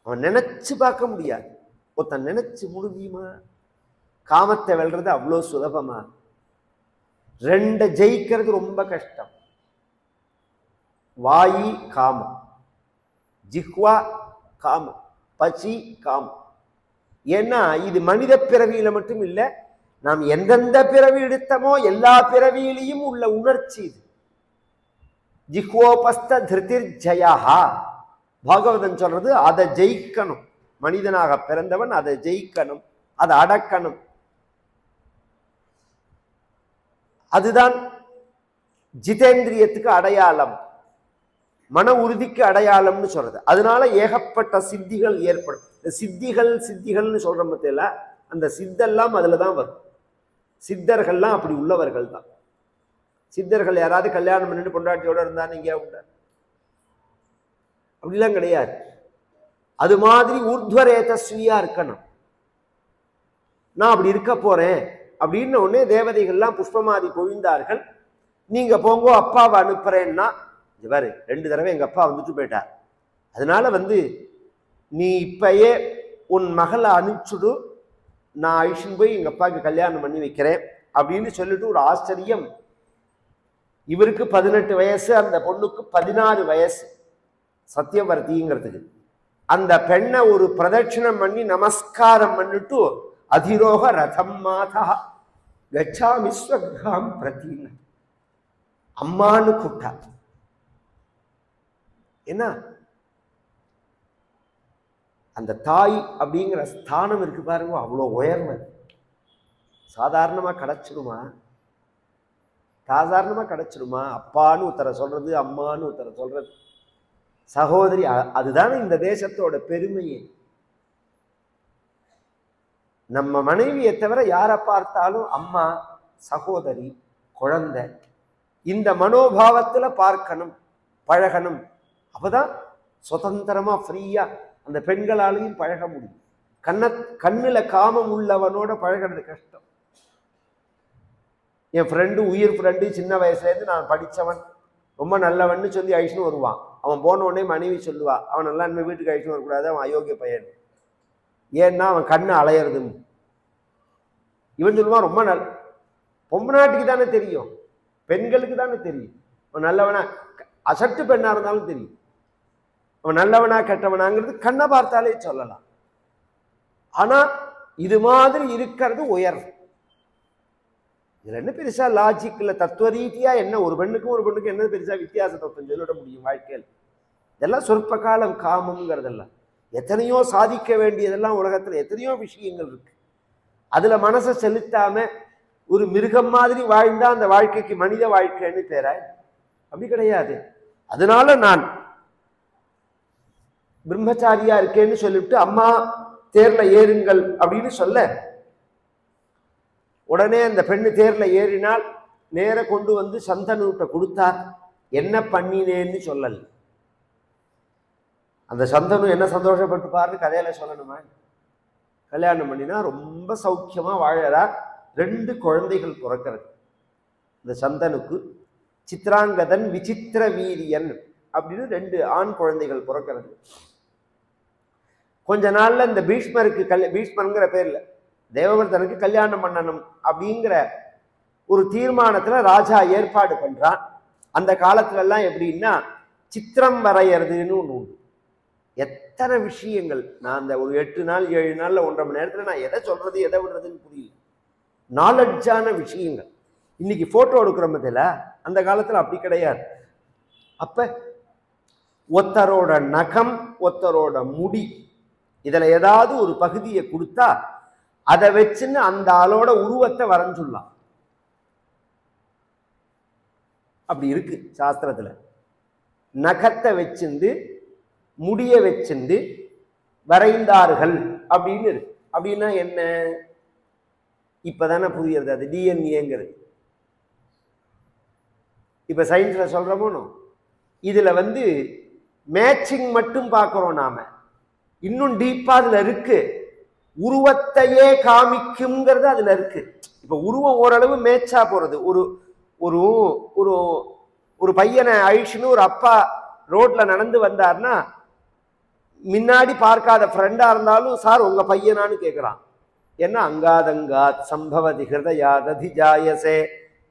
அவன் நினைச்சு பார்க்க முடியாது. ஒருத்தன் நினைச்சு முடியுமா? காமத்தை வெல்றது அவ்வளோ சுலபமா? 2 ஜெயிக்கிறது ரொம்ப கஷ்டம். வாயி காமம், ஜிஹ்வா காமம், பசி காமம். ஏன்னா இது மனித பிறவியில மட்டும் இல்லை, நாம் எந்தெந்த பிறவி எடுத்தமோ எல்லா பிறவியிலையும் உள்ள உணர்ச்சி இது. ஜிஹ்வோபஸ்த திருதிர் ஜயா. பாகவதன் சொல்றது அதை ஜெயிக்கணும். மனிதனாக பிறந்தவன் அதை ஜெயிக்கணும், அதை அடக்கணும். அதுதான் ஜிதேந்திரியத்துக்கு அடையாளம், மன உறுதிக்கு அடையாளம்னு சொல்றது. அதனால ஏகப்பட்ட சித்திகள் ஏற்படும். சித்திகள்னு சொல்ற மத்தியில அந்த சித்தெல்லாம் அதுலதான் வரும். சித்தர்கள்லாம் அப்படி உள்ளவர்கள் தான். சித்தர்கள் யாராவது கல்யாணம் பண்ணிட்டு பொண்டாட்டியோட இருந்தான்னு இங்கே உண்டா? அப்படிலாம் கிடையாது. அது மாதிரி ஊர்த்வரேதஸ்வியா இருக்கணும். நான் அப்படி இருக்க போறேன் அப்படின்னு உடனே தேவதைகள்லாம் புஷ்பமாதி பொழிந்தார்கள். நீங்க போங்க, அப்பாவை அனுப்புறேன்னா பாரு 2 தடவை எங்க அப்பா வந்துட்டு போயிட்டார். அதனால நீ இப்பயே உன் மகளை அனுப்பிச்சுடு, நான் அழிச்சுன்னு போய் எங்க அப்பாவுக்கு கல்யாணம் பண்ணி வைக்கிறேன் அப்படின்னு சொல்லிட்டு ஒரு ஆச்சரியம். இவருக்கு 18 வயசு, அந்த பொண்ணுக்கு 16 வயசு சத்தியவர்த்திங்கிறதுக்கு. அந்த பெண்ணை ஒரு பிரதட்சிணம் பண்ணி நமஸ்காரம் பண்ணிட்டு அதிரோக ரதம் மாதா கச்சாமி ஸ்வக்ராம் பிரதீன அம்மான்னு கூப்பிட்டா. என்ன அந்த தாய் அப்படிங்கிற ஸ்தானம் இருக்கு பாருங்க, அவ்வளோ உயர்ந்தது. சாதாரணமா கிடைச்சிடுமா? சாதாரணமா கிடைச்சிடுமா? அப்பான்னு ஒருத்தரை சொல்றது, அம்மான்னு ஒருத்தரை சொல்றது, சகோதரி. அதுதானே இந்த தேசத்தோட பெருமையே. நம்ம மனைவியை தவிர யாரை பார்த்தாலும் அம்மா, சகோதரி, குழந்தை, இந்த மனோபாவத்துல பார்க்கணும், பழகணும். அப்பதான் சுதந்திரமா ஃப்ரீயா அந்த பெண்களாலையும் பழக முடியும். கண்ணுல காமம் உள்ளவனோட பழகிறது கஷ்டம். என் ஃப்ரெண்டு, உயிர் ஃப்ரெண்டு, சின்ன வயசுலேருந்து நான் படித்தவன், ரொம்ப நல்லவன்னு சொல்லி அழிச்சுன்னு வருவான். அவன் போன உடனே மனைவி சொல்லுவா, அவன் நல்லா இனிமே வீட்டுக்கு அழிச்சுன்னு வரக்கூடாது, அவன் அயோக்கிய பையன். ஏன்னா அவன் கண்ணு அலையிறது. இவன் சொல்லுவான் ரொம்ப நல்ல. பொம்பநாட்டுக்கு தானே தெரியும், பெண்களுக்கு தானே தெரியும். அவன் நல்லவனா, அசட்டு பெண்ணா இருந்தாலும் தெரியும் அவன் நல்லவனா கெட்டவனாங்கிறது கண்ணை பார்த்தாலே சொல்லலாம். ஆனா இது மாதிரி இருக்கிறது உயர். இதுல என்ன பெருசா லாஜிக்ல தத்துவ ரீதியா என்ன ஒரு பெண்ணுக்கும் என்ன பெருசா வித்தியாசத்தை சொல்லிட முடியும் வாழ்க்கையில்? இதெல்லாம் சொற்ப காலம் காமம்ங்கிறதெல்லாம். எத்தனையோ சாதிக்க வேண்டியதெல்லாம் உலகத்துல எத்தனையோ விஷயங்கள் இருக்கு. அதுல மனசை செலுத்தாம ஒரு மிருகம் மாதிரி வாழ்ந்தா அந்த வாழ்க்கைக்கு மனித வாழ்க்கைன்னு பேரா? அப்படி கிடையாது. அதனால நான் பிரம்மச்சாரியா இருக்கேன்னு சொல்லிட்டு அம்மா தேர்ல ஏறுங்கள் அப்படின்னு சொல்ல, உடனே அந்த பெண்ணு தேர்ல ஏறினால் நேர கொண்டு வந்து சந்தனுட்ட கொடுத்தார். என்ன பண்ணினேன்னு சொல்லல. அந்த சந்தனு என்ன சந்தோஷப்பட்டு பாருன்னு கதையில சொல்லணுமா? கல்யாணம் பண்ணினா ரொம்ப சௌக்கியமா வாழறா. 2 குழந்தைகள் பிறக்கிறது இந்த சந்தனுக்கு. சித்ராங்கதன், விசித்திர வீரியன் அப்படின்னு 2 ஆண் குழந்தைகள் பிறக்கிறது. கொஞ்ச நாள்ல இந்த பீஷ்மருக்கு பீஷ்மருங்கிற பேர்ல தேவவர்தனுக்கு கல்யாணம் பண்ணணும் அப்படிங்கிற ஒரு தீர்மானத்துல ராஜா ஏற்பாடு பண்றான். அந்த காலத்துல எல்லாம் எப்படின்னா சித்திரம் வரையறதுன்னு ஒண்ணு உண்டு. எத்தனை விஷயங்கள்! நான் அந்த ஒரு 8 நாள் 7 நாள்ல 1.5 மணி நேரத்துல நான் எதை சொல்றது எதை விடுறதுன்னு புரியல. நாலெட்ஜான விஷயங்கள். இன்னைக்கு போட்டோ எடுக்கிறோம் பதில, அந்த காலத்துல அப்படி கிடையாது. அப்ப ஒருத்தரோட நகம், ஒருத்தரோட முடி, இதுல ஏதாவது ஒரு பகுதியை கொடுத்தா அதை வச்சுன்னு அந்த ஆளோட உருவத்தை வரைஞ்சுடலாம். அப்படி இருக்கு சாஸ்திரத்துல. நகத்தை வச்சிருந்து முடிய வச்சிருந்து வரைந்தார்கள் அப்படின்னு இருக்கு. அப்படின்னா என்ன? இப்பதானே புரியுறது அது டிஎன்ஏங்கிறது. இப்ப சயின்ஸ்ல சொல்றோமோ, இதுல மேட்சிங் மட்டும் பார்க்கிறோம் நாம. இன்னும் டீப்பா அதுல இருக்கு. உருவத்தையே காமிக்கும்ங்கிறது அதுல இருக்கு. இப்ப உருவம் ஓரளவு மேட்சா போறது. ஒரு ஒரு ஒரு ஒரு பையனை அழிச்சுன்னு ஒரு அப்பா ரோட்ல நடந்து வந்தார்னா, முன்னாடி பார்க்காத ஃப்ரெண்டா இருந்தாலும் சார் உங்க பையனான்னு கேட்கிறான். என்ன? அங்காதங்காத் சம்பவதி ஹிருதயாததி ஜாயசே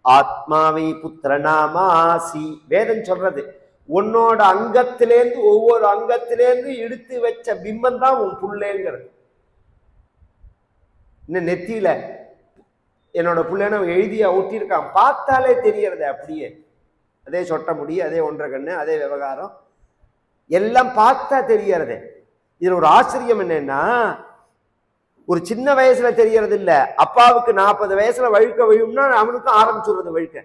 ஆத்மாவை புத்திரநாமாசி. வேதம் சொல்றது உன்னோட அங்கத்திலேருந்து ஒவ்வொரு அங்கத்திலேருந்து எடுத்து வச்ச பிம்பம் தான் உன் புள்ளேங்கிறது. இன்னும் நெத்தியில என்னோட புள்ளேன்னு எழுதியா ஊட்டியிருக்கான், பார்த்தாலே தெரியறது. அப்படியே அதே சொட்ட முடி, அதே 1.5 கண்ணு, அதே விவகாரம் எல்லாம் பார்த்தா தெரியறது. இதுல ஒரு ஆச்சரியம் என்னன்னா, ஒரு சின்ன வயசுல தெரியறது இல்ல. அப்பாவுக்கு 40 வயசுல வழுக்க விழும்னா அவனுக்கும் ஆரம்பிச்சுடுறது வழுக்க.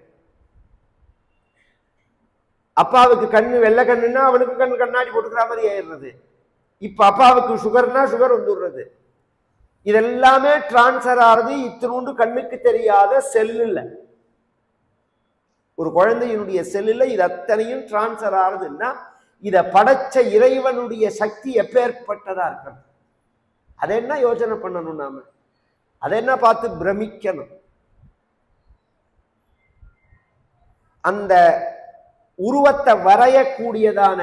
அப்பாவுக்கு கண்ணு வெள்ளை கண்ணுன்னா அவனுக்கு கண்ணு கண்ணாடி போட்டுக்கிற மாதிரி ஆயிடுறது. இப்ப அப்பாவுக்கு சுகர்னா சுகர் வந்துடுறது. இதெல்லாமே டிரான்ஸ்பர் ஆறது இத்தினூண்டு கண்ணுக்கு தெரியாத செல்லுல. ஒரு குழந்தையினுடைய செல்லுல இது அத்தனையும் டிரான்ஸ்பர் ஆகுதுன்னா இத படைச்ச இறைவனுடைய சக்தி எப்பேற்பட்டதா இருக்கணும். அதை என்ன யோசனை பண்ணணும் நாம? அதை என்ன பார்த்து பிரமிக்கணும்? அந்த உருவத்தை வரையக்கூடியதான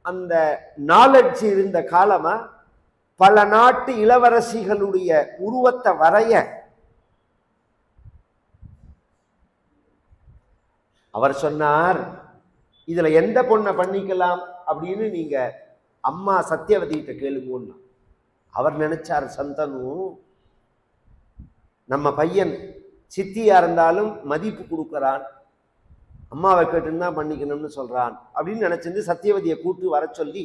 அந்த நாலெட்ஜ் இருந்த காலமா பல நாட்டு இளவரசிகளுடைய உருவத்தை வரைய அவர் சொன்னார், இதுல எந்த பொண்ணை பண்ணிக்கலாம் அப்படின்னு நீங்க அம்மா சத்தியவதிகிட்ட கேளுங்கன்னு. அவர் நினைச்சார், சந்தனு நம்ம பையன் சித்தியா இருந்தாலும் மதிப்பு கொடுக்கறான், அம்மாவை கேட்டுன்னு தான் பண்ணிக்கணும்னு சொல்றான் அப்படின்னு நினைச்சிருந்து சத்தியவதியை கூட்டு வர சொல்லி,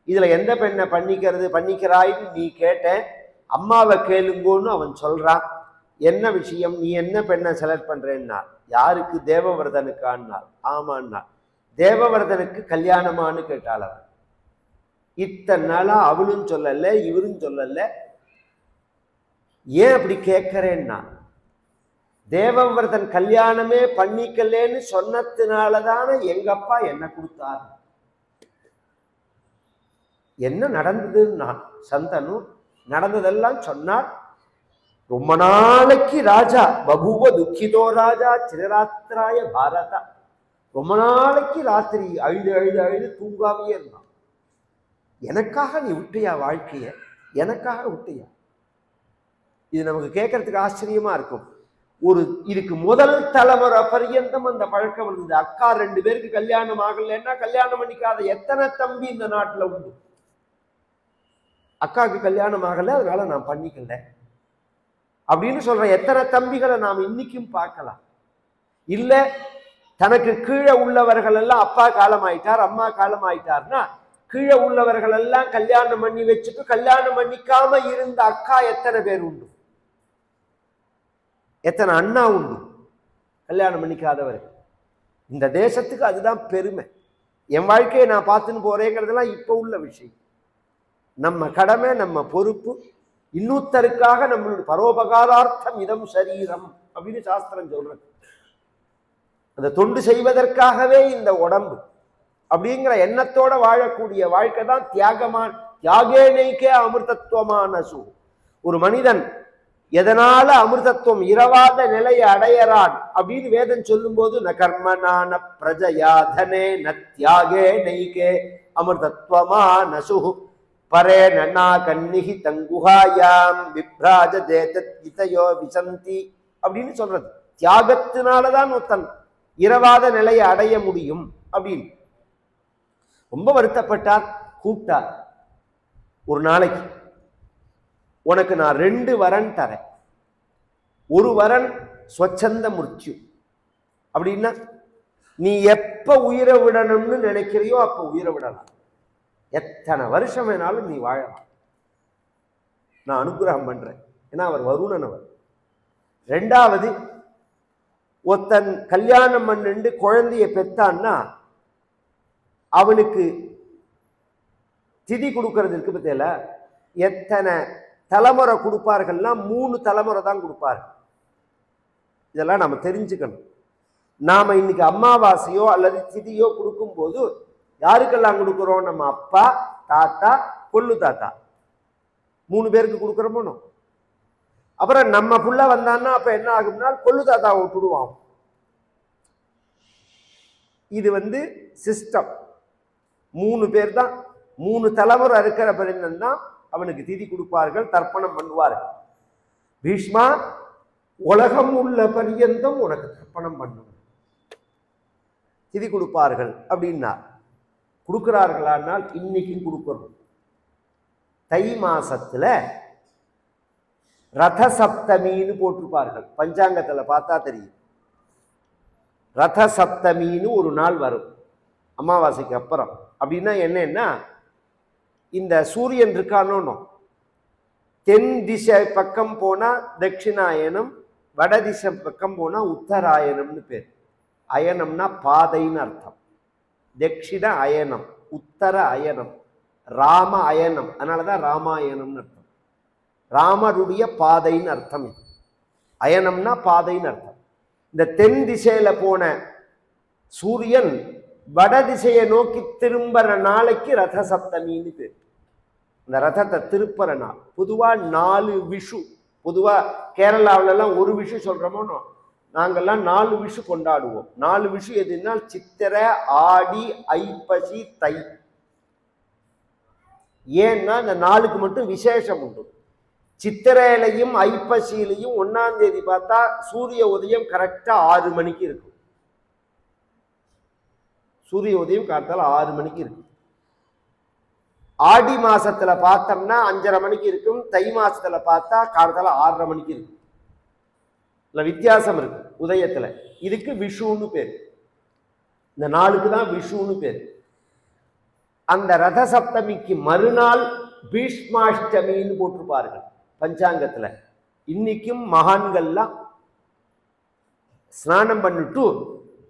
இதுல எந்த பெண்ணை பண்ணிக்கிறாய்ன்னு நீ கேட்ட, அம்மாவை கேளுங்கன்னு அவன் சொல்றான். என்ன விஷயம்? நீ என்ன பெண்ணை செலக்ட் பண்றேன்னா? யாருக்கு? தேவவர்தனுக்கான்னா? ஆமான்னா. தேவவர்தனுக்கு கல்யாணமானு கேட்டாள் அவன். இத்தனை நாளா அவளும் சொல்லல, இவரும் சொல்லல. ஏன் அப்படி கேட்கிறேன்னா, தேவவர்தன் கல்யாணமே பண்ணிக்கலேன்னு சொன்னதுனாலதான எங்க அப்பா என்ன கொடுத்தார். என்ன நடந்ததுன்னா சந்தனு நடந்ததெல்லாம் சொன்னார். ரொம்ப நாளைக்கு ராஜா பபுவ துக்கிதோ ராஜா சிரராத்திராய பாரதா. ரொம்ப நாளைக்கு ராத்திரி அழுது அழுது அழுது தூங்காமையே இருந்தான். எனக்காக நீ விட்டியா வாழ்க்கைய? எனக்காக விட்டியா? இது நமக்கு கேட்கறதுக்கு ஆச்சரியமா இருக்கும். இதுக்கு முதல் தலைமுறை பரியந்தம் அந்த பழக்கம் இருந்தது. அக்கா 2 பேருக்கு கல்யாணம் ஆகலைன்னா கல்யாணம் பண்ணிக்காத எத்தனை தம்பி இந்த நாட்டுல உண்டு. அக்காவுக்கு கல்யாணம் ஆகல, அதனால நான் பண்ணிக்கல. அப்படின்னு சொல்ற எத்தனை தம்பிகளை நாம் இன்னைக்கும் பார்க்கலாம். இல்ல தனக்கு கீழே உள்ளவர்கள் எல்லாம் அப்பா காலம் ஆயிட்டார், அம்மா காலம் ஆயிட்டார்னா கீழே உள்ளவர்கள் எல்லாம் கல்யாணம் பண்ணி வச்சுட்டு கல்யாணம் பண்ணிக்காம இருந்த அக்கா எத்தனை பேர் உண்டு, எத்தனை அண்ணா உண்டு கல்யாணம் பண்ணிக்காதவர். இந்த தேசத்துக்கு அதுதான் பெருமை. என் வாழ்க்கையை நான் பார்த்துன்னு போறேங்கிறதுலாம் இப்ப உள்ள விஷயம். நம்ம கடமை, நம்ம பொறுப்பு, இன்னொருத்தருக்காக நம்மளுடைய பரோபகாரார்த்தம் இதம் சரீரம் அப்படின்னு சாஸ்திரம் சொல்றது. அந்த தொண்டு செய்வதற்காகவே இந்த உடம்பு அப்படிங்கிற எண்ணத்தோட வாழக்கூடிய வாழ்க்கை தான் தியாகமான தியாகேனைக்கே அமிர்தத்துவமான சூ. ஒரு மனிதன் எதனால அமிர்தத்துவம் இரவாத நிலையை அடையறான் அப்படின்னு வேதம் சொல்லும் போது ந கர்மனான பிரஜயாதனே ந தியாகே நைகே அமிர்தத்துவமான சுஹு பரே நன்னா கன்னிகி தங்குஹாயாம் விப்ராஜ தேதத் இதையோ விசந்தி அப்படின்னு சொல்றது. தியாகத்தினாலதான் ஒருத்தன் இரவாத நிலையை அடைய முடியும் அப்படின்னு ரொம்ப வருத்தப்பட்டார். கூப்பிட்டார், ஒரு நாளைக்கு உனக்கு நான் 2 வரன் தரேன். ஒரு வரன் ஸ்வச்சந்த மிருத்யு அப்படின்னா நீ எப்ப உயிரை விடணும்னு நினைக்கிறியோ அப்ப உயிரை விடலாம், எத்தனை வருஷம் வேணாலும் நீ வாழலாம், நான் அனுகிரகம் பண்றேன். ஏன்னா அவர் வருணன். அவர் 2வது ஒருத்தன் கல்யாணம் பண்ணிண்டு குழந்தைய பெத்தான்னா அவனுக்கு திதி கொடுக்கறதுக்கு பத்தியில எத்தனை தலைமுறை கொடுப்பார்கள்னா 3 தலைமுறை தான் கொடுப்பார்கள். இதெல்லாம் நம்ம தெரிஞ்சுக்கணும். நாம இன்னைக்கு அமாவாசையோ அல்லது திதியோ கொடுக்கும் போது யாருக்கெல்லாம் கொடுக்குறோம்? நம்ம அப்பா, தாத்தா, கொள்ளு தாத்தா 3 பேருக்கு கொடுக்குறோமோ. அப்புறம் நம்ம புள்ள வந்தான்னா அப்ப என்ன ஆகும்னா கொள்ளு தாத்தாவை விட்டுடுவான். இது சிஸ்டம். 3 பேர் தான், 3 தலைமுறை இருக்கிற பெருந்தன் தான் அவனுக்கு திதி கொடுப்பார்கள், தர்ப்பணம் பண்ணுவார்கள். பீஷ்மா உலகம் உள்ள பரியந்தம் உனக்கு தர்ப்பணம் பண்ணும், திதி கொடுப்பார்கள் அப்படின்னா கொடுக்கிறார்களானால் இன்னைக்கும் கொடுக்கணும். தை மாசத்துல ரத சப்தமின்னு போட்டிருப்பார்கள். பஞ்சாங்கத்துல பார்த்தா தெரியும். ரத சப்தமின்னு ஒரு நாள் வரும் அமாவாசைக்கு அப்புறம். அப்படின்னா என்னன்னா, இந்த சூரியன் இருக்கானோ தென் திசை பக்கம் போனா தட்சிணாயனம், வட திசை பக்கம் போனா உத்தராயணம்னு பேர். அயனம்னா பாதைன்னு அர்த்தம். தட்சிண அயனம், உத்தர அயனம், ராம அயனம், அதனாலதான் ராமாயணம்னு அர்த்தம். ராமருடைய பாதைன்னு அர்த்தம். இது அயனம்னா பாதைன்னு அர்த்தம். இந்த தென் திசையில போன சூரியன் வட திசையை நோக்கி திரும்புற நாளைக்கு ரத சப்தமின்னு பேர். இந்த ரதத்தை திருப்புற நாள். பொதுவா 4 விஷு, பொதுவா கேரளாவில எல்லாம் ஒரு விஷு சொல்றோமோ, நாங்கெல்லாம் 4 விஷு கொண்டாடுவோம். 4 விஷு எதுனா சித்திரை, ஆடி, ஐப்பசி, தை. ஏன்னா இந்த 4க்கு மட்டும் விசேஷம் உண்டு. சித்திரையிலையும் ஐப்பசியிலையும் 1ஆம் தேதி பார்த்தா சூரிய உதயம் கரெக்டா 6 மணிக்கு இருக்கும். சூரிய உதயம் காத்தால 6 மணிக்கு இருக்கும். ஆடி மாசத்துல பார்த்தோம்னா 5:30 மணிக்கு இருக்கும். தை மாசத்துல பார்த்தா காலத்தால 6:30 மணிக்கு இருக்கும். இல்ல வித்தியாசம் இருக்கு உதயத்துல. இதுக்கு விஷுன்னு பேர். இந்த நாளுக்கு தான் விஷுன்னு பேர். அந்த ரத சப்தமிக்கு மறுநாள் பீஷ்மாஷ்டமின்னு போட்டிருப்பார்கள் பஞ்சாங்கத்துல. இன்னைக்கும் மகான்கள்லாம் ஸ்நானம் பண்ணிட்டு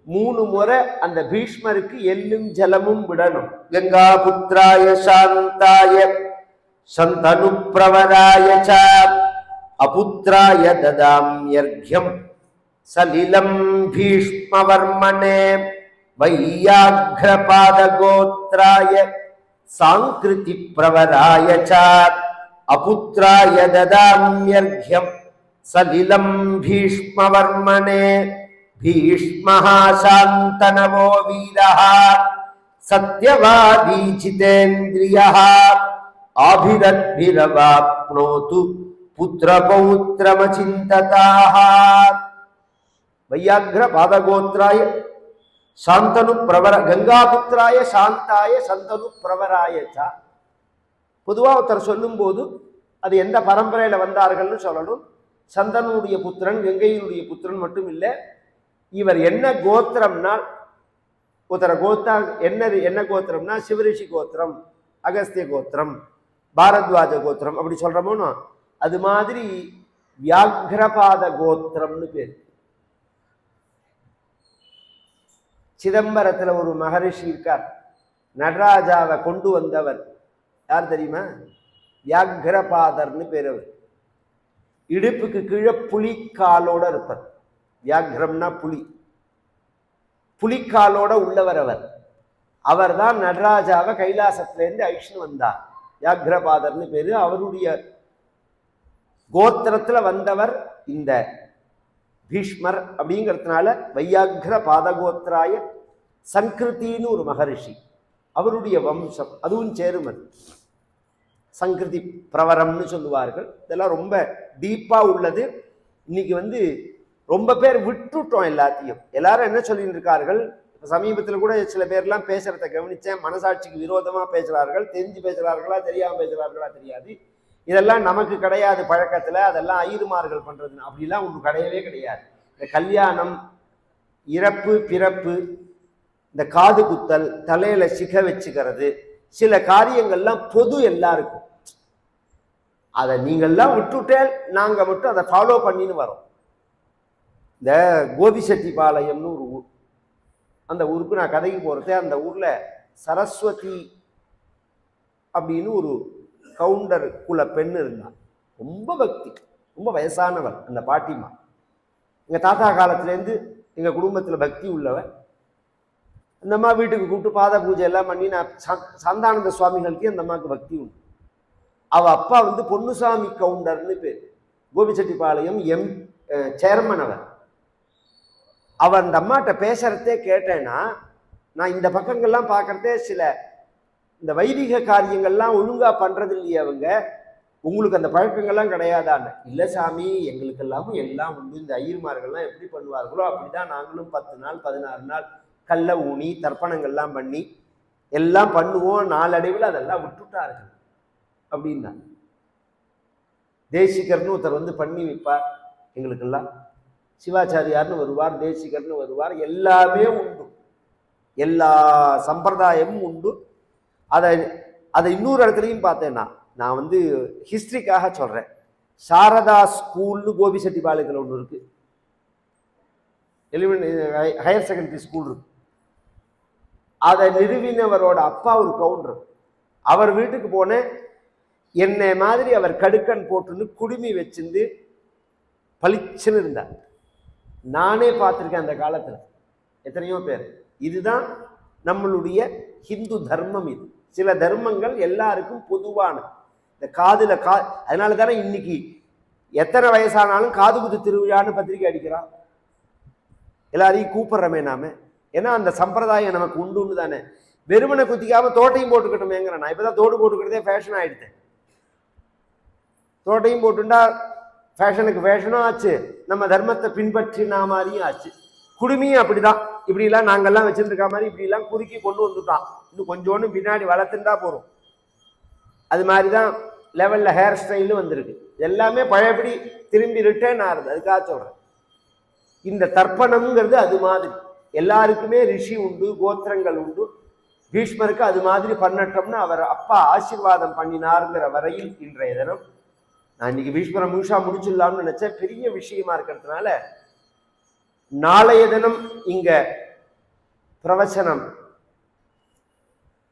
3 முறை அந்த பீஷ்மருக்கு எள்ளும் ஜலமும் விடணும். கங்கா புத்ராய சாந்தாய சந்தனு பிரவராய ச அபுத்ராய ததாம்யர்க்யம் சலிலம் பீஷ்மவர்மனே வையாக்ரபாத கோத்ராய சாங்கிருதி பிரவராய ச அபுத்ராய ததாம்யர்க்யம் சலிலம் பீஷ்மவர்மனே भीष्मः शान्तनवो वीरः सत्यवादी जितेन्द्रियः आभिरद्भिरवाप्नोतु पुत्रपौत्रमचिन्तताः वैयाघ्र पादगोत्राय शान्तनु प्रवर गंगापुत्राय शान्ताय सन्तनु प्रवराय च பொதுவா ஒருத்தர் சொல்லும்போது அது எந்த பரம்பரையில வந்தார்கள்னு சொல்லணும். சந்தனுடைய புத்திரன், கங்கையினுடைய புத்திரன் மட்டும் இல்லை. இவர் என்ன கோத்திரம்னா, ஒருத்தர கோத்தா என்ன கோத்திரம்னா சிவரிஷி கோத்திரம், அகஸ்திய கோத்திரம், பாரத்வாஜ கோத்திரம் அப்படி சொல்றோமோ, அது மாதிரி வியாக்ரபாத கோத்திரம்னு பேர். சிதம்பரத்துல ஒரு மகரிஷி இருக்கார், நடராஜாவை கொண்டு வந்தவர். யார் தெரியுமா? வியாக்ரபாதர்னு பேர். அவர் இடுப்புக்கு கீழே புலிக்காலோட இருப்பார். வியாக்ரம்னா புலி, புலிக்காலோட உள்ளவர் அவர். அவர் தான் நடராஜாவை கைலாசத்திலேருந்து அழிச்சுன்னு வந்தார். வியாக்ரபாதர்னு பேரு. அவருடைய கோத்திரத்துல வந்தவர் இந்த பீஷ்மர். அப்படிங்கிறதுனால வையாகிர பாதகோத்திராய சங்கிருத்தின்னு ஒரு மகரிஷி, அவருடைய வம்சம். அதுவும் சேருமன் சங்கிருதி பிரவரம்னு சொல்லுவார்கள். இதெல்லாம் ரொம்ப டீப்பா உள்ளது. இன்னைக்கு ரொம்ப பேர் விட்டுட்டோம் எல்லாத்தையும். எல்லாரும் என்ன சொல்லிட்டு இருக்கார்கள், சமீபத்தில் கூட சில பேர்லாம் பேசுறத கவனிச்சேன். மனசாட்சிக்கு விரோதமா பேசுறார்கள். தெரிஞ்சு பேசுறார்களா தெரியாம பேசுறார்களா தெரியாது. இதெல்லாம் நமக்கு கிடையாது பழக்கத்துல, அதெல்லாம் ஐயருமார்கள் பண்றதுன்னு. அப்படிலாம் ஒன்று கிடையவே கிடையாது. இந்த கல்யாணம், இறப்பு, பிறப்பு, இந்த காது குத்தல், தலையில சிக வச்சுக்கிறது, சில காரியங்கள்லாம் பொது எல்லாருக்கும். அதை நீங்கள்லாம் விட்டுட்டே நாங்க மட்டும் அதை ஃபாலோ பண்ணின்னு வரோம். இந்த கோபிசெட்டிபாளையம்னு ஒரு ஊர், அந்த ஊருக்கு நான் கதைக்கு போறதே, அந்த ஊர்ல சரஸ்வதி அப்படின்னு ஒரு கவுண்டர் குல பெண் இருந்தான். ரொம்ப பக்தி, ரொம்ப வயசானவர் அந்த பாட்டிமா. எங்க தாத்தா காலத்திலேருந்து எங்க குடும்பத்துல பக்தி உள்ளவர். அந்த அம்மா வீட்டுக்கு கூப்பிட்டு பாத பூஜை எல்லாம் பண்ணி, நான் சாந்தானந்த சுவாமிகளுக்கு அந்த அம்மாவுக்கு பக்தி உண்டு. அவ அப்பா பொன்னுசாமி கவுண்டர்னு பேர், கோபிச்செட்டிப்பாளையம் சேர்மன் அவர். அவர் அந்த அம்மாட்ட பேசுறதே கேட்டேன்னா, நான் இந்த பக்கங்கள்லாம் பார்க்கறதே சில இந்த வைதிக காரியங்கள்லாம் ஒழுங்கா பண்றது இல்லையே அவங்க, உங்களுக்கு அந்த பழக்கங்கள்லாம் கிடையாதான்னு. இல்லை சாமி, எங்களுக்கு எல்லாமும் எல்லாம் உண்டு. இந்த ஐயர்மார்கள்லாம் எப்படி பண்ணுவார்களோ அப்படிதான் நாங்களும் 10 நாள் 16 நாள் கல்ல ஊனி தர்ப்பணங்கள்லாம் பண்ணி எல்லாம் பண்ணுவோம். நாளடைவில் அதெல்லாம் விட்டுட்டார்கள் அப்படின்னா. தேசிகர்னு ஒருத்தர் பண்ணி வைப்பார் எங்களுக்கெல்லாம். சிவாச்சாரியார்னு வருவார், தேசிகர்னு வருவார். எல்லாமே உண்டு, எல்லா சம்பிரதாயமும் உண்டு. அதை இன்னொரு இடத்துலையும் பார்த்தேன்னா, நான் ஹிஸ்டரிக்காக சொல்றேன். சாரதா ஸ்கூல்னு கோபிசெட்டிபாளையத்தில் ஒன்று இருக்கு, ஹையர் செகண்டரி ஸ்கூல் இருக்கு. அதை நிறுவினவரோட அப்பா ஒரு கவுண்டர். அவர் வீட்டுக்கு போனேன். என்னை மாதிரி அவர் கடுக்கன் போட்டுன்னு குடுமி வச்சிருந்து பளிச்சுன்னு இருந்தார். நானே பார்த்துருக்கேன் அந்த காலத்துல எத்தனையோ பேர். இதுதான் நம்மளுடைய ஹிந்து தர்மம். இது சில தர்மங்கள் எல்லாருக்கும் பொதுவான. இந்த காதுல அதனால தானே இன்னைக்கு எத்தனை வயசானாலும் காது குத்து திருவிழான்னு பத்திரிக்கை அடிக்கிறான். எல்லாரையும் கூப்பிடுறமே நாம. ஏன்னா அந்த சம்பிரதாயம் நமக்கு உண்டுன்னு தானே. வெறுமனை குத்திக்காம தோட்டையும் போட்டுக்கிட்டோமேங்கிற. நான் இப்பதான் தோடு போட்டுக்கிட்டதே ஃபேஷன் ஆயிடுத்தேன். தோட்டையும் போட்டுண்டா ஃபேஷனுக்கு ஃபேஷனும் ஆச்சு, நம்ம தர்மத்தை பின்பற்றினா மாதிரியும் ஆச்சு. குடுமியும் அப்படிதான். இப்படிலாம் நாங்கள்லாம் வச்சுருக்க மாதிரி இப்படிலாம் குறுக்கி கொண்டு வந்துட்டான். இன்னும் கொஞ்சோன்னு பின்னாடி வளர்த்துட்டா போறோம். அது மாதிரிதான் லெவல்ல ஹேர் ஸ்டைலும் வந்திருக்கு. எல்லாமே பழையபடி திரும்பி ரிட்டர்ன் ஆகுது. அதுக்காக சொல்றேன். இந்த தர்ப்பணம்ங்கிறது அது மாதிரி. எல்லாருக்குமே ரிஷி உண்டு, கோத்திரங்கள் உண்டு. பீஷ்மருக்கு அது மாதிரி பண்ணட்டோம்னு அவர் அப்பா ஆசீர்வாதம் பண்ணினாருங்கிற வரையில் இன்றைய தினம். நான் இன்னைக்கு பீஷ்மரை முழுசா முடிச்சிடலாம்னு நினைச்சேன். பெரிய விஷயமா இருக்கிறதுனால நாளைய தினம் இங்க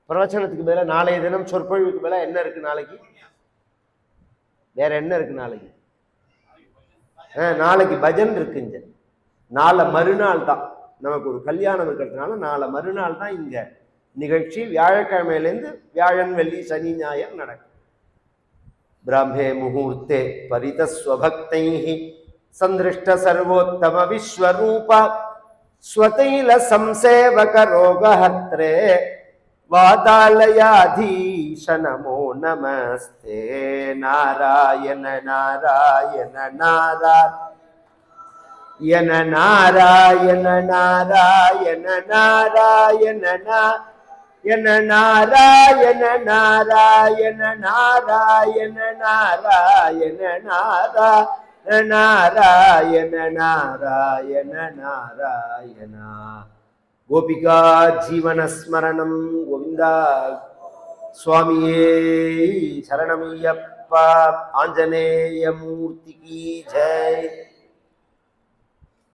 பிரவச்சனத்துக்கு மேல நாளைய தினம் சொற்பொழிவுக்கு மேல என்ன இருக்கு நாளைக்கு? வேற என்ன இருக்கு நாளைக்கு? நாளைக்கு பஜன் இருக்குங்க. நாளை மறுநாள் தான் நமக்கு ஒரு கல்யாணம் இருக்கிறதுனால நாளை மறுநாள் தான் இங்க நிகழ்ச்சி. வியாழக்கிழமையிலேருந்து வியாழன், வெள்ளி, சனி, ஞாயிறு நடக்கும். ब्राह्मे मुहूर्ते परितस्वभक्तैः संदृष्ट सर्वोत्तम विश्वरूप स्वतैल संसेवक रोगहत्रे वातालयाधीश नमो नमस्ते। नारायण नारायण नारायण नारायण नारायण नारायण नारायण नारायण नारायण नारायण नारायण नारायण நாராயண நாராயண நாராயண. கோபிகா ஜீவனஸ்மரணம் கோவிந்தா. சுவாமியே சரணமையப்பா. ஆஞ்சநேய மூர்த்திக்கு ஜெய்.